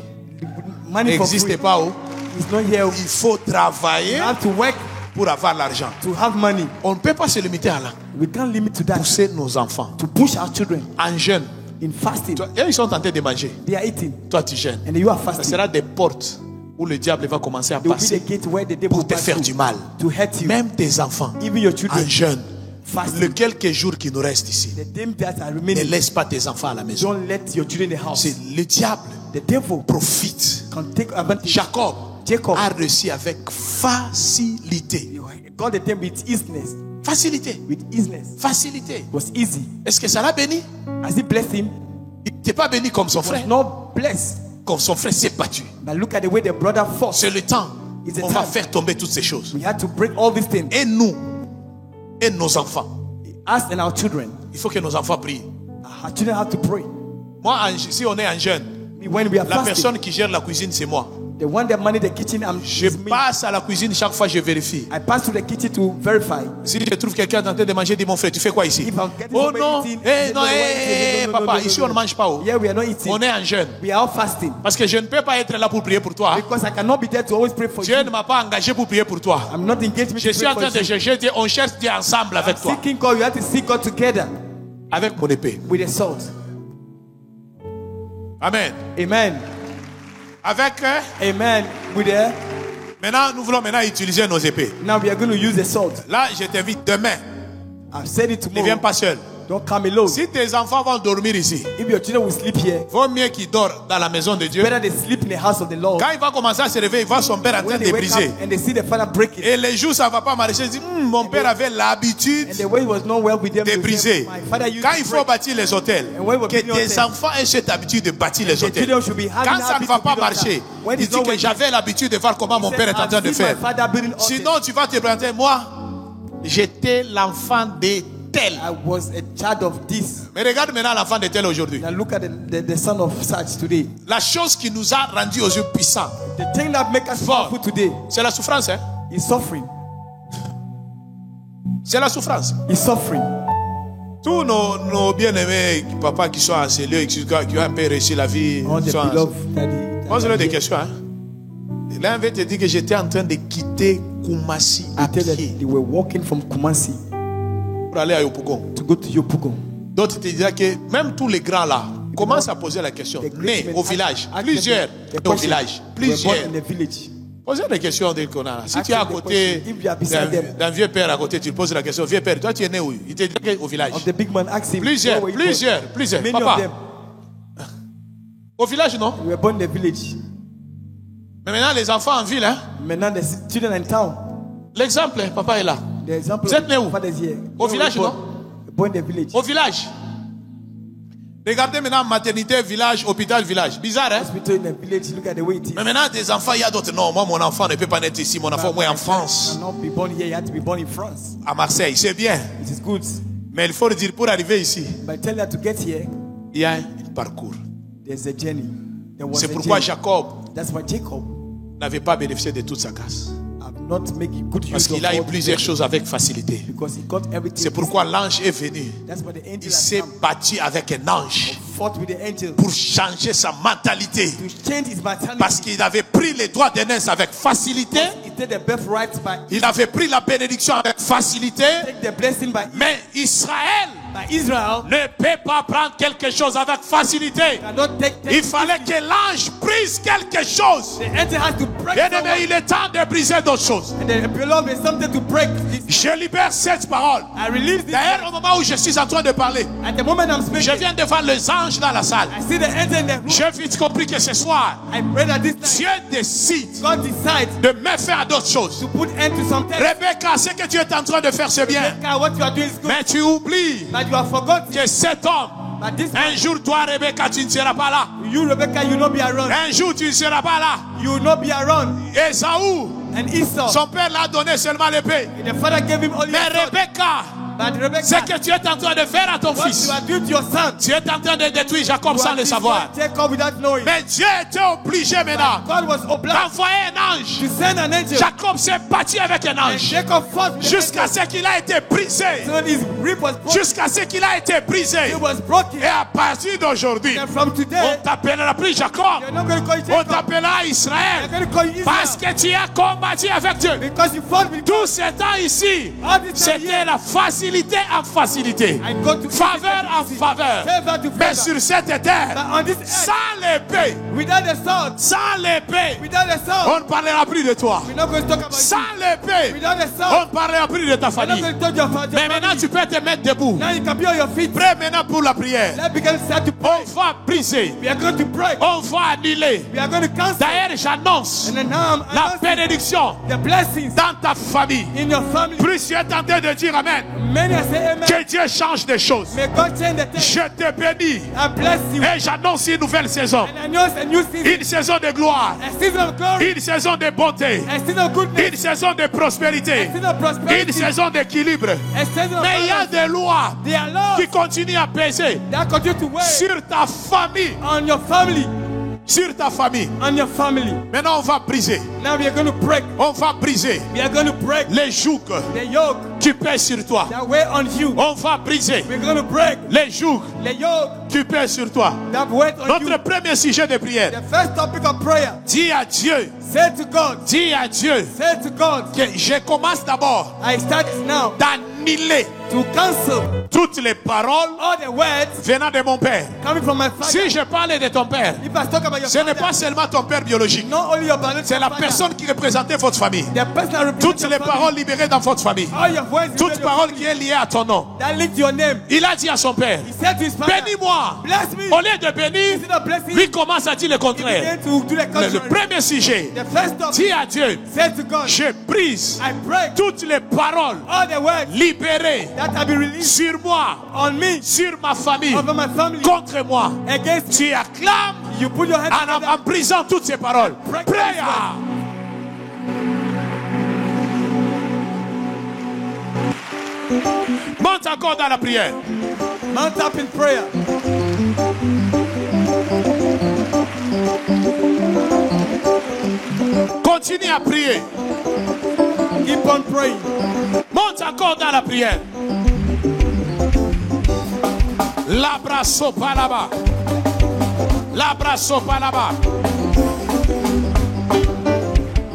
[SPEAKER 2] money for free.
[SPEAKER 3] n'existe pas. Oh.
[SPEAKER 2] It's not here.
[SPEAKER 3] Il faut travailler
[SPEAKER 2] You have to work
[SPEAKER 3] pour avoir l'argent.
[SPEAKER 2] to have money.
[SPEAKER 3] On ne peut pas se limiter à là.
[SPEAKER 2] We can't limit to that.
[SPEAKER 3] Pousser nos enfants
[SPEAKER 2] To push our children
[SPEAKER 3] en jeûne.
[SPEAKER 2] in fasting.
[SPEAKER 3] Toi, eux, ils sont en train de manger.
[SPEAKER 2] They are eating.
[SPEAKER 3] Toi, tu jeûnes.
[SPEAKER 2] And you are
[SPEAKER 3] Ce
[SPEAKER 2] fasting.
[SPEAKER 3] sera des portes où le diable va commencer à
[SPEAKER 2] There will be
[SPEAKER 3] passer
[SPEAKER 2] the gate where the devil
[SPEAKER 3] pour
[SPEAKER 2] will
[SPEAKER 3] te
[SPEAKER 2] pass
[SPEAKER 3] faire
[SPEAKER 2] through
[SPEAKER 3] du mal.
[SPEAKER 2] to hurt you.
[SPEAKER 3] Même tes enfants
[SPEAKER 2] Even your
[SPEAKER 3] en
[SPEAKER 2] children
[SPEAKER 3] jeûne.
[SPEAKER 2] fasting.
[SPEAKER 3] Les quelques jours qui nous restent ici,
[SPEAKER 2] The them that are
[SPEAKER 3] ne
[SPEAKER 2] remaining,
[SPEAKER 3] laisse pas tes enfants à la maison.
[SPEAKER 2] don't let your children in the house.
[SPEAKER 3] C'est le diable
[SPEAKER 2] The devil
[SPEAKER 3] profite.
[SPEAKER 2] can take advantage.
[SPEAKER 3] Jacob
[SPEAKER 2] Jacob
[SPEAKER 3] a réussi avec facilité.
[SPEAKER 2] God the them with easiness.
[SPEAKER 3] Facilité.
[SPEAKER 2] With easiness.
[SPEAKER 3] Facilité.
[SPEAKER 2] It was easy.
[SPEAKER 3] Est-ce que ça l'a béni?
[SPEAKER 2] As he blessed him,
[SPEAKER 3] Il n'était pas béni comme son
[SPEAKER 2] he was
[SPEAKER 3] frère.
[SPEAKER 2] not blessed.
[SPEAKER 3] Comme son frère s'est battu.
[SPEAKER 2] But look at the way the brother fought.
[SPEAKER 3] C'est le temps.
[SPEAKER 2] It's a
[SPEAKER 3] On va
[SPEAKER 2] time.
[SPEAKER 3] faire tomber toutes ces choses.
[SPEAKER 2] We had to break all these things.
[SPEAKER 3] Et nous, et nos enfants,
[SPEAKER 2] Us and our children.
[SPEAKER 3] il faut que nos enfants prient.
[SPEAKER 2] Our children have to pray.
[SPEAKER 3] Moi, si on est en jeûne,
[SPEAKER 2] When we are
[SPEAKER 3] la
[SPEAKER 2] fasting,
[SPEAKER 3] personne qui gère la cuisine, c'est moi.
[SPEAKER 2] the one that manage the kitchen,
[SPEAKER 3] Je
[SPEAKER 2] is me.
[SPEAKER 3] passe à la cuisine chaque fois, je vérifie.
[SPEAKER 2] I pass to the kitchen to verify.
[SPEAKER 3] Si je trouve quelqu'un en train de manger, je dis mon frère, tu fais quoi ici?
[SPEAKER 2] If I'm getting
[SPEAKER 3] Oh
[SPEAKER 2] somebody
[SPEAKER 3] non,
[SPEAKER 2] eating,
[SPEAKER 3] eh,
[SPEAKER 2] they
[SPEAKER 3] non,
[SPEAKER 2] don't know what it is. No, no,
[SPEAKER 3] papa,
[SPEAKER 2] no,
[SPEAKER 3] ici
[SPEAKER 2] no,
[SPEAKER 3] on
[SPEAKER 2] no.
[SPEAKER 3] ne mange pas. Oh.
[SPEAKER 2] Yeah, we are not eating.
[SPEAKER 3] On est en jeûne.
[SPEAKER 2] We are all fasting.
[SPEAKER 3] Parce que je ne peux pas être là pour prier pour toi.
[SPEAKER 2] Because I cannot be there to always pray for
[SPEAKER 3] Dieu
[SPEAKER 2] you.
[SPEAKER 3] ne m'a pas engagé pour prier pour toi.
[SPEAKER 2] I'm not engaged
[SPEAKER 3] Je
[SPEAKER 2] to
[SPEAKER 3] suis
[SPEAKER 2] pray
[SPEAKER 3] en train
[SPEAKER 2] for
[SPEAKER 3] de
[SPEAKER 2] you.
[SPEAKER 3] chercher Dieu. On cherche Dieu ensemble avec toi.
[SPEAKER 2] Seeking God, you have to seek God together
[SPEAKER 3] Avec mon épée.
[SPEAKER 2] with a sword.
[SPEAKER 3] Amen.
[SPEAKER 2] Amen.
[SPEAKER 3] Avec.
[SPEAKER 2] Amen. With a.
[SPEAKER 3] Maintenant, nous voulons maintenant utiliser nos épées.
[SPEAKER 2] Now we are going to use the sword.
[SPEAKER 3] Là, je t'invite demain.
[SPEAKER 2] I've said it
[SPEAKER 3] Ne viens
[SPEAKER 2] tomorrow.
[SPEAKER 3] pas seul.
[SPEAKER 2] Don't come alone.
[SPEAKER 3] Si tes enfants vont dormir ici,
[SPEAKER 2] If your children will sleep here,
[SPEAKER 3] vaut mieux qu'ils dorment dans la maison de Dieu.
[SPEAKER 2] better they sleep in the house of the Lord.
[SPEAKER 3] Quand il va commencer à se réveiller, il voit son père en train
[SPEAKER 2] When
[SPEAKER 3] de
[SPEAKER 2] they wake
[SPEAKER 3] briser.
[SPEAKER 2] up and they see the father break it,
[SPEAKER 3] Et les jours, ça ne va pas marcher. Il dit, mon père avait l'habitude
[SPEAKER 2] and the way it was not well with them,
[SPEAKER 3] de
[SPEAKER 2] they
[SPEAKER 3] briser.
[SPEAKER 2] say, my father used
[SPEAKER 3] Quand
[SPEAKER 2] to
[SPEAKER 3] il faut
[SPEAKER 2] break.
[SPEAKER 3] bâtir les hôtels,
[SPEAKER 2] And when we're
[SPEAKER 3] que
[SPEAKER 2] building
[SPEAKER 3] tes
[SPEAKER 2] hotels,
[SPEAKER 3] enfants aient cette habitude de bâtir les
[SPEAKER 2] the
[SPEAKER 3] hôtels.
[SPEAKER 2] children should be having
[SPEAKER 3] Quand ça ne
[SPEAKER 2] habit
[SPEAKER 3] va
[SPEAKER 2] to
[SPEAKER 3] pas
[SPEAKER 2] build
[SPEAKER 3] marcher,
[SPEAKER 2] altar. When
[SPEAKER 3] il
[SPEAKER 2] it's
[SPEAKER 3] dit
[SPEAKER 2] not
[SPEAKER 3] que
[SPEAKER 2] working,
[SPEAKER 3] j'avais l'habitude de voir comment mon
[SPEAKER 2] he
[SPEAKER 3] père
[SPEAKER 2] said,
[SPEAKER 3] est en train
[SPEAKER 2] I've
[SPEAKER 3] de
[SPEAKER 2] seen my
[SPEAKER 3] faire.
[SPEAKER 2] father building altars.
[SPEAKER 3] Sinon, tu vas te présenter. Moi, j'étais l'enfant de tel.
[SPEAKER 2] I was a child of this.
[SPEAKER 3] Mais regarde maintenant l'enfant de tel aujourd'hui.
[SPEAKER 2] Now look at the son of such today.
[SPEAKER 3] La chose qui nous a rendus aux yeux puissants,
[SPEAKER 2] The thing that makes us
[SPEAKER 3] Fort.
[SPEAKER 2] powerful today
[SPEAKER 3] c'est la souffrance. Hein?
[SPEAKER 2] is suffering.
[SPEAKER 3] C'est la souffrance.
[SPEAKER 2] He's suffering.
[SPEAKER 3] Tous nos bien-aimés papas qui sont enseignés, qui ont un peu réussi la vie.
[SPEAKER 2] All the beloved daddy.
[SPEAKER 3] Pose-leur des questions. Hein? L'un veut te dire que j'étais en train de quitter Kumasi à pied
[SPEAKER 2] They were walking from Kumasi
[SPEAKER 3] pour aller à Yopougon.
[SPEAKER 2] to go to Yopougon.
[SPEAKER 3] D'autres te disaient que même tous les grands là commencent à poser la question. Nés au village, plusieurs au village, plusieurs. Posez des questions dès qu'on a là. Si tu es à côté d'un vieux père à côté, tu poses la question, vieux père, toi tu es né où? Il te dit au village. Plusieurs. Papa. Au village, non?
[SPEAKER 2] We were born in the village.
[SPEAKER 3] Mais maintenant les enfants en ville, hein?
[SPEAKER 2] Maintenant the children in town.
[SPEAKER 3] L'exemple, papa est là. Vous êtes né où? Au village, non?
[SPEAKER 2] Born in the village.
[SPEAKER 3] Au village. Regardez maintenant maternité, village, hôpital, village. Bizarre, hein?
[SPEAKER 2] Hospital in the village, look at the way it is.
[SPEAKER 3] Mais maintenant des enfants, il y a d'autres. Non, moi mon enfant ne peut pas naître ici. Mon enfant, moi en France.
[SPEAKER 2] Not be born here, you have to be born in France.
[SPEAKER 3] À Marseille, c'est bien.
[SPEAKER 2] It is good.
[SPEAKER 3] Mais il faut le dire, pour arriver ici,
[SPEAKER 2] But tell you to get here,
[SPEAKER 3] il y a un parcours.
[SPEAKER 2] there's a journey. There was
[SPEAKER 3] C'est
[SPEAKER 2] a
[SPEAKER 3] pourquoi
[SPEAKER 2] journey.
[SPEAKER 3] Jacob
[SPEAKER 2] That's why Jacob
[SPEAKER 3] n'avait pas bénéficié de toute sa grâce.
[SPEAKER 2] have not made good use
[SPEAKER 3] Parce
[SPEAKER 2] of
[SPEAKER 3] qu'il a eu
[SPEAKER 2] all
[SPEAKER 3] plusieurs
[SPEAKER 2] the-
[SPEAKER 3] choses avec facilité.
[SPEAKER 2] because he got everything.
[SPEAKER 3] C'est pourquoi l'ange est venu.
[SPEAKER 2] That's why the angel
[SPEAKER 3] Il
[SPEAKER 2] has
[SPEAKER 3] s'est
[SPEAKER 2] come,
[SPEAKER 3] battu avec un ange
[SPEAKER 2] fought with the angel
[SPEAKER 3] pour changer sa mentalité.
[SPEAKER 2] to change his mentality.
[SPEAKER 3] Parce qu'il avait pris les droits d'aînesse avec facilité.
[SPEAKER 2] He take the birthright by
[SPEAKER 3] Il avait pris la bénédiction avec facilité.
[SPEAKER 2] take the blessing
[SPEAKER 3] Mais Israël
[SPEAKER 2] Israel
[SPEAKER 3] ne peut pas prendre quelque chose avec facilité.
[SPEAKER 2] cannot take
[SPEAKER 3] Il fallait que l'ange brise quelque chose.
[SPEAKER 2] the angel has to break
[SPEAKER 3] Bien aimé,
[SPEAKER 2] someone.
[SPEAKER 3] il est temps de briser d'autres choses.
[SPEAKER 2] And the beloved is something to break this.
[SPEAKER 3] Je libère cette parole.
[SPEAKER 2] I release this
[SPEAKER 3] D'ailleurs, au moment où je suis en train de parler,
[SPEAKER 2] at the moment I'm
[SPEAKER 3] je
[SPEAKER 2] speaking.
[SPEAKER 3] viens de voir les anges dans la salle.
[SPEAKER 2] I see the angel in the room.
[SPEAKER 3] J'ai vite compris que ce soir,
[SPEAKER 2] I pray that this night
[SPEAKER 3] Dieu décide
[SPEAKER 2] God decides
[SPEAKER 3] de me faire d'autres choses.
[SPEAKER 2] to put end to something.
[SPEAKER 3] Rebecca, ce que tu es en train de faire, c'est bien.
[SPEAKER 2] What you are doing is good,
[SPEAKER 3] Mais tu oublies
[SPEAKER 2] but you have forgotten
[SPEAKER 3] que cet homme,
[SPEAKER 2] that this
[SPEAKER 3] un jour, toi, Rebecca, tu ne seras pas là.
[SPEAKER 2] you, Rebecca, you will not be around.
[SPEAKER 3] Un jour, tu ne seras pas là.
[SPEAKER 2] You will not be around.
[SPEAKER 3] Esaü,
[SPEAKER 2] And Esau,
[SPEAKER 3] son père l'a donné seulement l'épée.
[SPEAKER 2] the father gave him only
[SPEAKER 3] Mais
[SPEAKER 2] a sword.
[SPEAKER 3] Rebecca,
[SPEAKER 2] But Rebecca,
[SPEAKER 3] ce que tu es en train de faire à ton
[SPEAKER 2] what
[SPEAKER 3] fils,
[SPEAKER 2] you are doing to your son,
[SPEAKER 3] tu es en train de détruire Jacob
[SPEAKER 2] you
[SPEAKER 3] sans
[SPEAKER 2] are
[SPEAKER 3] le savoir.
[SPEAKER 2] destroying Jacob without knowing.
[SPEAKER 3] Mais Dieu était obligé maintenant
[SPEAKER 2] God was obliged
[SPEAKER 3] d'envoyer un ange.
[SPEAKER 2] to send an angel.
[SPEAKER 3] Jacob s'est battu avec un
[SPEAKER 2] And
[SPEAKER 3] ange
[SPEAKER 2] Jacob fought with the
[SPEAKER 3] jusqu'à
[SPEAKER 2] angel.
[SPEAKER 3] ce qu'il a été brisé.
[SPEAKER 2] So his rib was broken.
[SPEAKER 3] Jusqu'à ce qu'il a été brisé.
[SPEAKER 2] It was broken.
[SPEAKER 3] Et à partir d'aujourd'hui,
[SPEAKER 2] And from
[SPEAKER 3] on
[SPEAKER 2] today,
[SPEAKER 3] t'appellera plus Jacob.
[SPEAKER 2] you're not going to call you
[SPEAKER 3] On
[SPEAKER 2] Jacob.
[SPEAKER 3] t'appellera
[SPEAKER 2] You're
[SPEAKER 3] Israël.
[SPEAKER 2] going to call you
[SPEAKER 3] Parce
[SPEAKER 2] Israel.
[SPEAKER 3] que tu as combattu avec Dieu.
[SPEAKER 2] Because you fought with
[SPEAKER 3] Tout ce temps ici,
[SPEAKER 2] all this time
[SPEAKER 3] c'était
[SPEAKER 2] here.
[SPEAKER 3] la facilité en facilité.
[SPEAKER 2] I go to
[SPEAKER 3] Faveur en faveur.
[SPEAKER 2] favor to
[SPEAKER 3] Mais
[SPEAKER 2] favor.
[SPEAKER 3] sur cette terre,
[SPEAKER 2] But on this earth,
[SPEAKER 3] sans l'épée,
[SPEAKER 2] without the sword,
[SPEAKER 3] sans l'épée,
[SPEAKER 2] without the sword,
[SPEAKER 3] on ne parlera plus de toi.
[SPEAKER 2] we're not going to talk about
[SPEAKER 3] Sans
[SPEAKER 2] you.
[SPEAKER 3] l'épée,
[SPEAKER 2] Without the
[SPEAKER 3] on
[SPEAKER 2] sword,
[SPEAKER 3] ne parlera plus de ta
[SPEAKER 2] we're not
[SPEAKER 3] famille.
[SPEAKER 2] going to talk about your
[SPEAKER 3] Mais maintenant,
[SPEAKER 2] family.
[SPEAKER 3] tu peux te mettre debout.
[SPEAKER 2] Now you can be on your feet.
[SPEAKER 3] Prêt maintenant pour la prière.
[SPEAKER 2] Let's begin to start to pray.
[SPEAKER 3] On va briser.
[SPEAKER 2] We are going to break.
[SPEAKER 3] On va annuler.
[SPEAKER 2] We are going to cancel.
[SPEAKER 3] D'ailleurs, j'annonce
[SPEAKER 2] And then now I'm
[SPEAKER 3] la
[SPEAKER 2] announcing
[SPEAKER 3] bénédiction
[SPEAKER 2] the blessings
[SPEAKER 3] dans ta famille.
[SPEAKER 2] in your family.
[SPEAKER 3] Plus tu es tenté de dire Amen.
[SPEAKER 2] Many are saying amen.
[SPEAKER 3] Que Dieu change des choses.
[SPEAKER 2] May God change the things.
[SPEAKER 3] Je te bénis.
[SPEAKER 2] I bless you.
[SPEAKER 3] Et j'annonce une nouvelle saison.
[SPEAKER 2] And I know it's a new season.
[SPEAKER 3] Une saison de gloire.
[SPEAKER 2] A season of glory.
[SPEAKER 3] Une saison de bonté.
[SPEAKER 2] A season of goodness.
[SPEAKER 3] Une saison de prospérité.
[SPEAKER 2] A season of prosperity.
[SPEAKER 3] Une saison d'équilibre.
[SPEAKER 2] A season of
[SPEAKER 3] Mais il y a
[SPEAKER 2] balance.
[SPEAKER 3] des lois
[SPEAKER 2] They are laws
[SPEAKER 3] qui continuent à peser
[SPEAKER 2] that continue to weigh
[SPEAKER 3] sur ta famille.
[SPEAKER 2] on your family.
[SPEAKER 3] Sur ta famille.
[SPEAKER 2] On your family.
[SPEAKER 3] Maintenant, on va briser.
[SPEAKER 2] Now we are going to break.
[SPEAKER 3] On va briser
[SPEAKER 2] We are going to break
[SPEAKER 3] les jougs
[SPEAKER 2] the yoke
[SPEAKER 3] qui pèsent sur toi.
[SPEAKER 2] that weigh on you.
[SPEAKER 3] On va briser
[SPEAKER 2] We're going to break
[SPEAKER 3] les jougs
[SPEAKER 2] the yoke
[SPEAKER 3] qui pèsent sur toi.
[SPEAKER 2] that weigh on you.
[SPEAKER 3] Notre premier sujet de prière.
[SPEAKER 2] The first topic of prayer.
[SPEAKER 3] Dis à Dieu.
[SPEAKER 2] Say to God.
[SPEAKER 3] Dis à Dieu
[SPEAKER 2] Say to God.
[SPEAKER 3] que je commence d'abord
[SPEAKER 2] I start now
[SPEAKER 3] d'annuler
[SPEAKER 2] to cancel
[SPEAKER 3] toutes les paroles
[SPEAKER 2] all the words
[SPEAKER 3] venant de mon père.
[SPEAKER 2] coming from my father.
[SPEAKER 3] Si je parle de ton père,
[SPEAKER 2] If I talk about your
[SPEAKER 3] ce n'est
[SPEAKER 2] father,
[SPEAKER 3] pas seulement ton père biologique.
[SPEAKER 2] not only your biological
[SPEAKER 3] C'est la
[SPEAKER 2] father,
[SPEAKER 3] personne qui représentait votre famille.
[SPEAKER 2] the person that represents
[SPEAKER 3] Toutes
[SPEAKER 2] your
[SPEAKER 3] les
[SPEAKER 2] family,
[SPEAKER 3] paroles libérées dans votre famille.
[SPEAKER 2] all your words
[SPEAKER 3] Toute parole qui est liée à ton nom.
[SPEAKER 2] that link to your name.
[SPEAKER 3] Il a dit à son père,
[SPEAKER 2] He said to his father,
[SPEAKER 3] bénis-moi.
[SPEAKER 2] bless me.
[SPEAKER 3] Au lieu de bénir,
[SPEAKER 2] Instead of blessing,
[SPEAKER 3] lui commence à dire le
[SPEAKER 2] he
[SPEAKER 3] contraire.
[SPEAKER 2] began to do the
[SPEAKER 3] Le
[SPEAKER 2] contrary.
[SPEAKER 3] premier sujet,
[SPEAKER 2] The first topic,
[SPEAKER 3] dis à Dieu,
[SPEAKER 2] say to God,
[SPEAKER 3] je brise
[SPEAKER 2] I break
[SPEAKER 3] toutes les paroles
[SPEAKER 2] all the words
[SPEAKER 3] libérées
[SPEAKER 2] that have been released
[SPEAKER 3] sur moi,
[SPEAKER 2] on me,
[SPEAKER 3] sur ma famille,
[SPEAKER 2] over my family,
[SPEAKER 3] contre moi.
[SPEAKER 2] against me.
[SPEAKER 3] Tu acclames
[SPEAKER 2] You put your hands
[SPEAKER 3] en
[SPEAKER 2] together.
[SPEAKER 3] brisant toutes ces paroles.
[SPEAKER 2] Break
[SPEAKER 3] Prayer. Monte encore dans la prière.
[SPEAKER 2] Mount up in prayer.
[SPEAKER 3] Continue à prier.
[SPEAKER 2] Keep on praying.
[SPEAKER 3] Monte encore dans la prière. L'abrasso par là-bas. L'abrasso par là-bas.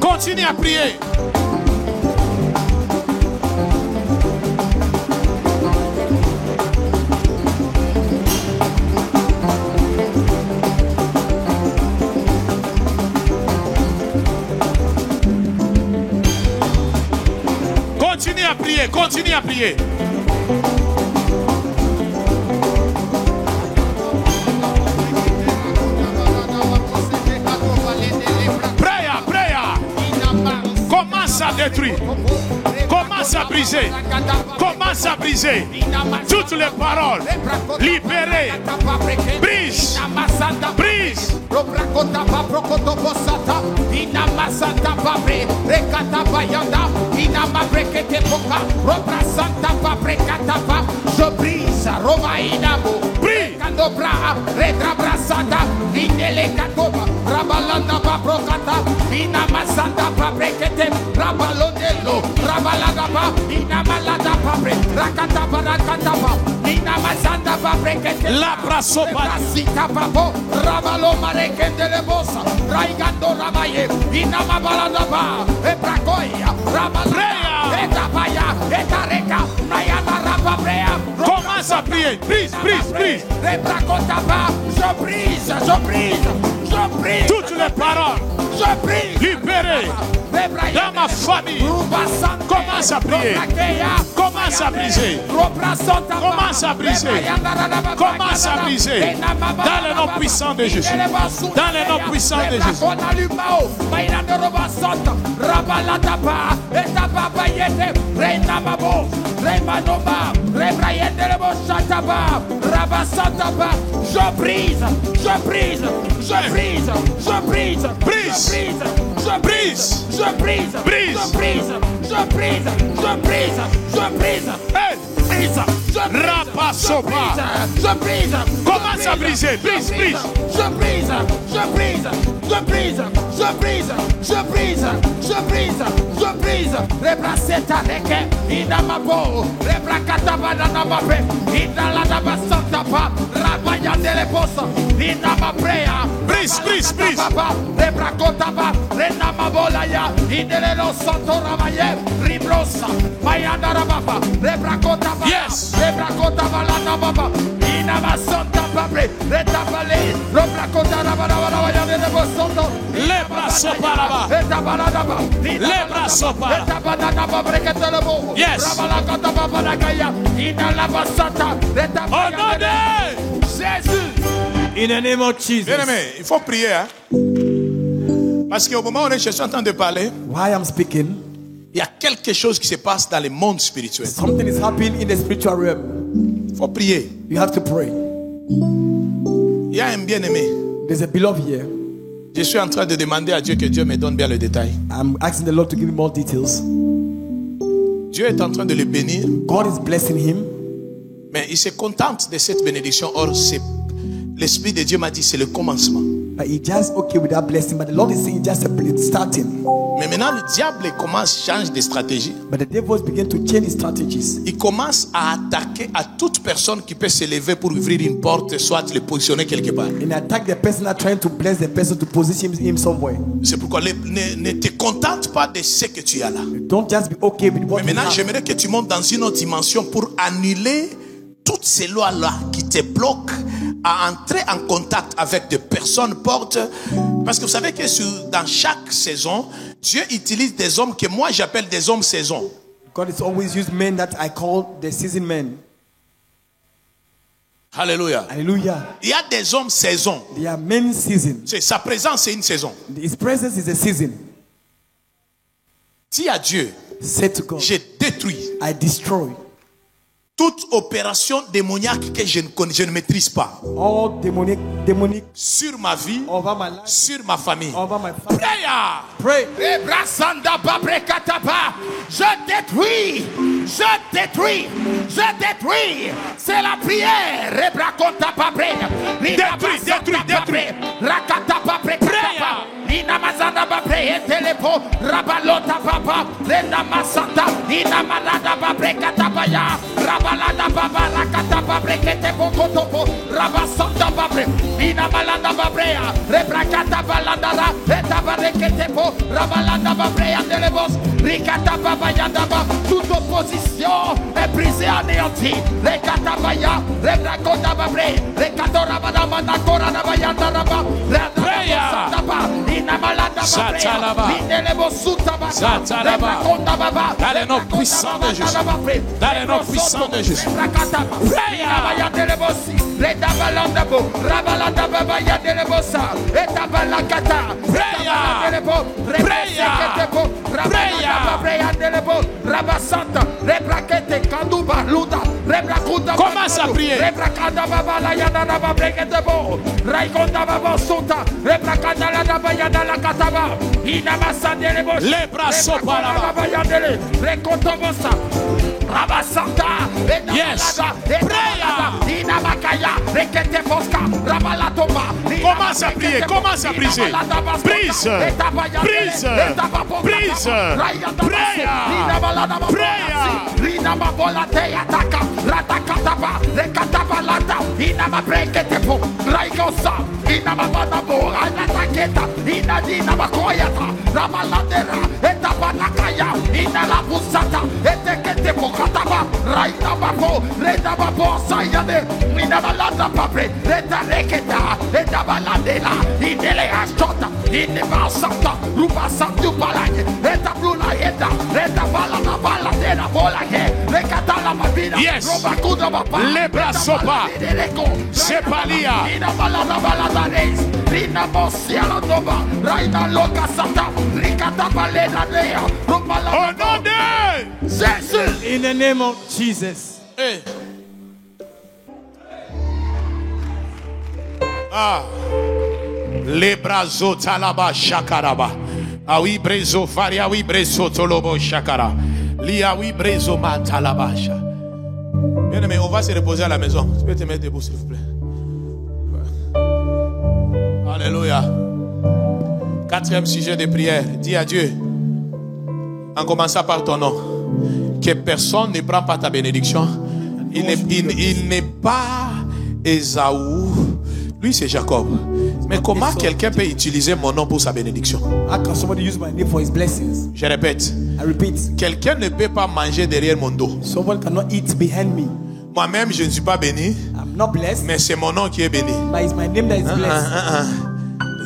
[SPEAKER 3] Continue à prier. Continue à prier, continue à prier. Commence à détruire, commence à briser, commence à briser toutes les paroles. Libérez, brise, brise. Je brise, Romaïnamo, brise. Rabalanda Babrokata, Inamasanda Babrekete, Rabalonelo, Rabalagaba, Inamalada Babre, Rakata Barakataba, Inamasanda Babrekete, La Brasopa, Sita Babo, Rabalo Marekete de Bosa, Raigando Ramaye, Inamabaladaba, Ebracoia, Rabalaya, Etabaya, Etareka, Nayana Rababrea. Commence à prier, brise, brise, brise. Rebrakotaba, je brise, je brise. Je prie toutes les paroles. Je prie. Libérez dans ma famille. Commence à prier. Commence à briser. Commence à briser. Commence à briser. Dans le nom puissant de Jésus. Dans le nom puissant de Jésus. Je brise. Je brise. Je brise. Je brise. Brise. Je brise. Je brise. Brise. Je brise. Je brise. Je brise. Je brise. Hey. Brise. Rapasopa. Je brise. Commence à briser. Brise. Brise. Je brise. Je brise. Je brise. Je brise. Je brise. Je brise. Je brise. Rebraceta reke. Inamabo. Rebrakataba namabe. Inaladaba santapa. Rabayandele posa. Inamabrea. Brise. Brise. Brise. Rebrakotaba. Renamabolaya. Idelelo santo ramaye. Ribrosa. Mayandarababa. Rebrakotaba. Yes. Rebrakotaba la namaba. Inamasanta pabre. Retabale. Rebrakotaba la bosoto. Les bras sont par là-bas. Les bras sont par là. Yes. Au nom de Jésus.
[SPEAKER 2] In the name of Jesus.
[SPEAKER 3] Bien aimé, il faut prier. Hein? Parce qu'au moment où je suis en train de parler,
[SPEAKER 2] while I'm speaking,
[SPEAKER 3] il y a quelque chose qui se passe dans le monde spirituel.
[SPEAKER 2] Something is happening in the spiritual realm.
[SPEAKER 3] Il faut prier.
[SPEAKER 2] You have to pray.
[SPEAKER 3] Il y a un bien-aimé.
[SPEAKER 2] There's a beloved here.
[SPEAKER 3] Je suis en train de demander à Dieu que Dieu me donne bien le détail.
[SPEAKER 2] I'm asking the Lord to give me more details.
[SPEAKER 3] Dieu est en train de le bénir.
[SPEAKER 2] God is blessing him.
[SPEAKER 3] Mais il se contente de cette bénédiction. Or, l'Esprit de Dieu m'a dit c'est le commencement.
[SPEAKER 2] But he just okay with that blessing. But the Lord is saying just it's starting.
[SPEAKER 3] Mais maintenant le diable change de stratégie.
[SPEAKER 2] But the devils begin to change his strategies.
[SPEAKER 3] Il commence à attaquer à toute personne qui peut se lever pour ouvrir une porte, soit le positionner quelque part.
[SPEAKER 2] And attack the person that trying to bless the person to position him somewhere.
[SPEAKER 3] C'est pourquoi ne te contente pas de ce que tu as là.
[SPEAKER 2] Don't just be okay with what.
[SPEAKER 3] Mais maintenant j'aimerais que tu montes dans une autre dimension pour annuler toutes ces lois-là qui te bloquent à entrer en contact avec des personnes portes. Parce que vous savez que dans chaque saison, Dieu utilise des hommes que moi j'appelle des hommes saison.
[SPEAKER 2] God is always used men that I call the season men.
[SPEAKER 3] Alléluia.
[SPEAKER 2] Hallelujah.
[SPEAKER 3] Il y a des hommes saison.
[SPEAKER 2] They are men season.
[SPEAKER 3] Sa présence c'est une saison.
[SPEAKER 2] His presence is a season.
[SPEAKER 3] Dis à Dieu,
[SPEAKER 2] say to God,
[SPEAKER 3] je détruis.
[SPEAKER 2] I destroy.
[SPEAKER 3] Toute opération démoniaque que je ne maîtrise pas.
[SPEAKER 2] All demonic
[SPEAKER 3] sur ma vie,
[SPEAKER 2] over my life,
[SPEAKER 3] sur ma famille.
[SPEAKER 2] Over my family.
[SPEAKER 3] Pray.
[SPEAKER 5] Je détruis. Je détruis. Je détruis. C'est la prière.
[SPEAKER 3] Détruis.
[SPEAKER 5] Rakata Inamazanda babre telepo rabalota papa lenda masata inamalada babre katabaya rabalada baba rakata babre kete bokotopo rabasanda babre inamalanda babre rebrakata balanda eta babre kete po rabalanda babre andelebos rikata baba yandaba toute opposition est brisée anéantie les katabaya rebrakota babre les katora badamanda korana bayanda raba
[SPEAKER 3] dans les noms puissants de Jésus. Dans les noms puissants de Jésus. Commence à prier. Les bras sont pas là-bas. Yes. Commence à prier. Commence à briser. Brise. Brise. Brise. Yes. Les bras sont pas. C'est pas l'IA. Au nom de Jésus.
[SPEAKER 2] In the name of Jesus.
[SPEAKER 3] Hey. Ah. Les bras talaba shakaraba. Ah oui, brezo faria oui brezo tolobo shakara. Lia oui brezo matalabasha. Bien aimé, on va se reposer à la maison. Tu peux te mettre debout s'il vous plaît. Alléluia. 4e sujet de prière. Dis à Dieu, en commençant par ton nom, que personne ne prend pas ta bénédiction. Il n'est pas Ésaü. Lui, c'est Jacob. Mais comment quelqu'un peut utiliser mon nom pour sa bénédiction?
[SPEAKER 2] How can somebody use my name for his blessings?
[SPEAKER 3] Je répète.
[SPEAKER 2] I repeat.
[SPEAKER 3] Quelqu'un ne peut pas manger derrière mon dos.
[SPEAKER 2] Someone cannot eat behind me.
[SPEAKER 3] Moi-même, je ne suis pas béni.
[SPEAKER 2] I'm not blessed.
[SPEAKER 3] Mais c'est mon nom qui est béni.
[SPEAKER 2] But it's my name that is blessed.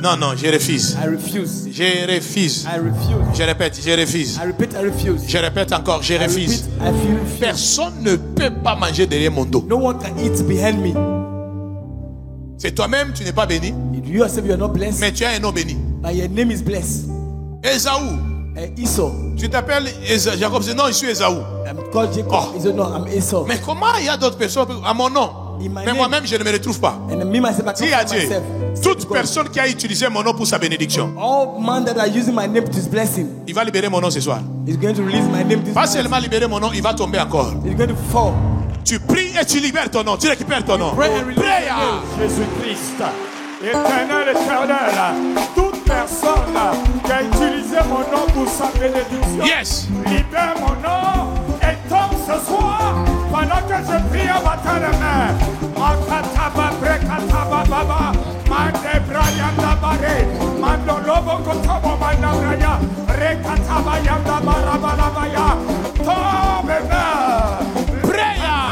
[SPEAKER 3] Non, non, je refuse.
[SPEAKER 2] I refuse.
[SPEAKER 3] Je refuse.
[SPEAKER 2] I refuse.
[SPEAKER 3] Je répète, je refuse.
[SPEAKER 2] I repeat, I refuse.
[SPEAKER 3] Je répète encore, je refuse.
[SPEAKER 2] I refuse.
[SPEAKER 3] Personne ne peut pas manger derrière mon dos.
[SPEAKER 2] No one can eat behind me.
[SPEAKER 3] C'est toi-même, tu n'es pas béni.
[SPEAKER 2] You yourself, you are not blessed.
[SPEAKER 3] Mais tu as un nom béni.
[SPEAKER 2] But your name is blessed.
[SPEAKER 3] Ésaü.
[SPEAKER 2] Esau.
[SPEAKER 3] Tu t'appelles Jacob. Non, je suis Ésaü.
[SPEAKER 2] I'm called Jacob.
[SPEAKER 3] Oh.
[SPEAKER 2] He said, no, I'm Esau.
[SPEAKER 3] Mais comment il y a d'autres personnes à mon nom? Mais moi-même, je ne me retrouve pas.
[SPEAKER 2] And me myself, I
[SPEAKER 3] Dis à Dieu, toute personne qui a utilisé mon nom pour sa bénédiction,
[SPEAKER 2] all man that are using my name to his blessing,
[SPEAKER 3] il va libérer mon nom ce soir.
[SPEAKER 2] He's going to release my name this
[SPEAKER 3] Pas seulement libérer mon nom, il va tomber encore.
[SPEAKER 2] He's going to fall.
[SPEAKER 3] Tu pries et tu libères ton nom, tu récupères ton nom.
[SPEAKER 2] Pray and release
[SPEAKER 3] Prayer.
[SPEAKER 4] Jésus-Christ, éternel, éternel, toute personne qui a utilisé mon nom pour sa bénédiction,
[SPEAKER 3] Yes.
[SPEAKER 4] libère mon nom et tombe ce soir pendant que je prie à matin de mer. Makataba brekataba baba, mande brayanda bare, mando lobo kotobo manda braya, rekataba yanda barabalabaya, tombe mer.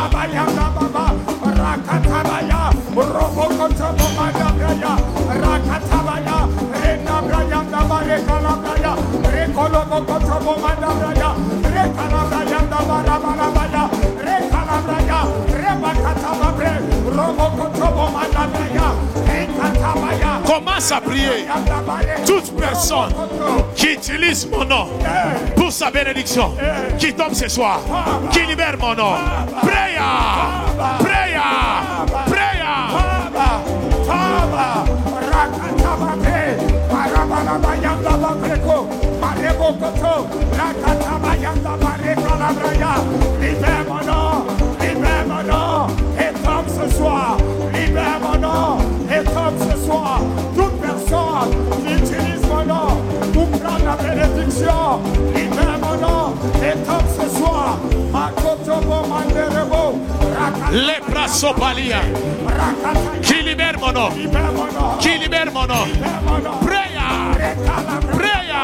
[SPEAKER 4] Abayanda baba, rakatabaya, robo kotobo manda braya, rakatabaya, rena brayanda bare kalabraya, rekolobo kotobo manda braya, rekalabrayanda barabalabaya, rekalabraya, rebakatababre, robo kotobo manda braya, rekatabaya.
[SPEAKER 3] Commence à prier. Toute personne qui utilise mon nom pour sa bénédiction, qui tombe ce soir, qui libère mon nom. Prayer. Prayer. Prayer.
[SPEAKER 4] Libère mon nom, libère mon nom, et tombe ce soir, libère mon nom, et tombe ce soir. Toute personne qui utilise mon nom
[SPEAKER 3] Les bras sopalia. Qui libère mon nom. Qui libère mon nom. Prayer. Prayer.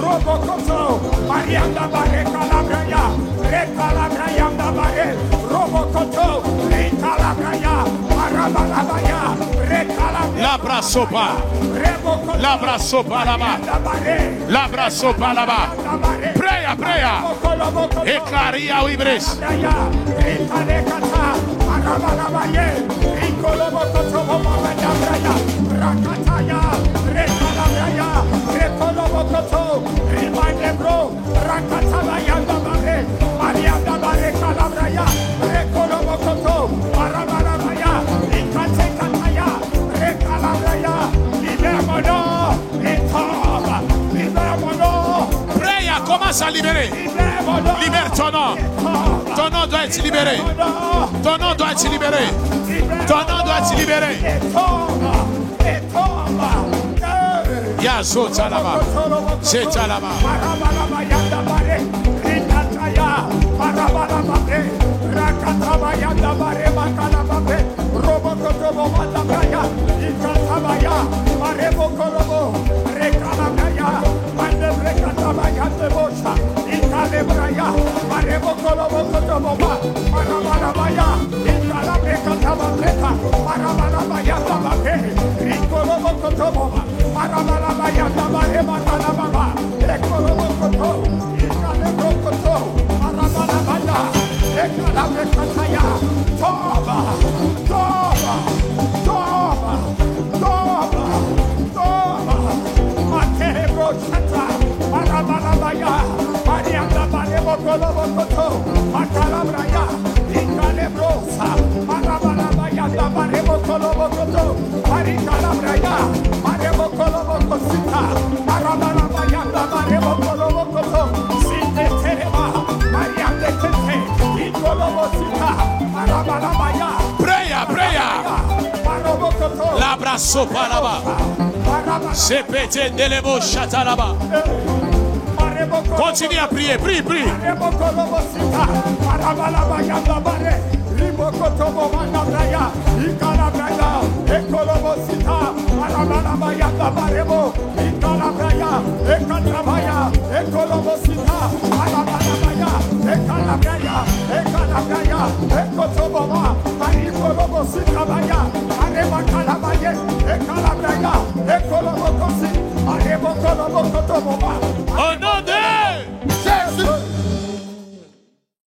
[SPEAKER 5] Robocoto, Marianda Bare Calabraya, Recalabraya Bare, Robocoto, Recalabraya, Marabalabaya, Recalabraya.
[SPEAKER 3] Labra sopa. Labra sopa là-bas. Labra sopa là-bas. Prayer, prayer. Eclaria Ibris.
[SPEAKER 5] Recalekata, Marabalabaya, Incolobocoto, Mamadabraya, Rakataya, Recalabraya, Recolobocoto, Rimandebro, Rakatabaya, Bare, Maria Bare Calabraya, Recolobocoto, Marabalabaya, Incatekataya, Recalabraya, Libermono, Etova, Libermono.
[SPEAKER 3] Prayer, commence à libérer. Libère ton nom. Ton nom doit être libéré. Ton nom doit être libéré. Ton nom doit être libéré. Yazo Talaba. C'est Talaba. Prayer, prayer. Labra sopa là-bas. C'est pété de l'émo chata là-bas. Continue à prier, prie, prie.